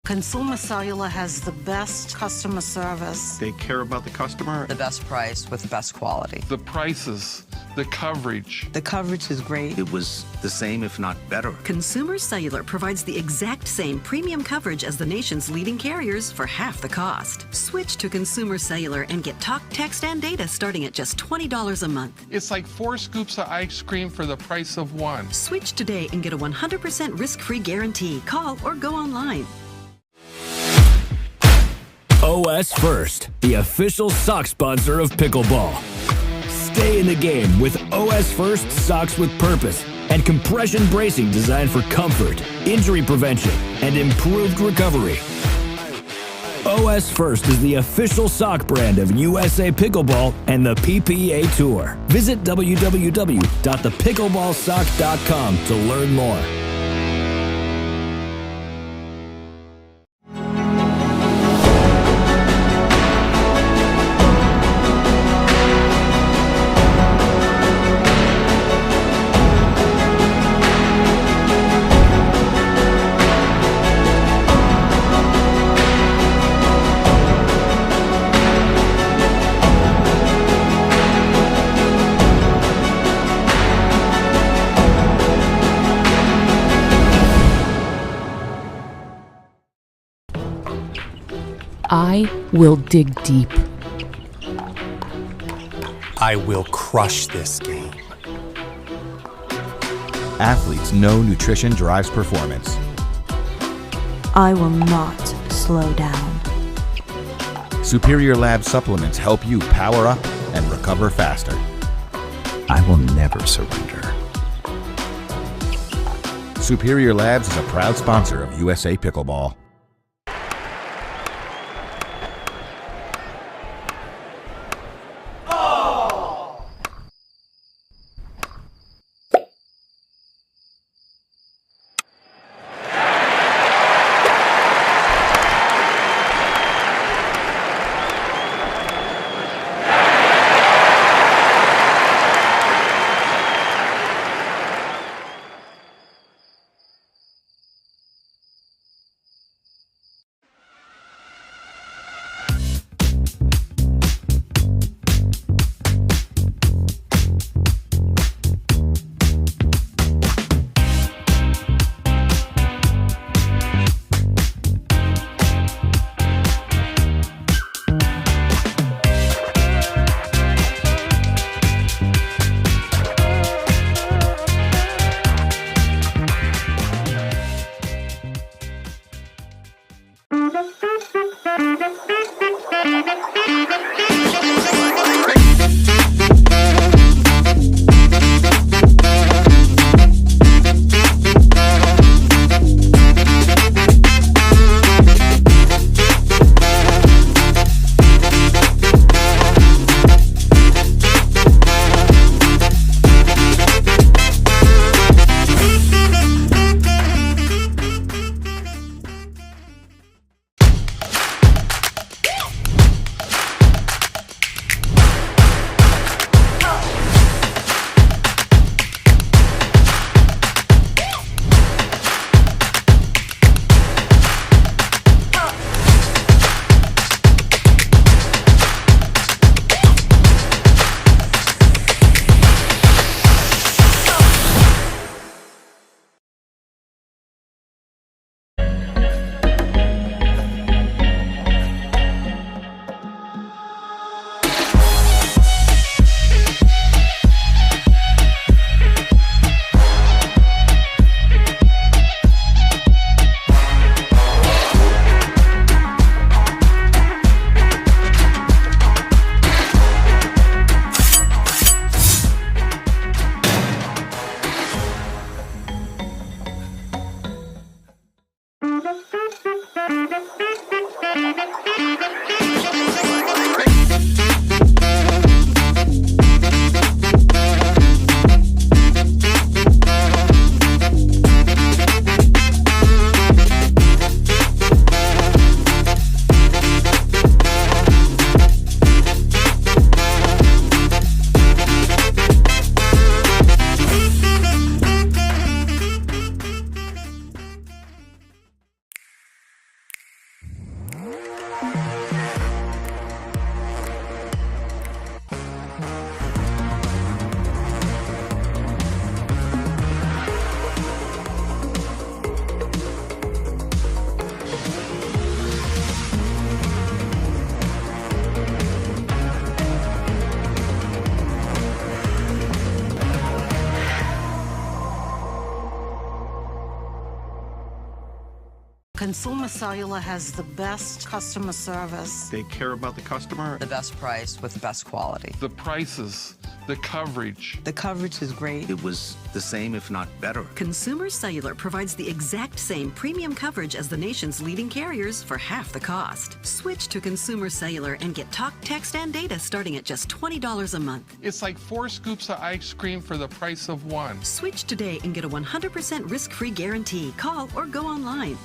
Consumer Cellular has the best customer service. They care about the customer. The best price with the best quality. The prices, the coverage. The coverage is great. It was the same, if not better. Consumer Cellular provides the exact same premium coverage as the nation's leading carriers for half the cost. Switch to Consumer Cellular and get talk, text, and data starting at just $20 a month. It's like 4 scoops of ice cream for the price of 1. Switch today and get a 100% risk-free guarantee. Call or go online. OS First, the official sock sponsor of pickleball. Stay in the game with OS First socks with purpose and compression bracing designed for comfort, injury prevention, and improved recovery. OS First is the official sock brand of USA Pickleball and the PPA Tour. Visit www.thepickleballsock.com to learn more. I will dig deep. I will crush this game. Athletes know nutrition drives performance. I will not slow down. Superior Lab supplements help you power up and recover faster. I will never surrender. Superior Labs is a proud sponsor of USA Pickleball. Consumer Cellular has the best customer service. They care about the customer. The best price with best quality. The prices, the coverage. The coverage is great. It was the same, if not better. Consumer Cellular provides the exact same premium coverage as the nation's leading carriers for half the cost. Switch to Consumer Cellular and get talk, text, and data starting at just $20 a month. It's like 4 scoops of ice cream for the price of 1. Switch today and get a 100% risk-free guarantee. Call or go online.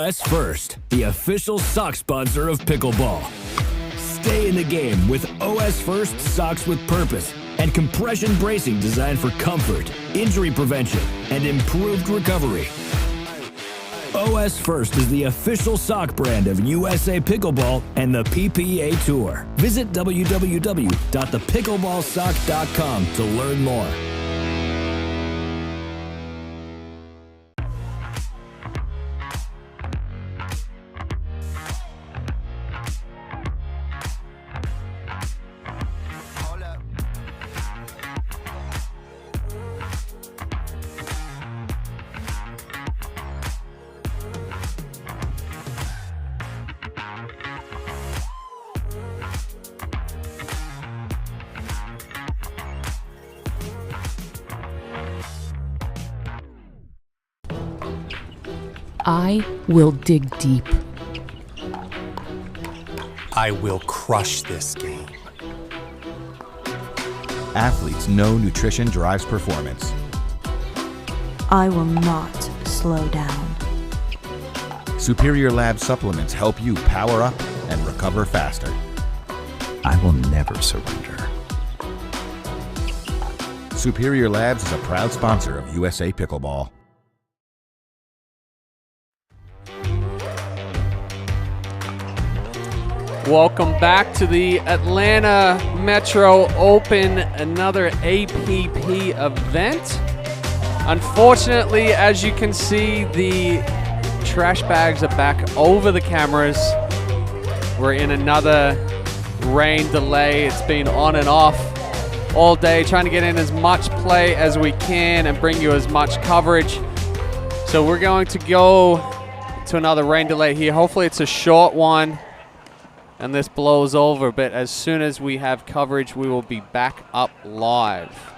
OS First, the official sock sponsor of pickleball. Stay in the game with OS First socks with purpose and compression bracing designed for comfort, injury prevention, and improved recovery. OS First is the official sock brand of USA Pickleball and the PPA Tour. Visit www.thepickleballsock.com to learn more. I will dig deep. I will crush this game. Athletes know nutrition drives performance. I will not slow down. Superior Lab supplements help you power up and recover faster. I will never surrender. Superior Labs is a proud sponsor of USA Pickleball. Welcome back to the Atlanta Metro Open, another APP event. Unfortunately, as you can see, the trash bags are back over the cameras. We're in another rain delay. It's been on and off all day, trying to get in as much play as we can and bring you as much coverage. So we're going to go to another rain delay here. Hopefully it's a short one and this blows over, but as soon as we have coverage, we will be back up live.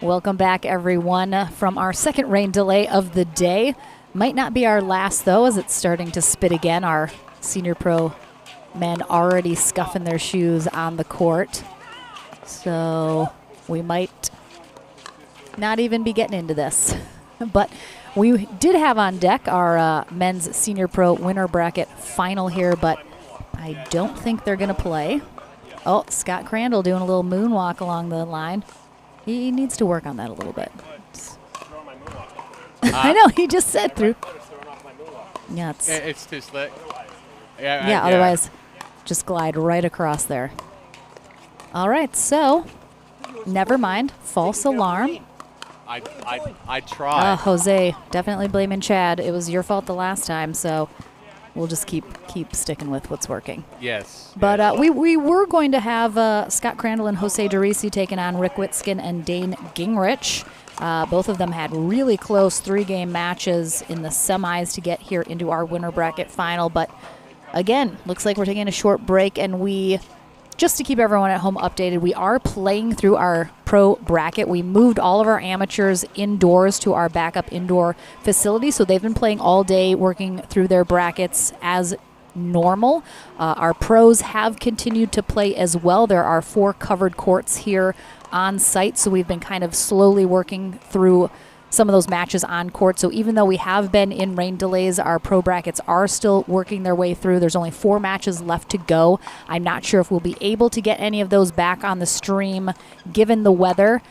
Welcome back, everyone, from our second rain delay of the day. Might not be our last, though, as it's starting to spit again. Our senior pro men already scuffing their shoes on the court. So we might not even be getting into this. But we did have on deck our men's senior pro winner bracket final here, but I don't think they're going to play. Oh, Scott Crandall doing a little moonwalk along the line. He needs to work on that a little bit. I know, he just said through. Yeah, it's too slick. Yeah, otherwise just glide right across there. All right, so never mind. False alarm. I tried. Jose, definitely blaming Chad. It was your fault the last time, so we'll just keep sticking with what's working. Yes. But we were going to have Scott Crandall and Jose DeRisi taking on Rick Witskin and Dane Gingrich. Both of them had really close 3-game matches in the semis to get here into our winner bracket final. But again, looks like we're taking a short break, and just to keep everyone at home updated, we are playing through our pro bracket. We moved all of our amateurs indoors to our backup indoor facility, so they've been playing all day, working through their brackets as normal. Our pros have continued to play as well. There are 4 covered courts here on site, so we've been kind of slowly working through some of those matches on court. So even though we have been in rain delays, our pro brackets are still working their way through. There's only 4 matches left to go. I'm not sure if we'll be able to get any of those back on the stream given the weather.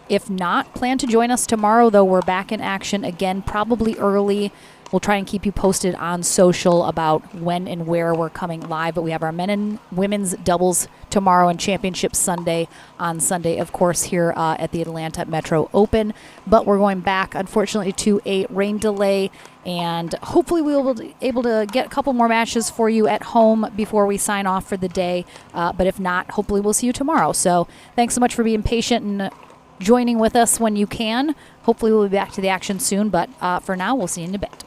If not, plan to join us tomorrow, though. We're back in action again, probably early. We'll try and keep you posted on social about when and where we're coming live. But we have our men and women's doubles tomorrow and championship Sunday on Sunday, of course, here at the Atlanta Metro Open. But we're going back, unfortunately, to a rain delay. And hopefully we'll be able to get a couple more matches for you at home before we sign off for the day. But if not, hopefully we'll see you tomorrow. So thanks so much for being patient and joining with us when you can. Hopefully we'll be back to the action soon. But for now, we'll see you in a bit.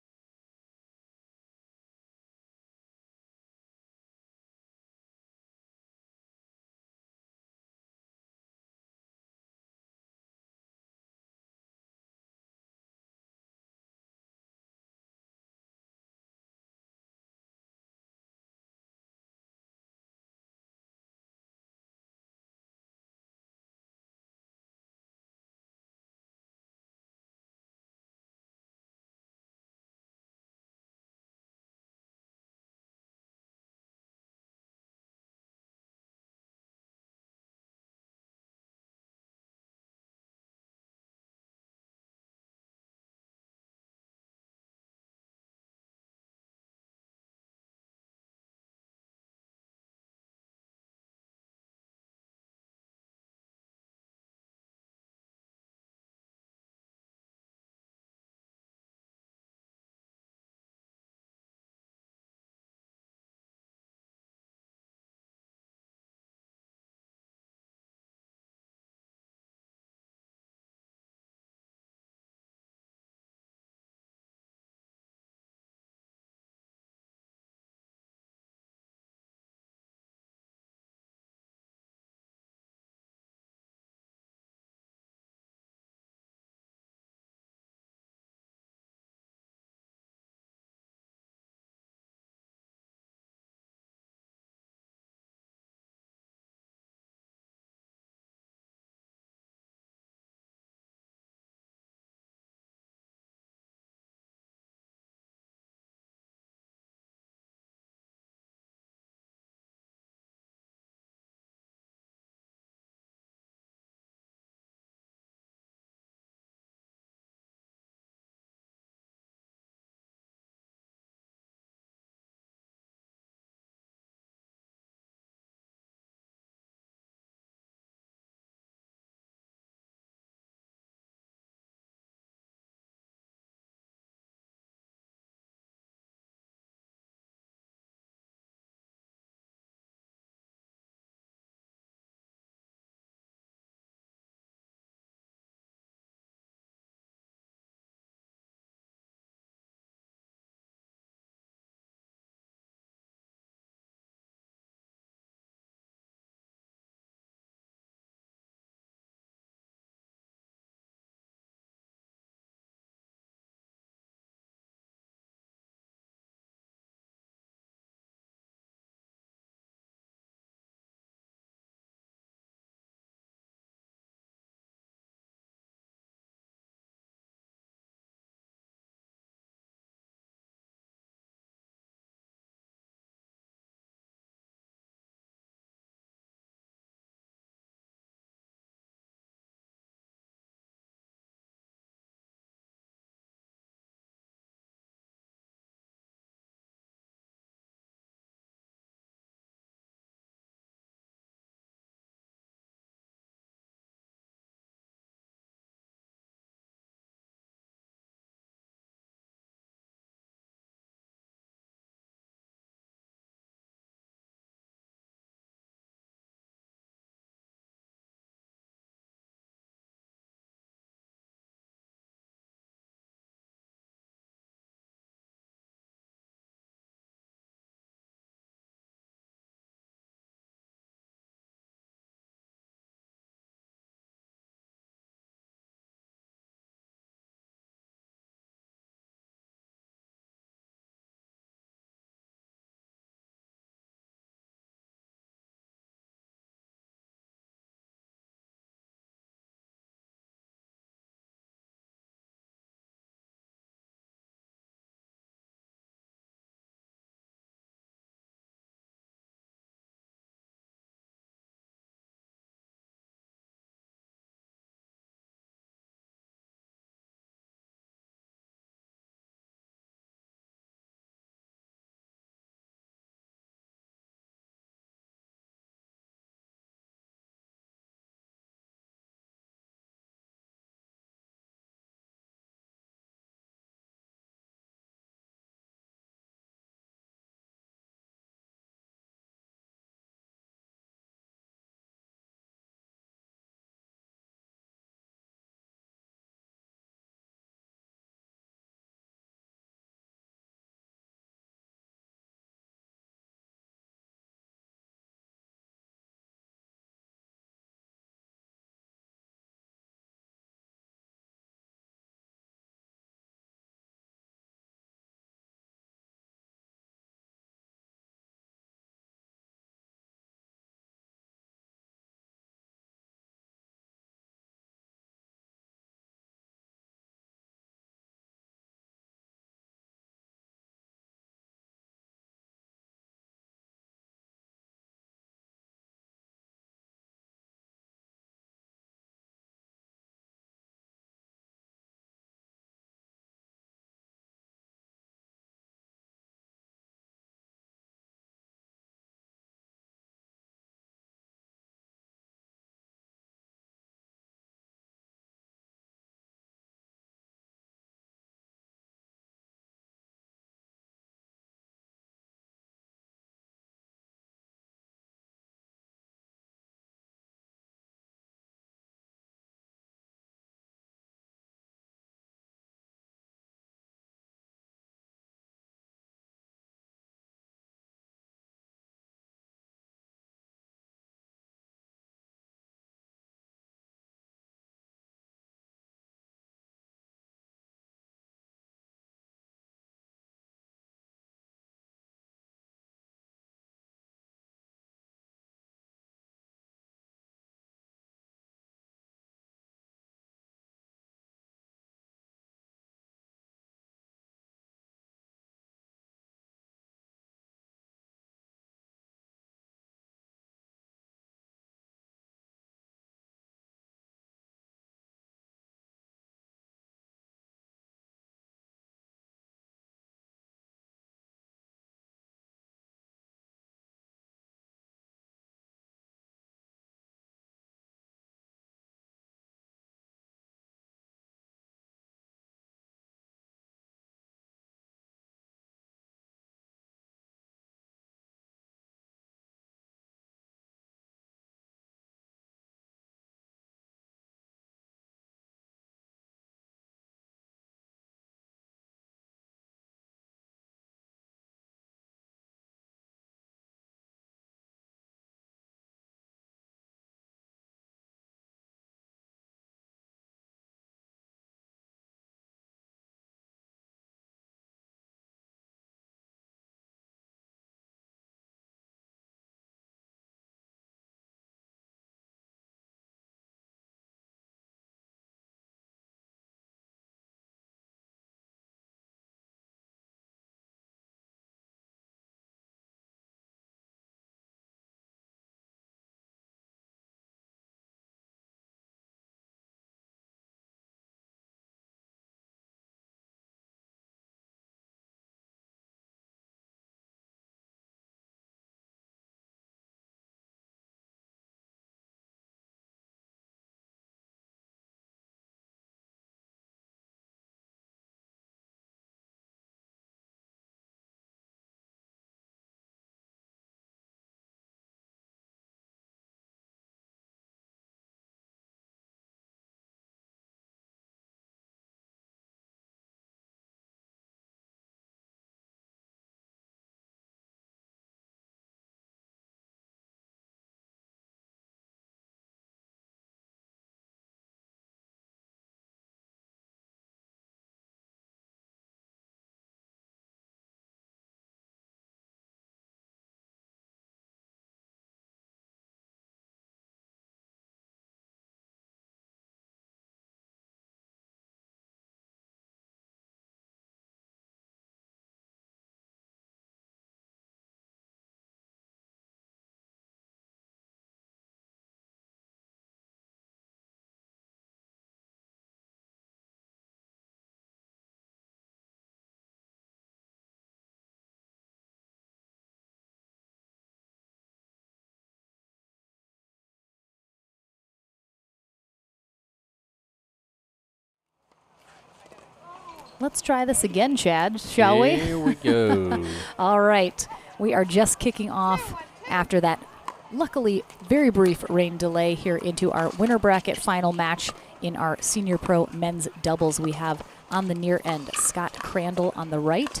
Let's try this again, Chad, shall we? Here we go. All right. We are just kicking off after that, luckily, very brief rain delay here into our winner bracket final match in our Senior Pro men's doubles. We have on the near end Scott Crandall on the right,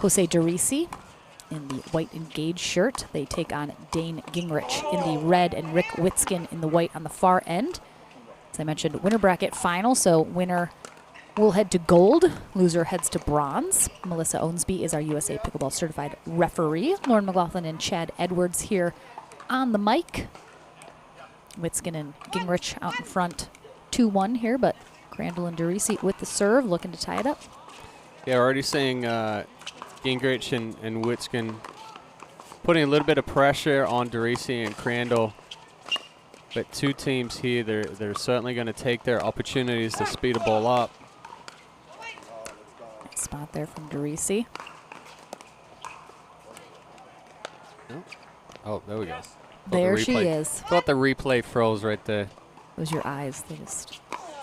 Jose Derisi in the white engaged shirt. They take on Dane Gingrich in the red and Rick Witzkin in the white on the far end. As I mentioned, winner bracket final, so winner will head to gold, loser heads to bronze. Melissa Owensby is our USA Pickleball certified referee. Lauren McLaughlin and Chad Edwards here on the mic. Witzkin and Gingrich out in front 2-1 here, but Crandall and Derisi with the serve, looking to tie it up. Yeah, already seeing Gingrich and Witzkin putting a little bit of pressure on Derisi and Crandall. But two teams here, they're certainly going to take their opportunities to speed a ball up. Nice spot there from Derisi. Oh, there we go. There she is. Thought the replay froze right there. It was your eyes.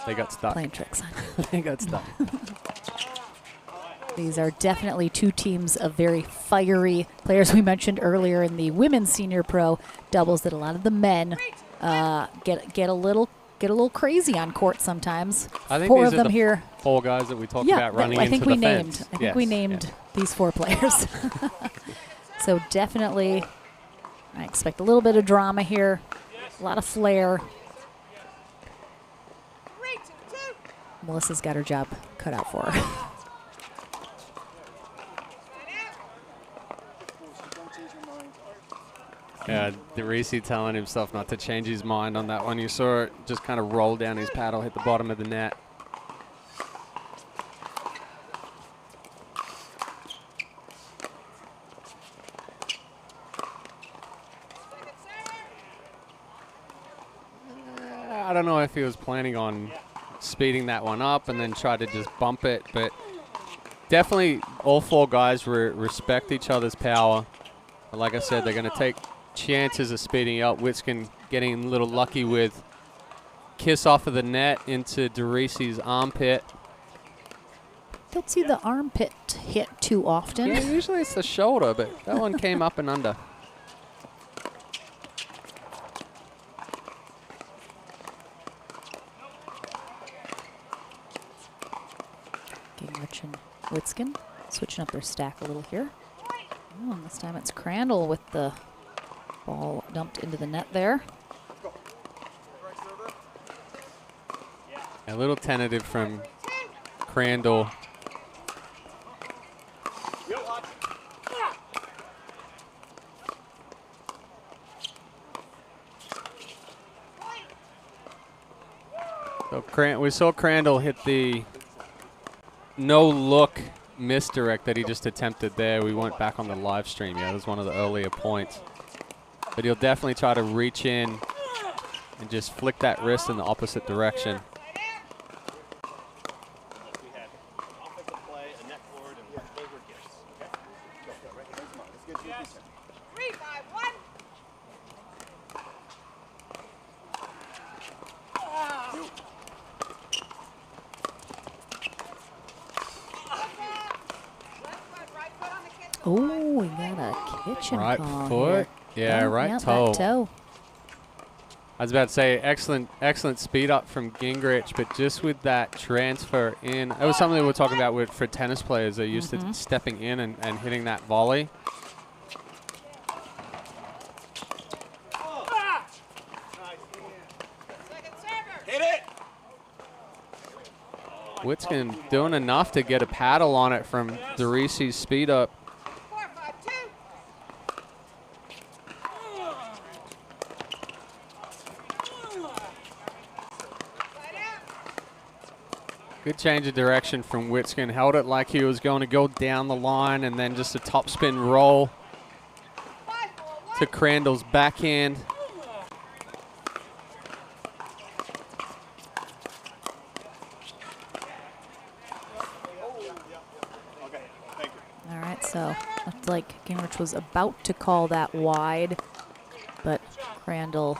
They got stuck. Playing tricks on you. They got stuck. These are definitely two teams of very fiery players. We mentioned earlier in the women's Senior Pro doubles that a lot of the men get a little crazy on court sometimes. I think four these of are them the here. Four guys that we talked about running I think into we the named. fence. I think we named these four players. So definitely, I expect a little bit of drama here, a lot of flair. Melissa's got her job cut out for her. Yeah, Derisi telling himself not to change his mind on that one. You saw it just kind of roll down his paddle, hit the bottom of the net. I don't know if he was planning on speeding that one up and then try to just bump it, but definitely all four guys respect each other's power. But like I said, they're going to take chances of speeding up. Witzkin getting a little lucky with kiss off of the net into Derisi's armpit. Don't see the armpit hit too often. Yeah, usually it's the shoulder, but that one came up and under. Gingrich and Witzkin switching up their stack a little here. Oh, and this time it's Crandall with the ball dumped into the net there. A little tentative from Crandall. So we saw Crandall hit the no-look misdirect that he just attempted there. We went back on the live stream. Yeah, that was one of the earlier points. But he'll definitely try to reach in and just flick that wrist in the opposite direction. Oh, we got a kitchen Right call foot. here. Yeah, Oh, right yeah, toe. that toe. I was about to say, excellent speed up from Gingrich, but just with that transfer in, it was something that we're talking about for tennis players. They're used to stepping in and hitting that volley. Hit it! Witzkin doing enough to get a paddle on it from Derisi's speed up. Good change of direction from Witzkin. Held it like he was going to go down the line, and then just a topspin roll to Crandall's backhand. All right, so looked like Gingrich was about to call that wide, but Crandall,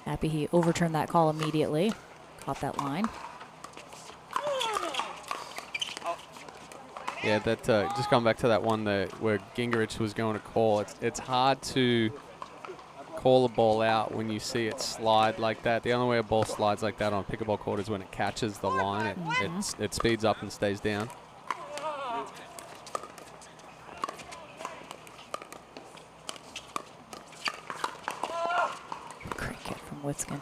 happy he overturned that call immediately. Caught that line. Yeah, that just going back to that one where Gingrich was going to call. It's hard to call a ball out when you see it slide like that. The only way a ball slides like that on a pickleball court is when it catches the line. It speeds up and stays down. Great kick from Witskin.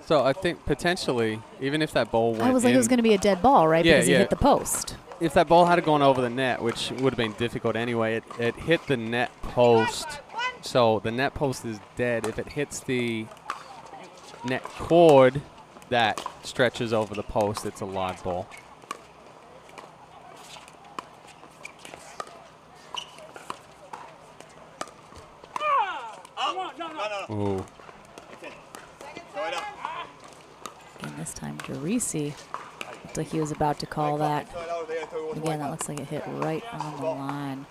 So I think potentially, even if that ball went I was like, in, it was going to be a dead ball, right? Yeah, Because he hit the post. If that ball had gone over the net, which would have been difficult anyway, it hit the net post. So the net post is dead. If it hits the net cord that stretches over the post, it's a live ball. Ooh. And this time, Derisi looked like he was about to call that. Again, that looks like it hit right on the line.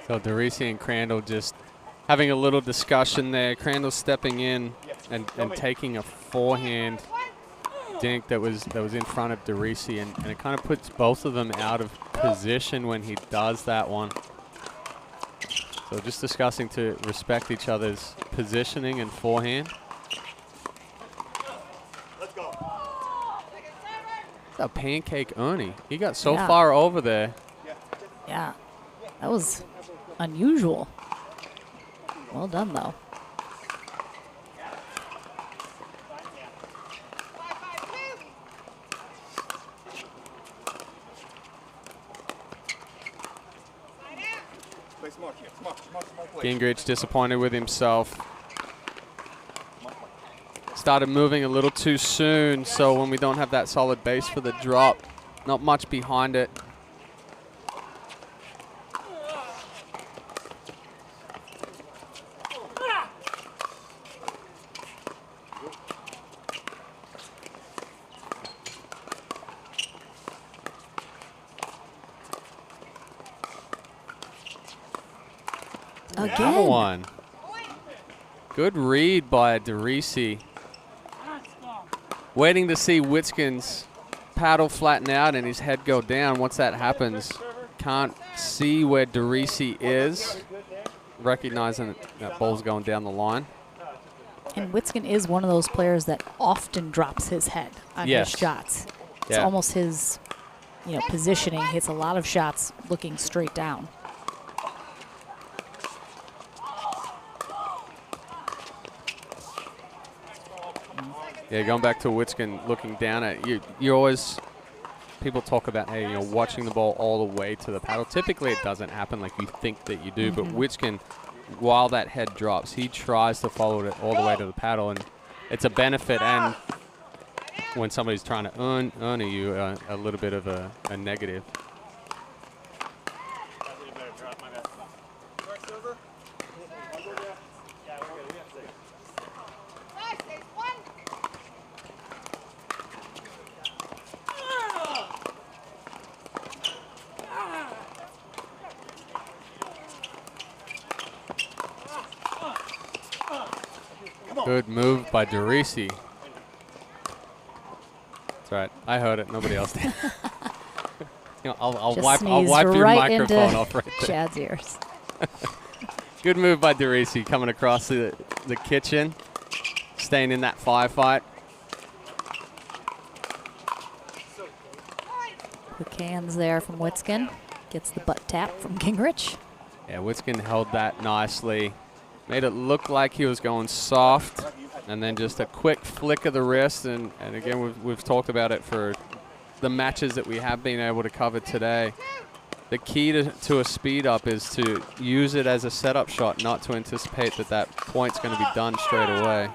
So Derisi and Crandall just having a little discussion there. Crandall stepping in and taking a forehand dink that was in front of Derisi, and it kind of puts both of them out of position when he does that one. So just discussing to respect each other's positioning and forehand. A pancake Ernie. He got so far over there. Yeah, that was unusual. Well done, though. Gingrich disappointed with himself. Started moving a little too soon, so when we don't have that solid base for the drop, not much behind it. Another one. Good read by Derisi. Waiting to see Witskin's paddle flatten out and his head go down. Once that happens, can't see where Derisi is. Recognizing that ball's going down the line. And Witskin is one of those players that often drops his head on his shots. It's almost his, positioning. Hits a lot of shots looking straight down. Yeah, going back to Witskin looking down at you. You always, people talk about, hey, watching the ball all the way to the paddle. Typically, it doesn't happen like you think that you do. But Witskin, while that head drops, he tries to follow it all the way to the paddle, and it's a benefit. And when somebody's trying to earn you, a little bit of a negative. Good move by Derisi. That's right. I heard it. Nobody else did. I'll wipe your microphone off right there. Chad's ears. Good move by Derisi coming across the kitchen, staying in that firefight. Quick hands there from Witskin. Gets the butt tap from Gingrich. Yeah, Witskin held that nicely. Made it look like he was going soft, and then just a quick flick of the wrist. And again, we've talked about it for the matches that we have been able to cover today. the key to a speed up is to use it as a setup shot, not to anticipate that that point's going to be done straight away.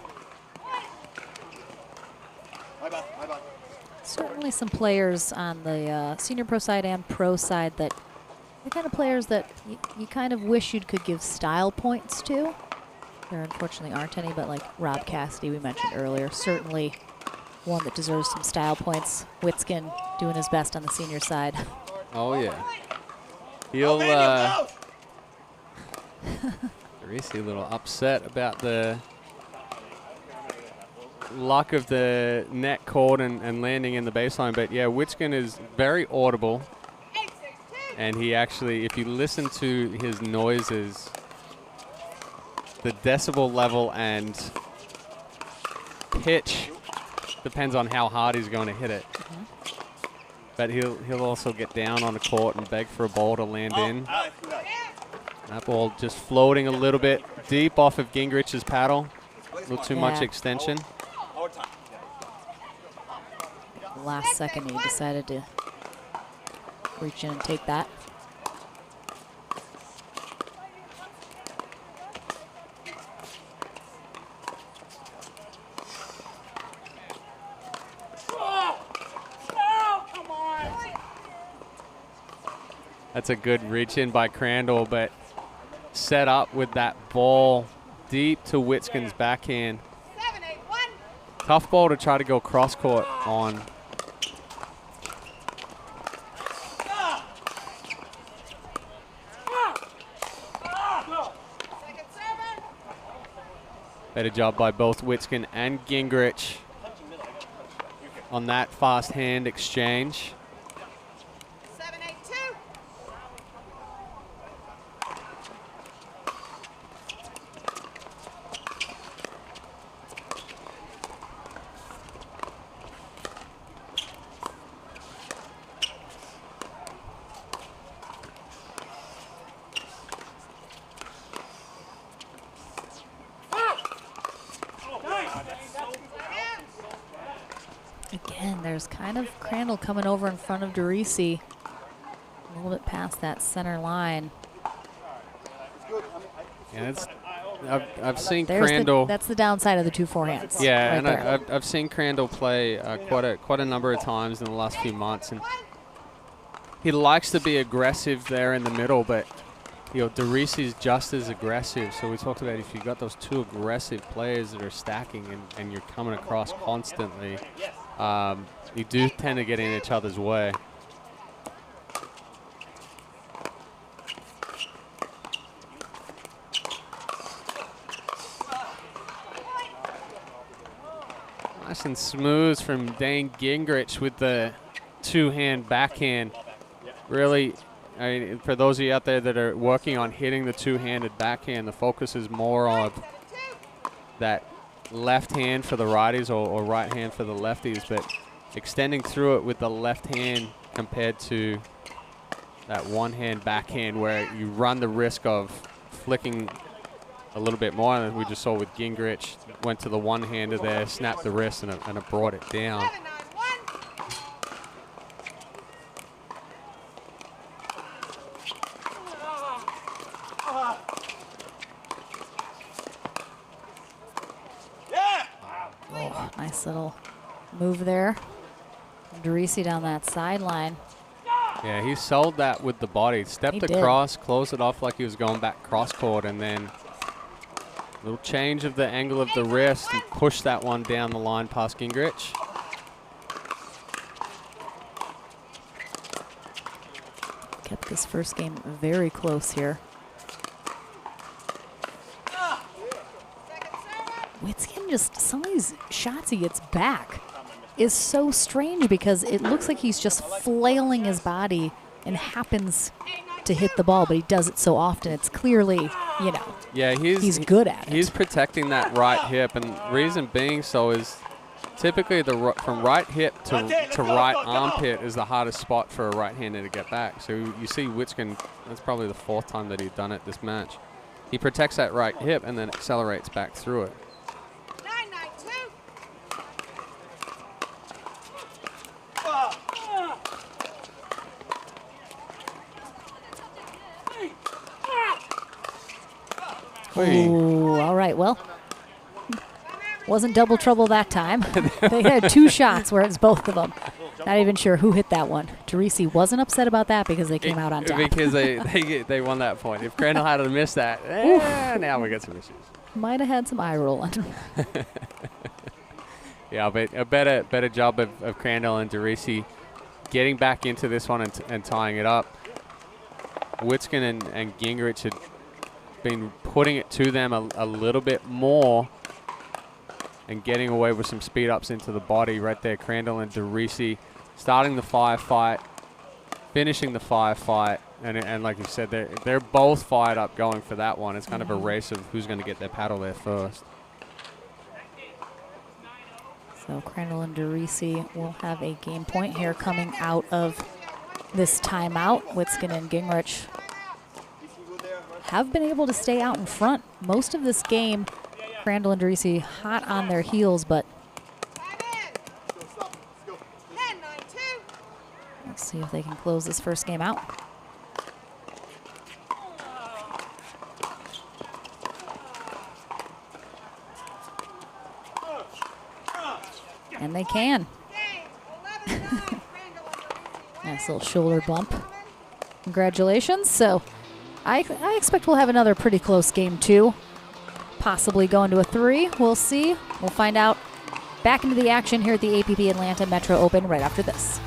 Certainly some players on the senior pro side and pro side that the kind of players that you kind of wish you could give style points to. There unfortunately aren't any, but like Rob Cassidy we mentioned earlier, certainly one that deserves some style points. Witskin doing his best on the senior side. Oh yeah. He'll Teresi a little upset about the luck of the net caught and landing in the baseline, but yeah, Witskin is very audible, and he actually, if you listen to his noises, the decibel level and pitch depends on how hard he's going to hit it. But he'll also get down on the court and beg for a ball to land in. That ball just floating a little bit deep off of Gingrich's paddle. A little too much extension. Last second he decided to reach in and take that. That's a good reach in by Crandall, but set up with that ball deep to Witskin's backhand. Tough ball to try to go cross court on. Better job by both Witskin and Gingrich on that fast hand exchange. Again, there's kind of Crandall coming over in front of Derisi, a little bit past that center line. Yeah, I've seen Crandall. That's the downside of the 2 forehands. Yeah, right and there. I've seen Crandall play quite a number of times in the last few months, and he likes to be aggressive there in the middle, but you know, Derisi's just as aggressive. So we talked about if you've got those 2 aggressive players that are stacking and you're coming across constantly, you do tend to get in each other's way. Nice and smooth from Dane Gingrich with the 2-hand backhand. Really, I mean, for those of you out there that are working on hitting the 2-handed backhand, the focus is more on that left hand for the righties or right hand for the lefties, but extending through it with the left hand compared to that 1-hand backhand where you run the risk of flicking a little bit more, and we just saw with Gingrich, went to the 1-hander there, snapped the wrist, and it brought it down. Oh, nice little move there. Derisi down that sideline. Yeah, he sold that with the body. Stepped across, closed it off like he was going back cross court, and then a little change of the angle of the wrist and push that one down the line past Gingrich. Kept this first game very close here. Witskin just, some of these shots he gets back is so strange because it looks like he's just flailing his body and happens to hit the ball, but he does it so often. It's clearly, you know, yeah, he's good at it. He's protecting that right hip, and reason being so is typically from right hip to right armpit is the hardest spot for a right-hander to get back. So you see Witskin, that's probably the 4th time that he's done it this match. He protects that right hip and then accelerates back through it. Ooh, all right. Well, wasn't double trouble that time. They had 2 shots where it's both of them. Not even sure who hit that one. Teresi wasn't upset about that because they came out on top. Because they won that point. If Crandall had to miss that, now we got some issues. Might have had some eye rolling. Yeah, but a better job of Crandall and Teresi getting back into this one and tying it up. Witskin and Gingrich had been putting it to them a little bit more and getting away with some speed ups into the body right there. Crandall and Teresi starting the firefight, finishing the firefight, and like you said, they're both fired up going for that one. It's kind of a race of who's going to get their paddle there first. So Crandall and Teresi will have a game point here coming out of this timeout. Witskin and Gingrich have been able to stay out in front most of this game. Crandall and Teresi hot on their heels, but let's see if they can close this first game out. And they can. Nice little shoulder bump. Congratulations. So I expect we'll have another pretty close game too. Possibly going to a 3. We'll see. We'll find out. Back into the action here at the APP Atlanta Metro Open right after this.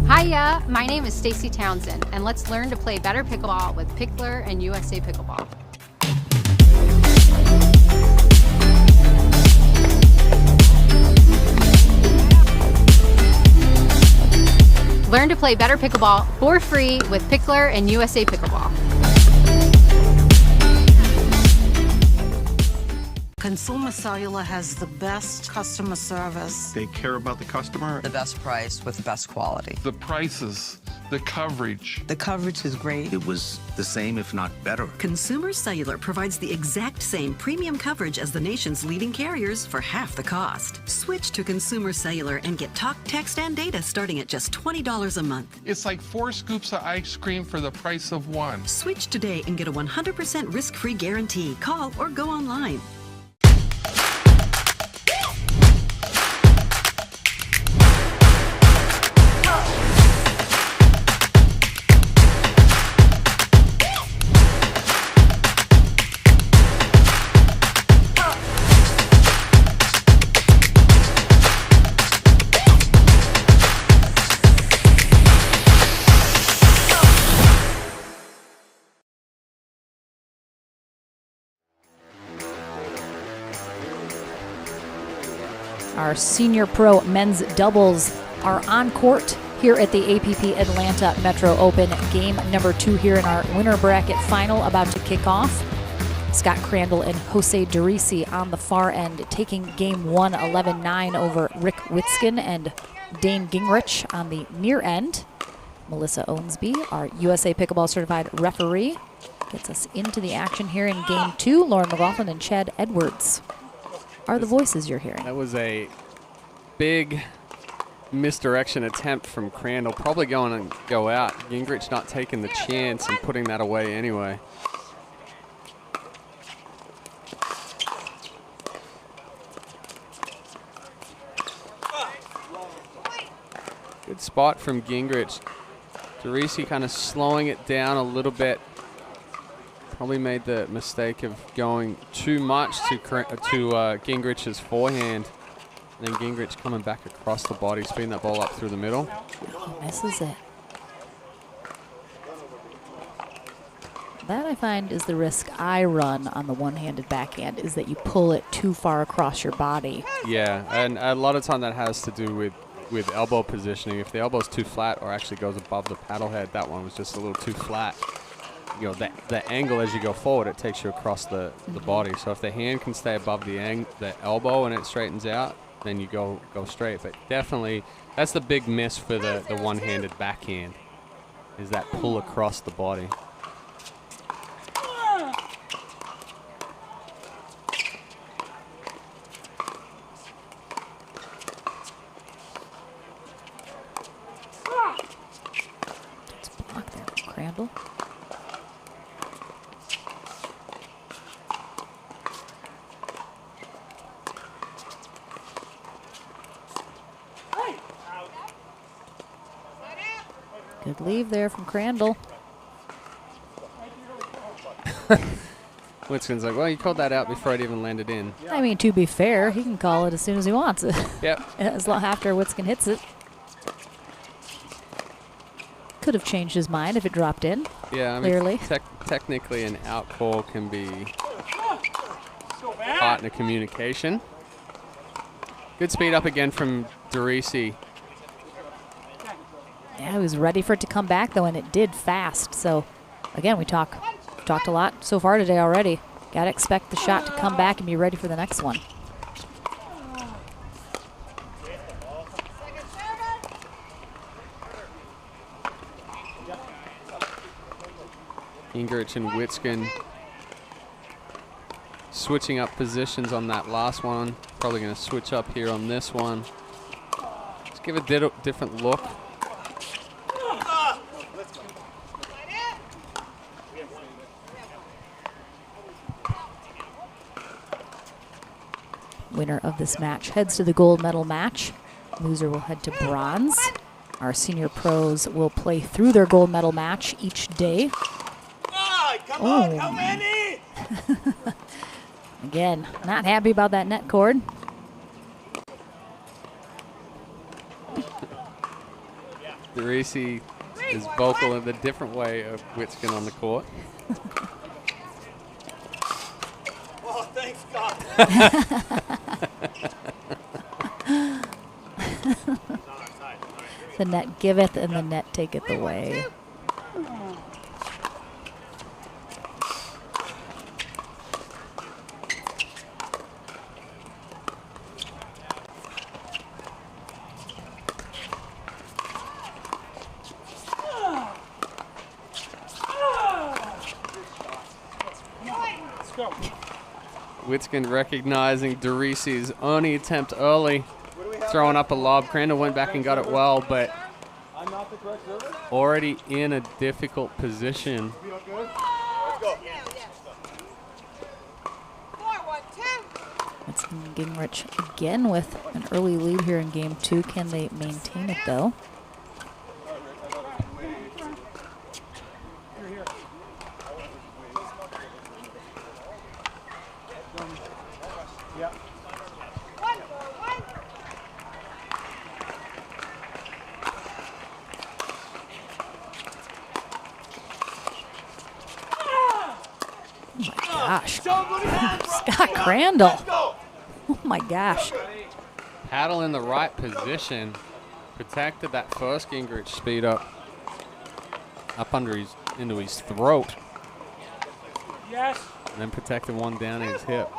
Hiya, my name is Stacy Townsend, and let's learn to play better pickleball with Pickler and USA Pickleball. Learn to play better pickleball for free with Pickler and USA Pickleball. Consumer Cellular has the best customer service. They care about the customer. The best price with the best quality. The prices, the coverage. The coverage is great. It was the same, if not better. Consumer Cellular provides the exact same premium coverage as the nation's leading carriers for half the cost. Switch to Consumer Cellular and get talk, text, and data starting at just $20 a month. It's like 4 scoops of ice cream for the price of 1. Switch today and get a 100% risk-free guarantee. Call or go online. Our senior pro men's doubles are on court here at the APP Atlanta Metro Open. Game number 2 here in our winner bracket final about to kick off. Scott Crandall and Jose Teresi on the far end, taking game 1 11-9 over Rick Witskin and Dane Gingrich on the near end. Melissa Owensby, our USA Pickleball certified referee, gets us into the action here in game 2. Lauren McLaughlin and Chad Edwards are the voices you're hearing. That was a big misdirection attempt from Crandall. Probably going to go out. Gingrich not taking the chance and putting that away anyway. Good spot from Gingrich. Teresi kind of slowing it down a little bit. Probably made the mistake of going too much to Gingrich's forehand. And then Gingrich coming back across the body, speeding that ball up through the middle. Oh, misses it. That I find is the risk I run on the one-handed backhand, is that you pull it too far across your body. Yeah, and a lot of time that has to do with elbow positioning. If the elbow's too flat or actually goes above the paddle head, that one was just a little too flat. You know, the angle as you go forward, it takes you across the body. So if the hand can stay above the elbow and it straightens out, then you go straight. But definitely, that's the big miss for the one-handed backhand, is that pull across the body. Crandall. Good leave there from Crandall. Witskin's like, well, you called that out before it even landed in. I mean, to be fair, he can call it as soon as he wants it. Yep. As long after Witskin hits it. Could have changed his mind if it dropped in. Yeah, I clearly. mean, technically an out call can be partner communication. Good speed up again from Derisi. Yeah, he was ready for it to come back, though, and it did fast. So, again, we talked a lot so far today already. Got to expect the shot to come back and be ready for the next one. Gingrich and Witskin switching up positions on that last one. Probably going to switch up here on this one. Let's give a different look. Winner of this match heads to the gold medal match. Loser will head to bronze. Our senior pros will play through their gold medal match each day. Come on, how many? Again, not happy about that net cord. Derisi is vocal in the different way of Witskin on the court. Oh, thanks God. The net giveth and the net taketh away. Witskin recognizing Derisi's only attempt early, throwing up a lob. Crandall went back and got it well, but already in a difficult position. It's Gingrich again with an early lead here in game 2. Can they maintain it, though? Gosh. Scott Crandall. Oh my gosh. Paddle in the right position. Protected that first Gingrich speed up into his throat. Yes. And then protected one down in his hip.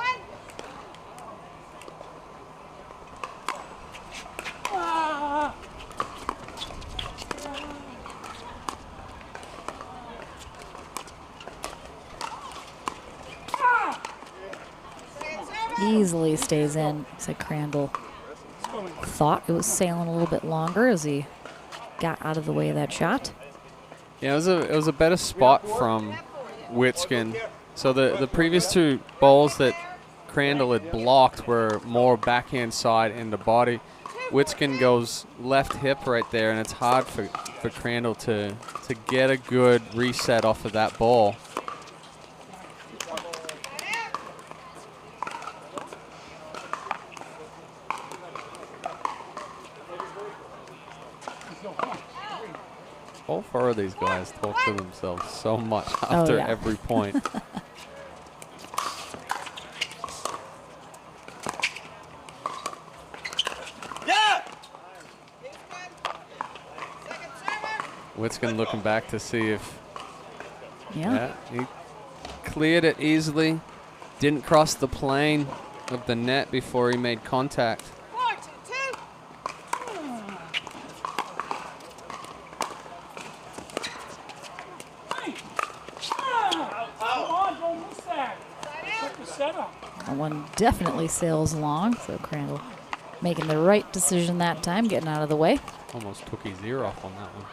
Easily stays in. Said Crandall thought it was sailing a little bit longer as he got out of the way of that shot. Yeah, it was a better spot from Witskin. So the previous two balls that Crandall had blocked were more backhand side into body. Witskin goes left hip right there, and it's hard for Crandall to get a good reset off of that ball. All four of these guys talk to themselves so much after every point. Witskin looking back to see if he cleared it easily. Didn't cross the plane of the net before he made contact. That one definitely sails along, so Crandall making the right decision that time, getting out of the way. Almost took his ear off on that one.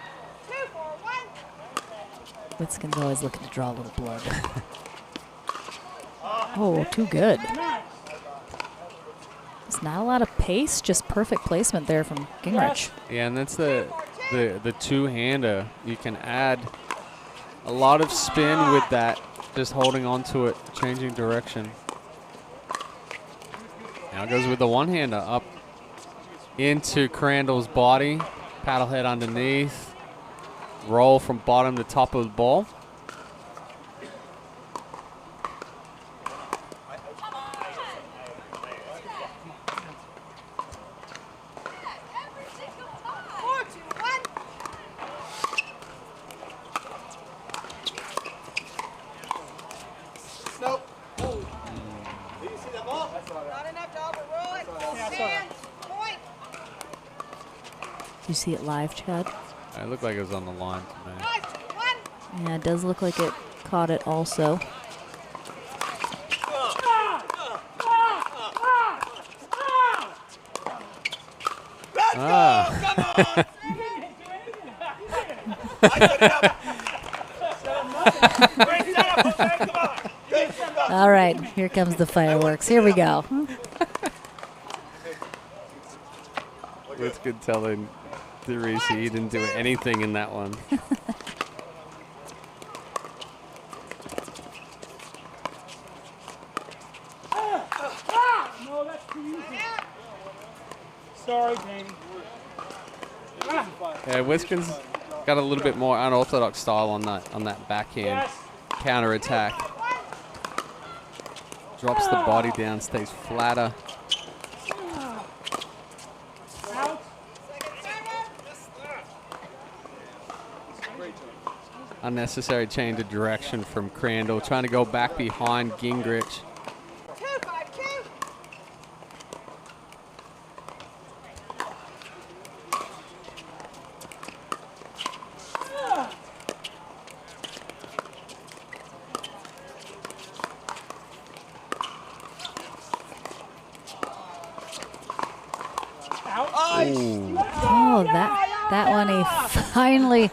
Witskin's always looking to draw a little blood. Oh, too good. There's not a lot of pace, just perfect placement there from Gingrich. Yeah, and that's the two-hander. You can add a lot of spin with that, just holding on to it, changing direction. Now goes with the one-hander up into Crandall's body, paddle head underneath. Roll from bottom to top of the ball. Nope. Did you see that ball? Not enough to overrule it. Stand, point. Do you see it live, Chad? It looked like it was on the line to me. Yeah, it does look like it caught it also. All right, here comes the fireworks. Here we go. It's good telling Therese he didn't do anything in that one. No, that's too easy. Sorry, Jamie. Yeah, Witskin's got a little bit more unorthodox style on that backhand counter attack. Drops the body down, stays flatter. Unnecessary change of direction from Crandall, trying to go back behind Gingrich. Oh, that one he finally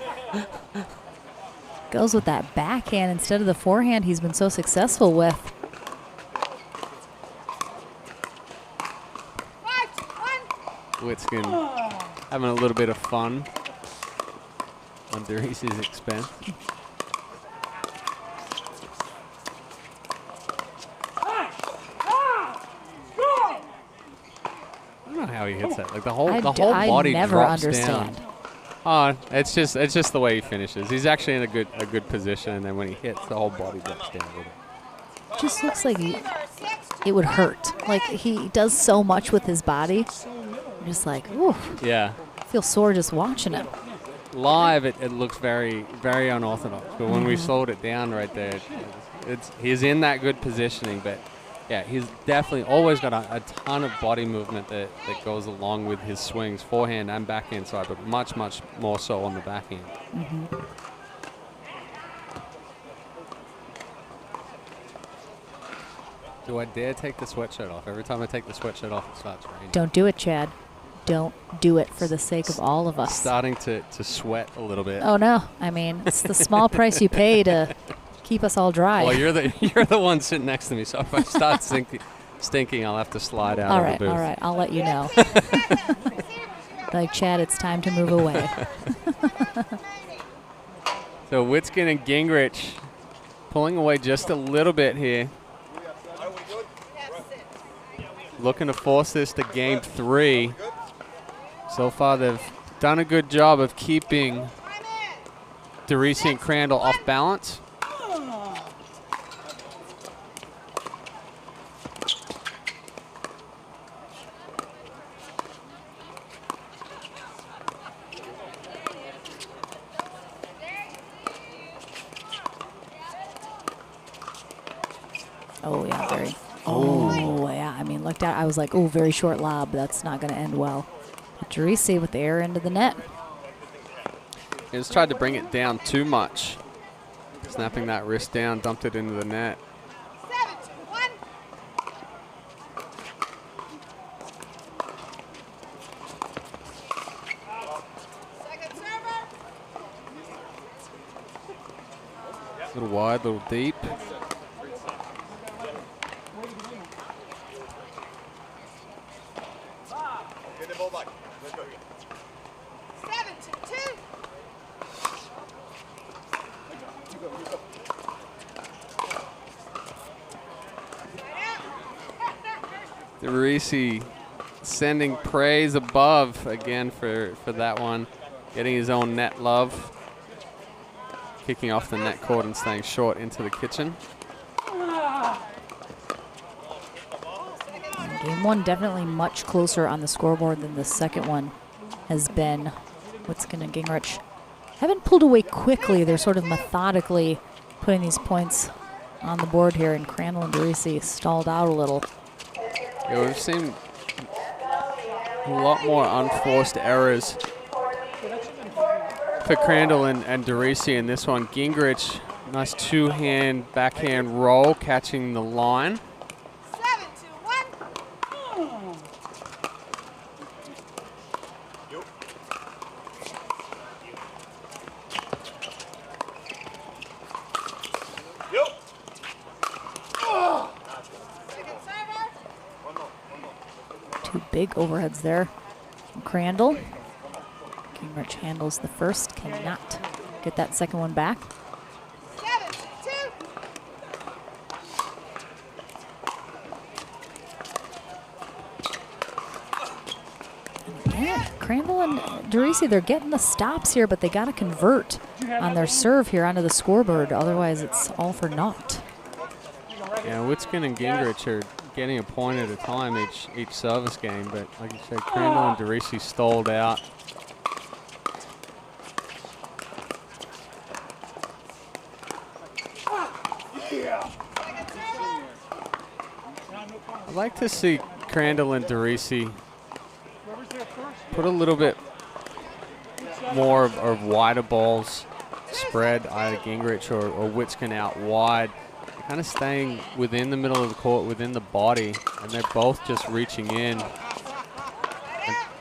goes with that backhand instead of the forehand he's been so successful with. Witskin having a little bit of fun on Therese's expense. I don't know how he hits that. Like the whole body never drops understand. down. Oh, it's just the way he finishes. He's actually in a good position, and then when he hits, the whole body drops down with it. Just looks like it would hurt. Like he does so much with his body. I'm just like, ooh. Yeah. I feel sore just watching him. Live, it looks very, very unorthodox. But when we slowed it down right there, he's in that good positioning. But yeah, he's definitely always got a ton of body movement that goes along with his swings, forehand and backhand side, but much, much more so on the backhand. Do I dare take the sweatshirt off? Every time I take the sweatshirt off, it starts raining. Don't do it, Chad. Don't do it for the sake of all of us. Starting to sweat a little bit. Oh, no. I mean, it's the small price you pay to keep us all dry. Well, you're the one sitting next to me, so if I start stinking, I'll have to slide out of the booth. All right. I'll let you know. Like, Chad, it's time to move away. So Witskin and Gingrich pulling away just a little bit here. Looking to force this to game 3. So far, they've done a good job of keeping DeRisi and Crandall off balance. Oh, yeah, very. Oh, yeah. I mean, looked at, I was like, oh, very short lob. That's not going to end well. But DeRisi with the air into the net. He just tried to bring it down too much. Snapping that wrist down, dumped it into the net. 7-1. Second server. A little wide, a little deep. DeRisi sending praise above again for that one. Getting his own net love. Kicking off the net cord and staying short into the kitchen. Game one definitely much closer on the scoreboard than the second one has been. Witskin and Gingrich haven't pulled away quickly. They're sort of methodically putting these points on the board here, and Crandall and DeRisi stalled out a little. Yeah, we've seen a lot more unforced errors for Crandall and DeRisi in this one. Gingrich, nice two-hand backhand roll, catching the line. 7-1. Two big overheads there from Crandall. Gingrich handles the first, cannot get that second one back. 7-2. Yeah, Crandall and DeRisi, they're getting the stops here, but they got to convert on their serve here onto the scoreboard. Otherwise, it's all for naught. Yeah, Witskin and Gingrich are getting a point at a time each service game, but like you said, Crandall and DeRisi stalled out. I'd like to see Crandall and DeRisi put a little bit more of wider balls spread, either Gingrich or Witskin out wide. They're kind of staying within the middle of the court, within the body, and they're both just reaching in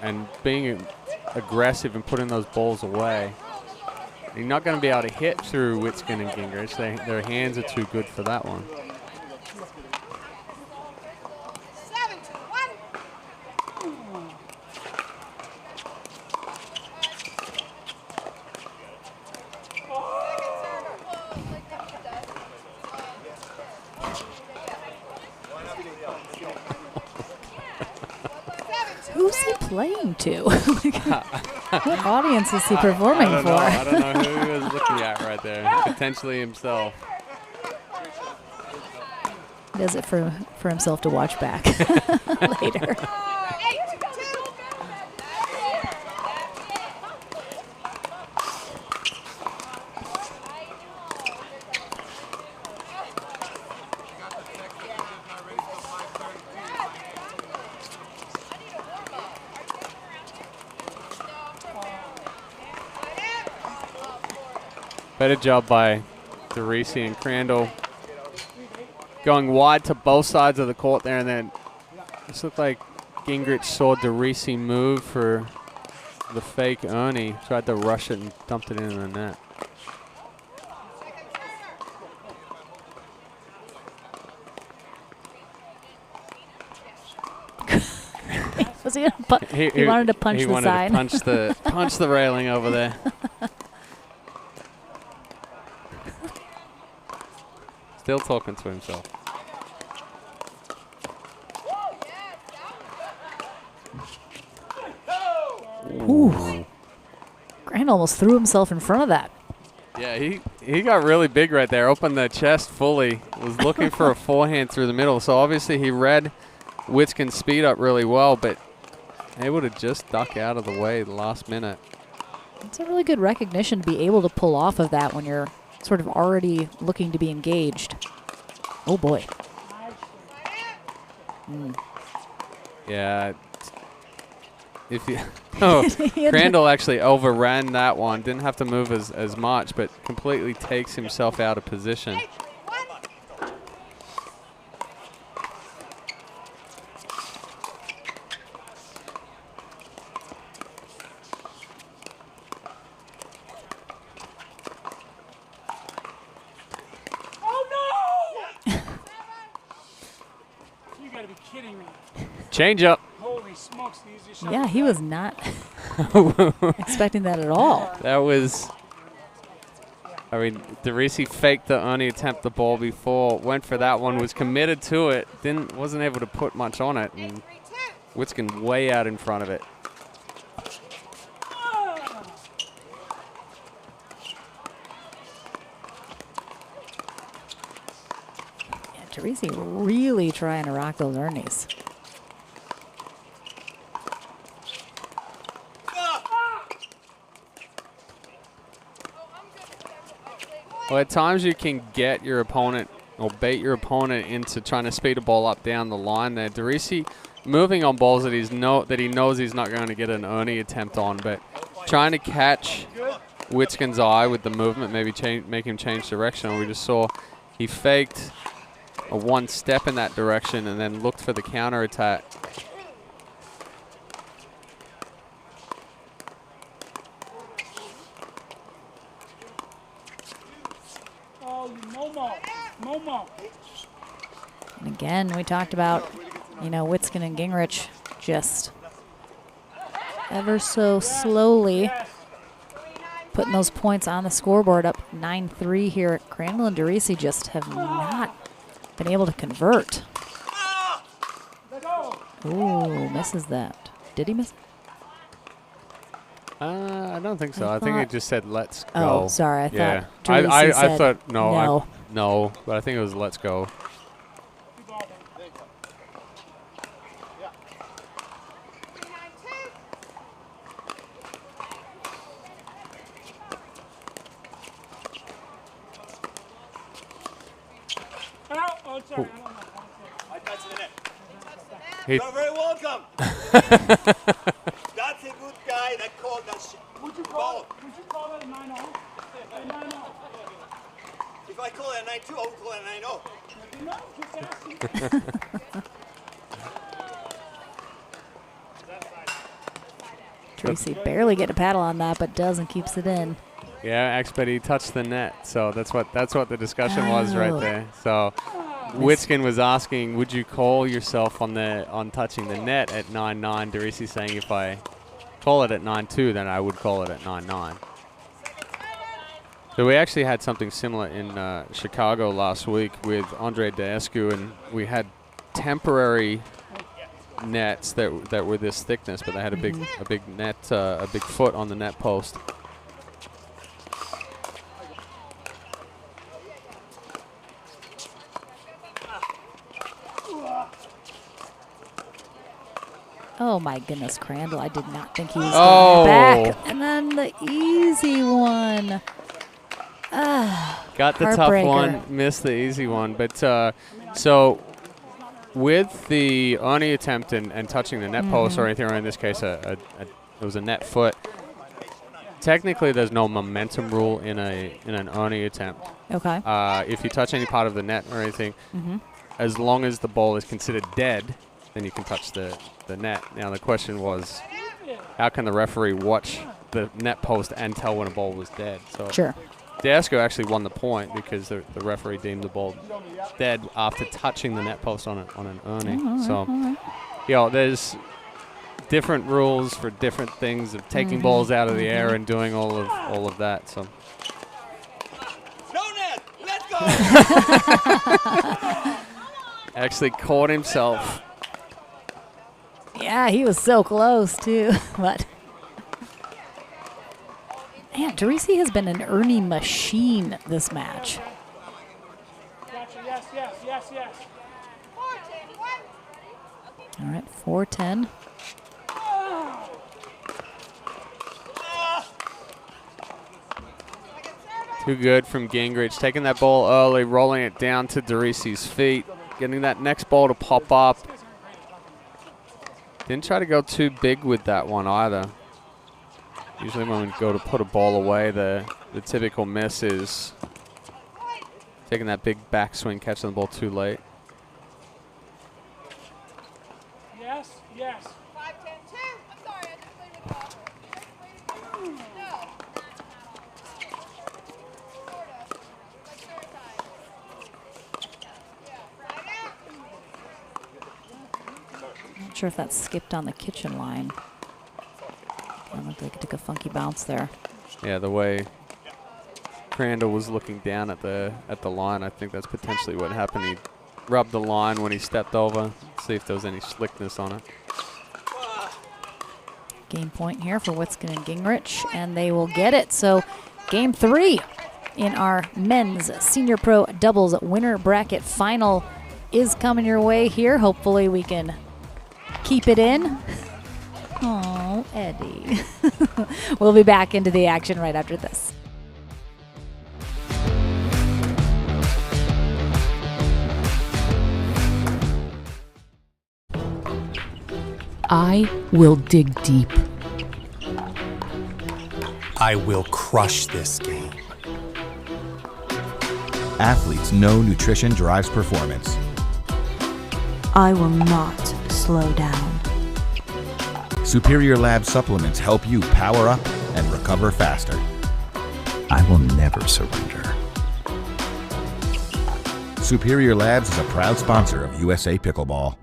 and being aggressive and putting those balls away. You're not going to be able to hit through Witskin and Gingrich. Their hands are too good for that one. 7-1. Who's he playing to? What audience is he performing for? I don't know who he was looking at right there. Potentially himself. He does it for himself to watch back later. Better job by DeRisi and Crandall. Going wide to both sides of the court there, and then this looked like Gingrich saw DeRisi move for the fake Ernie. Tried to rush it and dumped it into the net. Was he gonna he wanted to punch the sign. He wanted to punch the railing over there. Still talking to himself. Ooh. Grant almost threw himself in front of that. Yeah, he got really big right there. Opened the chest fully. Was looking for a forehand through the middle. So obviously he read Witskin's speed up really well, but able to just duck out of the way the last minute. It's a really good recognition to be able to pull off of that when you're sort of already looking to be engaged. Oh, boy. Yeah. If you Crandall actually overran that one. Didn't have to move as much, but completely takes himself out of position. You gotta be kidding me. Change up. Holy smokes, the easiest shot. Yeah, he was not expecting that at all. That was, I mean, DeRisi faked the only attempt the ball before, went for that one, was committed to it, wasn't able to put much on it, and Witskin way out in front of it. Yeah, DeRisi really trying to rock those Ernies. Well, at times you can get your opponent or bait your opponent into trying to speed a ball up down the line there. DeRisi moving on balls that he knows he's not going to get an Ernie attempt on, but trying to catch Witskin's eye with the movement, maybe make him change direction. We just saw he faked a one step in that direction and then looked for the counter attack. Momo. And again, we talked about, Witskin and Gingrich just ever so slowly putting those points on the scoreboard, up 9-3 here. Crandall and DeRisi just have not been able to convert. Ooh, misses that. Did he miss it? I don't think so. I think it just said "Let's go." Oh, sorry. I yeah. thought. I said thought no. No. No, but I think it was "Let's go." Oh, sorry. I touched the net. You're very welcome. That's a good guy that called that shit. Would you call that a 9-0? If I call it a 9-2, I would call it a 9-0. No, just asking. DeRisi barely getting a paddle on that, but does and keeps it in. Yeah, but he touched the net, so that's what the discussion was right there. So Witskin was asking, would you call yourself on touching the net at 9-9? DeRisi saying if I call it at 9-2, then I would call it at 9-9. So we actually had something similar in Chicago last week with Andre Daescu, and we had temporary nets that were this thickness, but they had a big net, a big foot on the net post. Oh my goodness, Crandall! I did not think he was going back. And then the easy one. Got the tough one, missed the easy one. But so with the Ernie attempt and touching the net post, or anything, or in this case, it was a net foot. Technically, there's no momentum rule in an Ernie attempt. Okay. If you touch any part of the net or anything, as long as the ball is considered dead, then you can touch the net. Now the question was, how can the referee watch the net post and tell when a ball was dead? So sure. Daescu actually won the point because the referee deemed the ball dead after touching the net post on an Ernie. So, there's different rules for different things of taking balls out of the air and doing all of that. So. No net, let's go. Actually caught himself. Yeah, he was so close too, but Man, Derisi has been an Ernie machine this match. Gotcha. Yes, yes, yes, yes. All right, 4-10. Too good from Gingrich. Taking that ball early, rolling it down to Derisi's feet, getting that next ball to pop up. Didn't try to go too big with that one either. Usually when we go to put a ball away, the typical miss is taking that big backswing, catching the ball too late. Yes, yes. 5, 10, 2. I'm sorry, I just played with the ball. No. Not sure if that skipped on the kitchen line. It looked like it took a funky bounce there. Yeah, the way Crandall was looking down at the line, I think that's potentially what happened. He rubbed the line when he stepped over. See if there was any slickness on it. Game point here for Witskin and Gingrich, and they will get it. So game 3 in our men's senior pro doubles winner bracket final is coming your way here. Hopefully we can keep it in. Oh, Eddie. We'll be back into the action right after this. I will dig deep. I will crush this game. Athletes know nutrition drives performance. I will not slow down. Superior Lab supplements help you power up and recover faster. I will never surrender. Superior Labs is a proud sponsor of USA Pickleball.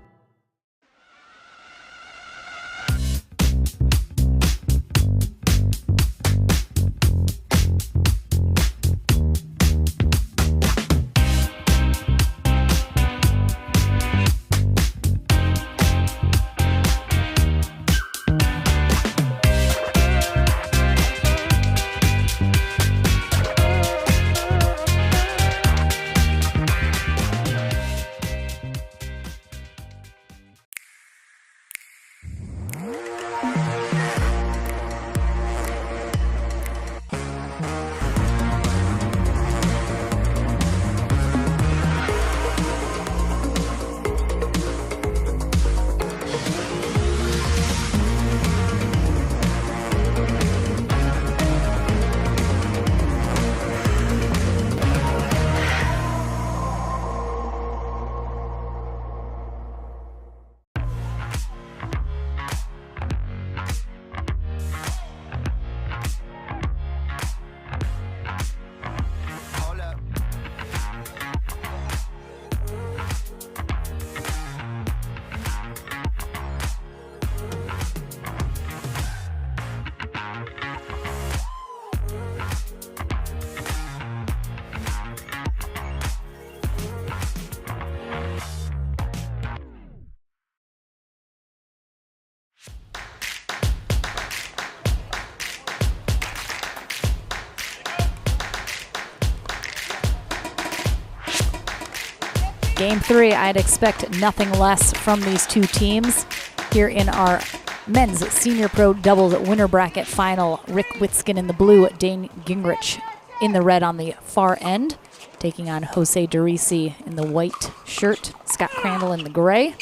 Game 3, I'd expect nothing less from these two teams. Here in our men's senior pro doubles winner bracket final, Rick Witskin in the blue, Dane Gingrich in the red on the far end, taking on Jose Derisi in the white shirt, Scott Crandall in the gray.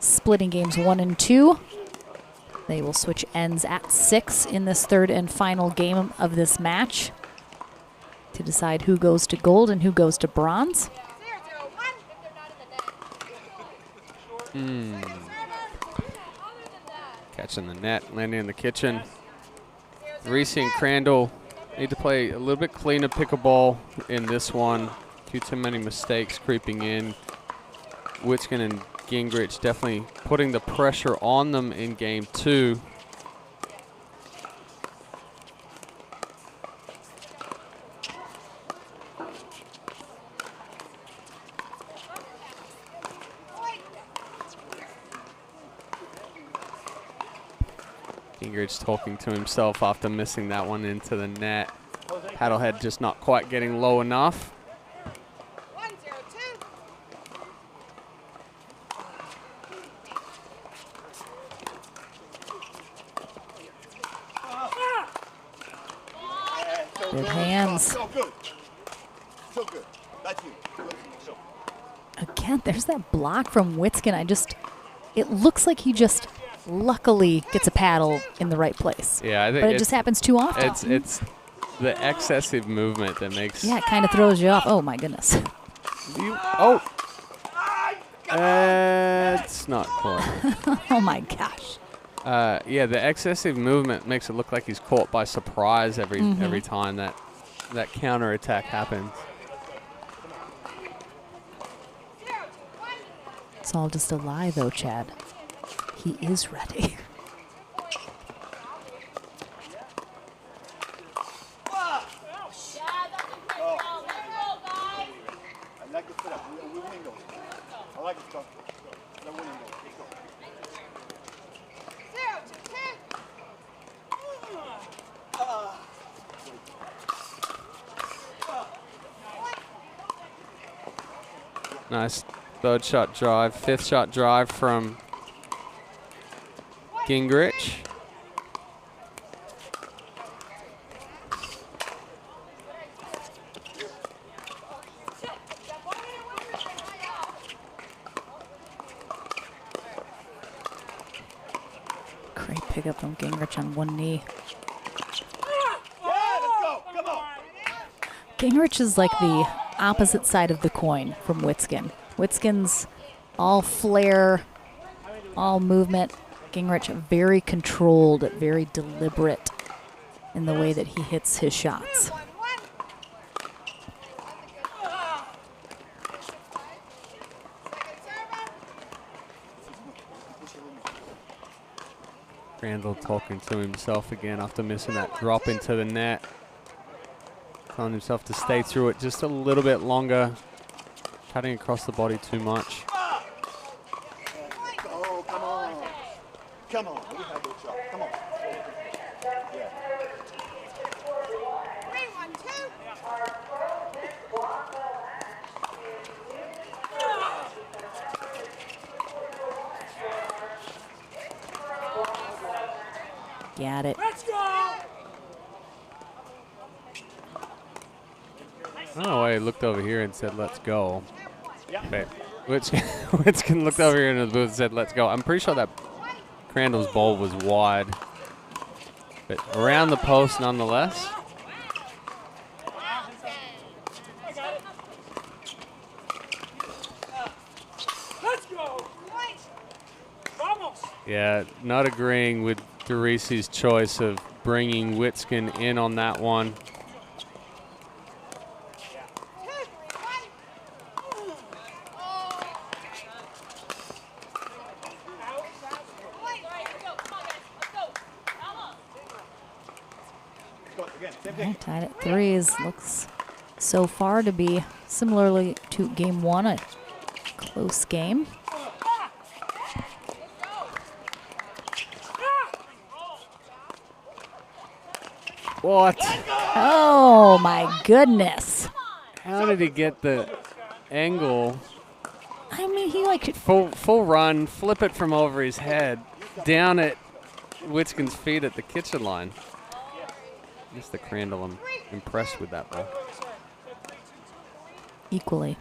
Splitting games 1 and 2. They will switch ends at 6 in this third and final game of this match to decide who goes to gold and who goes to bronze. Catching the net, landing in the kitchen. Reese and Crandall need to play a little bit cleaner pickleball in this one. Too many mistakes creeping in. Witskin and Gingrich definitely putting the pressure on them in game 2. Gingrich talking to himself after missing that one into the net. Paddlehead just not quite getting low enough. Good hands. Again, there's that block from Witskin. It looks like he just luckily gets a paddle in the right place. Yeah, I think but it just happens too often. It's the excessive movement that makes. Yeah, it kind of throws you off. Oh my goodness. It's not quite. Oh my gosh. Yeah, the excessive movement makes it look like he's caught by surprise every time that counter attack happens. It's all just a lie, though, Chad. He is ready. Nice third shot drive, fifth shot drive from Gingrich. Great pickup from Gingrich on one knee. Gingrich is like the opposite side of the coin from Witskin. Witskin's all flair, all movement. Gingrich very controlled, very deliberate in the way that he hits his shots. Randall talking to himself again after missing that drop into the net. Telling himself to stay through it just a little bit longer. Cutting across the body too much. Oh, come on. Come on. We have a shot. Come on. Yeah. 3, 1, 2. Got it. Let's go! I don't know why he looked over here and said, let's go. But Witskin looked over here in the booth and said, let's go. I'm pretty sure that Crandall's bowl was wide. But around the post nonetheless. Let's go! Vamos! Yeah, not agreeing with DeRisi's choice of bringing Witskin in on that one. Okay, tied at 3s. Looks so far to be similarly to game 1, a close game. What? Oh my goodness. How did he get the angle? I mean, he like full run, flip it from over his head, down at Witskin's feet at the kitchen line. Mr. Crandall, I'm impressed with that ball. Equally.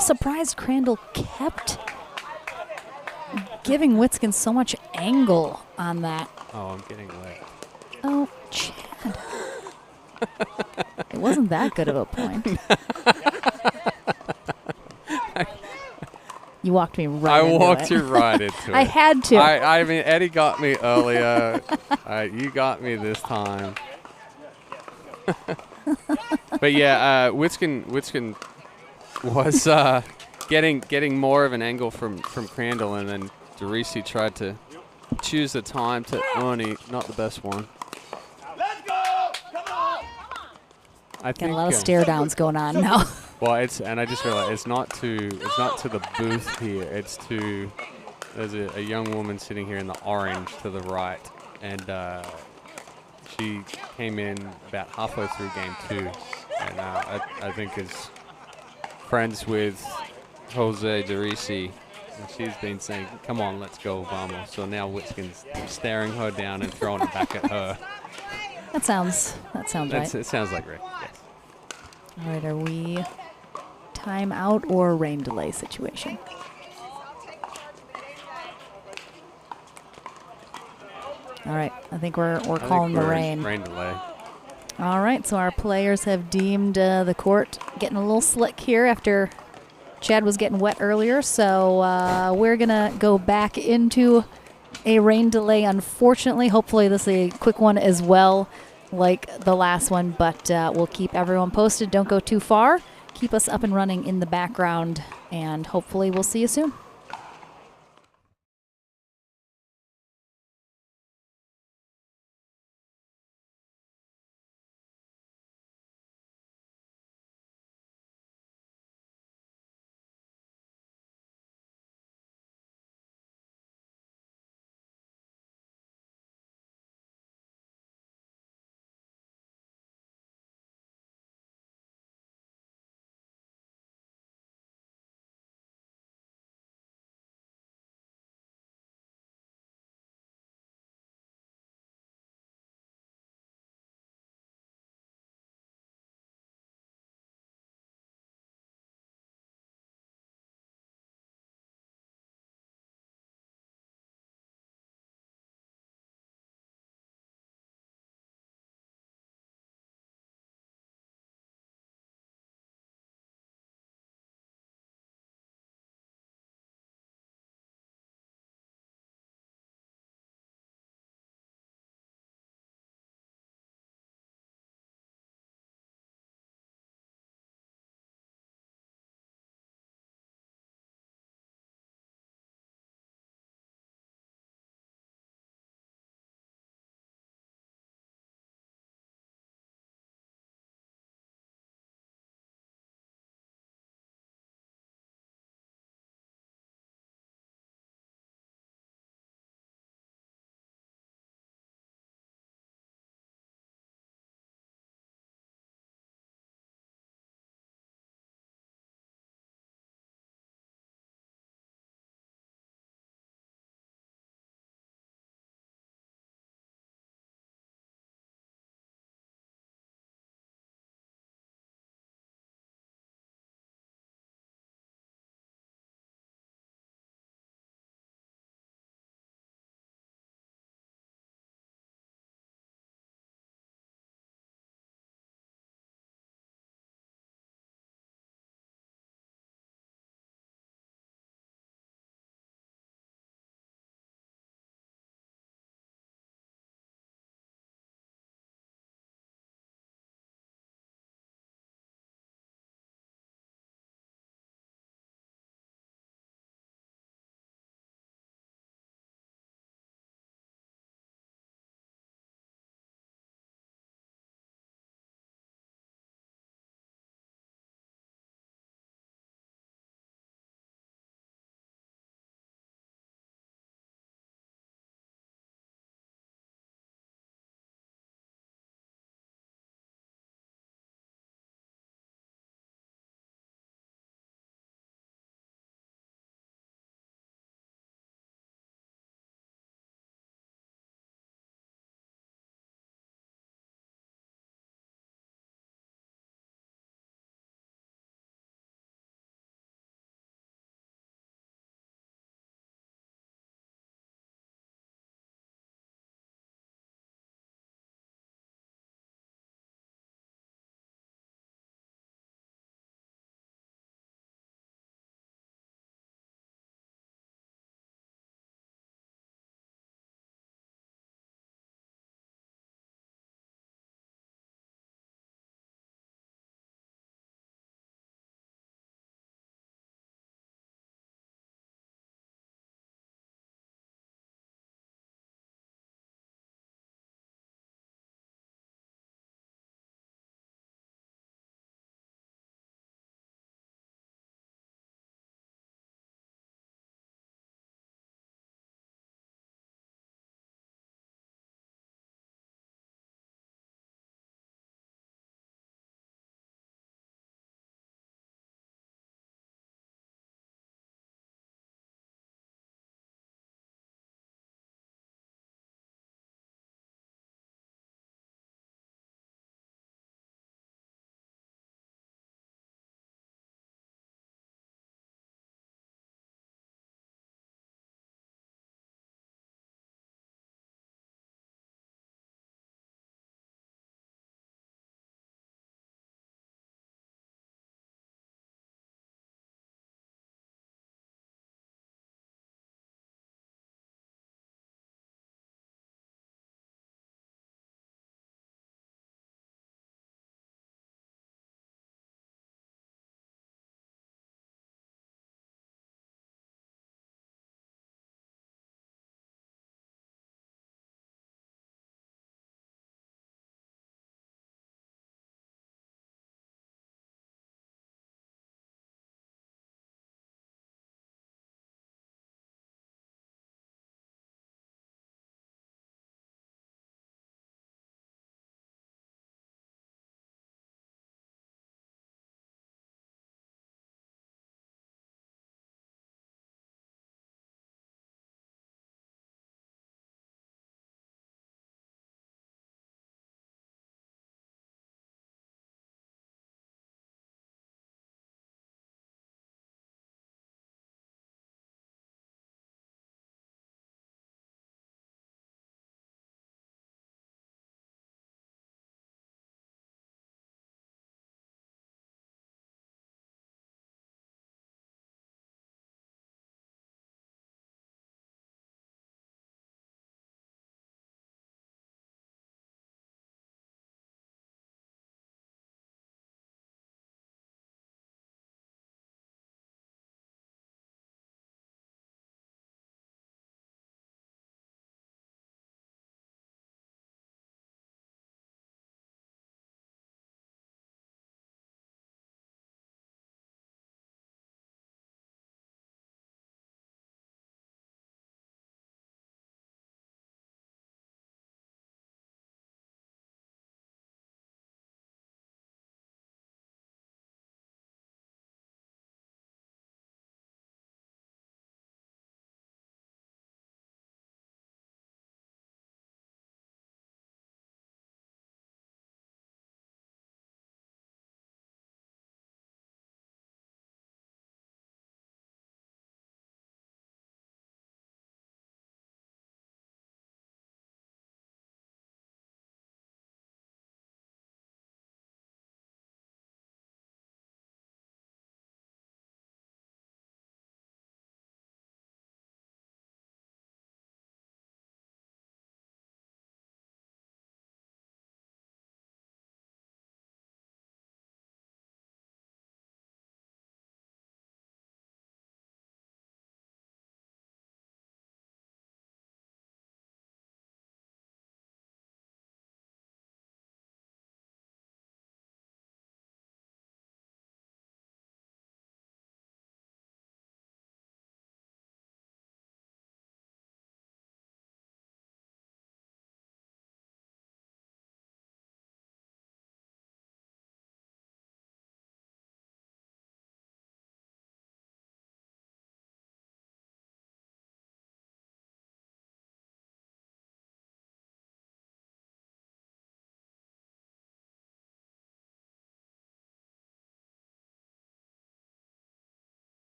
Surprised Crandall kept giving Witskin so much angle on that. Oh, I'm getting wet. Oh, Chad. It wasn't that good of a point. You walked me right into it. I walked you right into it. I had to. I mean, Eddie got me earlier. You got me this time. But yeah, Witskin was getting more of an angle from Crandall, and then Derisi tried to choose the time to only not the best one. I Got think a lot of stare downs going on now. Well, and I just realized it's not to the booth here. It's to there's a young woman sitting here in the orange to the right, and she came in about halfway through game 2, and I think is friends with Jose Derisi. And she's been saying, "Come on, let's go, vamos." So now Witskin's staring her down and throwing it back at her. That sounds right. It sounds like Rick. Yes. All right, are we timeout or rain delay situation? All right, I think we're calling the rain. Rain delay. All right, so our players have deemed the court getting a little slick here after Chad was getting wet earlier. So we're gonna go back into a rain delay. Unfortunately, hopefully this is a quick one as well, like the last one. But we'll keep everyone posted. Don't go too far. Keep us up and running in the background, and hopefully we'll see you soon.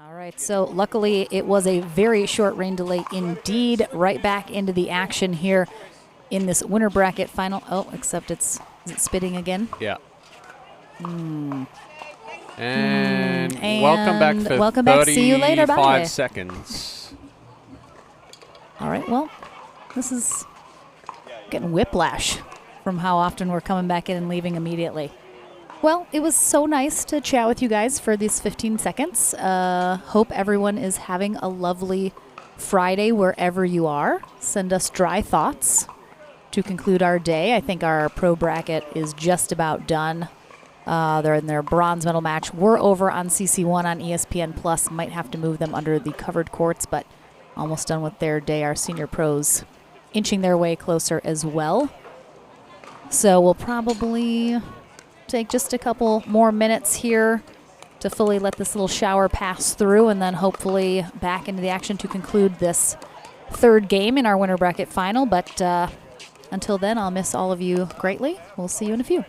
All right, so luckily it was a very short rain delay indeed. Right back into the action here in this winter bracket final. Oh, except is it spitting again? Yeah. Hmm. And welcome back for welcome back. See you later. Bye. 35 seconds. All right, well, this is getting whiplash from how often we're coming back in and leaving immediately. Well, it was so nice to chat with you guys for these 15 seconds. Hope everyone is having a lovely Friday wherever you are. Send us dry thoughts to conclude our day. I think our pro bracket is just about done. They're in their bronze medal match. We're over on CC1 on ESPN Plus. Might have to move them under the covered courts, but almost done with their day. Our senior pros inching their way closer as well. So we'll probably take just a couple more minutes here to fully let this little shower pass through, and then hopefully back into the action to conclude this third game in our winter bracket final. But until then, I'll miss all of you greatly. We'll see you in a few.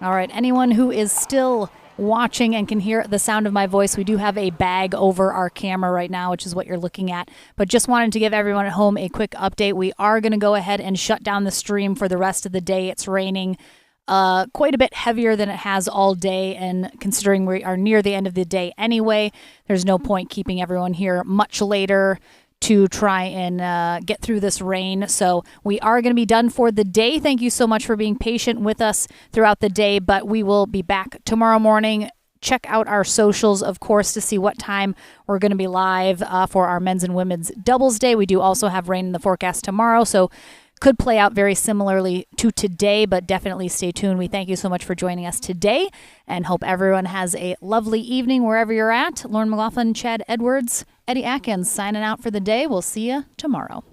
All right, anyone who is still watching and can hear the sound of my voice, we do have a bag over our camera right now, which is what you're looking at. But just wanted to give everyone at home a quick update. We are going to go ahead and shut down the stream for the rest of the day. It's raining quite a bit heavier than it has all day, and considering we are near the end of the day anyway, there's no point keeping everyone here much later to try and get through this rain. So we are going to be done for the day. Thank you so much for being patient with us throughout the day, but we will be back tomorrow morning. Check out our socials, of course, to see what time we're going to be live for our men's and women's doubles day. We do also have rain in the forecast tomorrow, so could play out very similarly to today, but definitely stay tuned. We thank you so much for joining us today and hope everyone has a lovely evening wherever you're at. Lauren McLaughlin, Chad Edwards, Eddie Atkins signing out for the day. We'll see you tomorrow.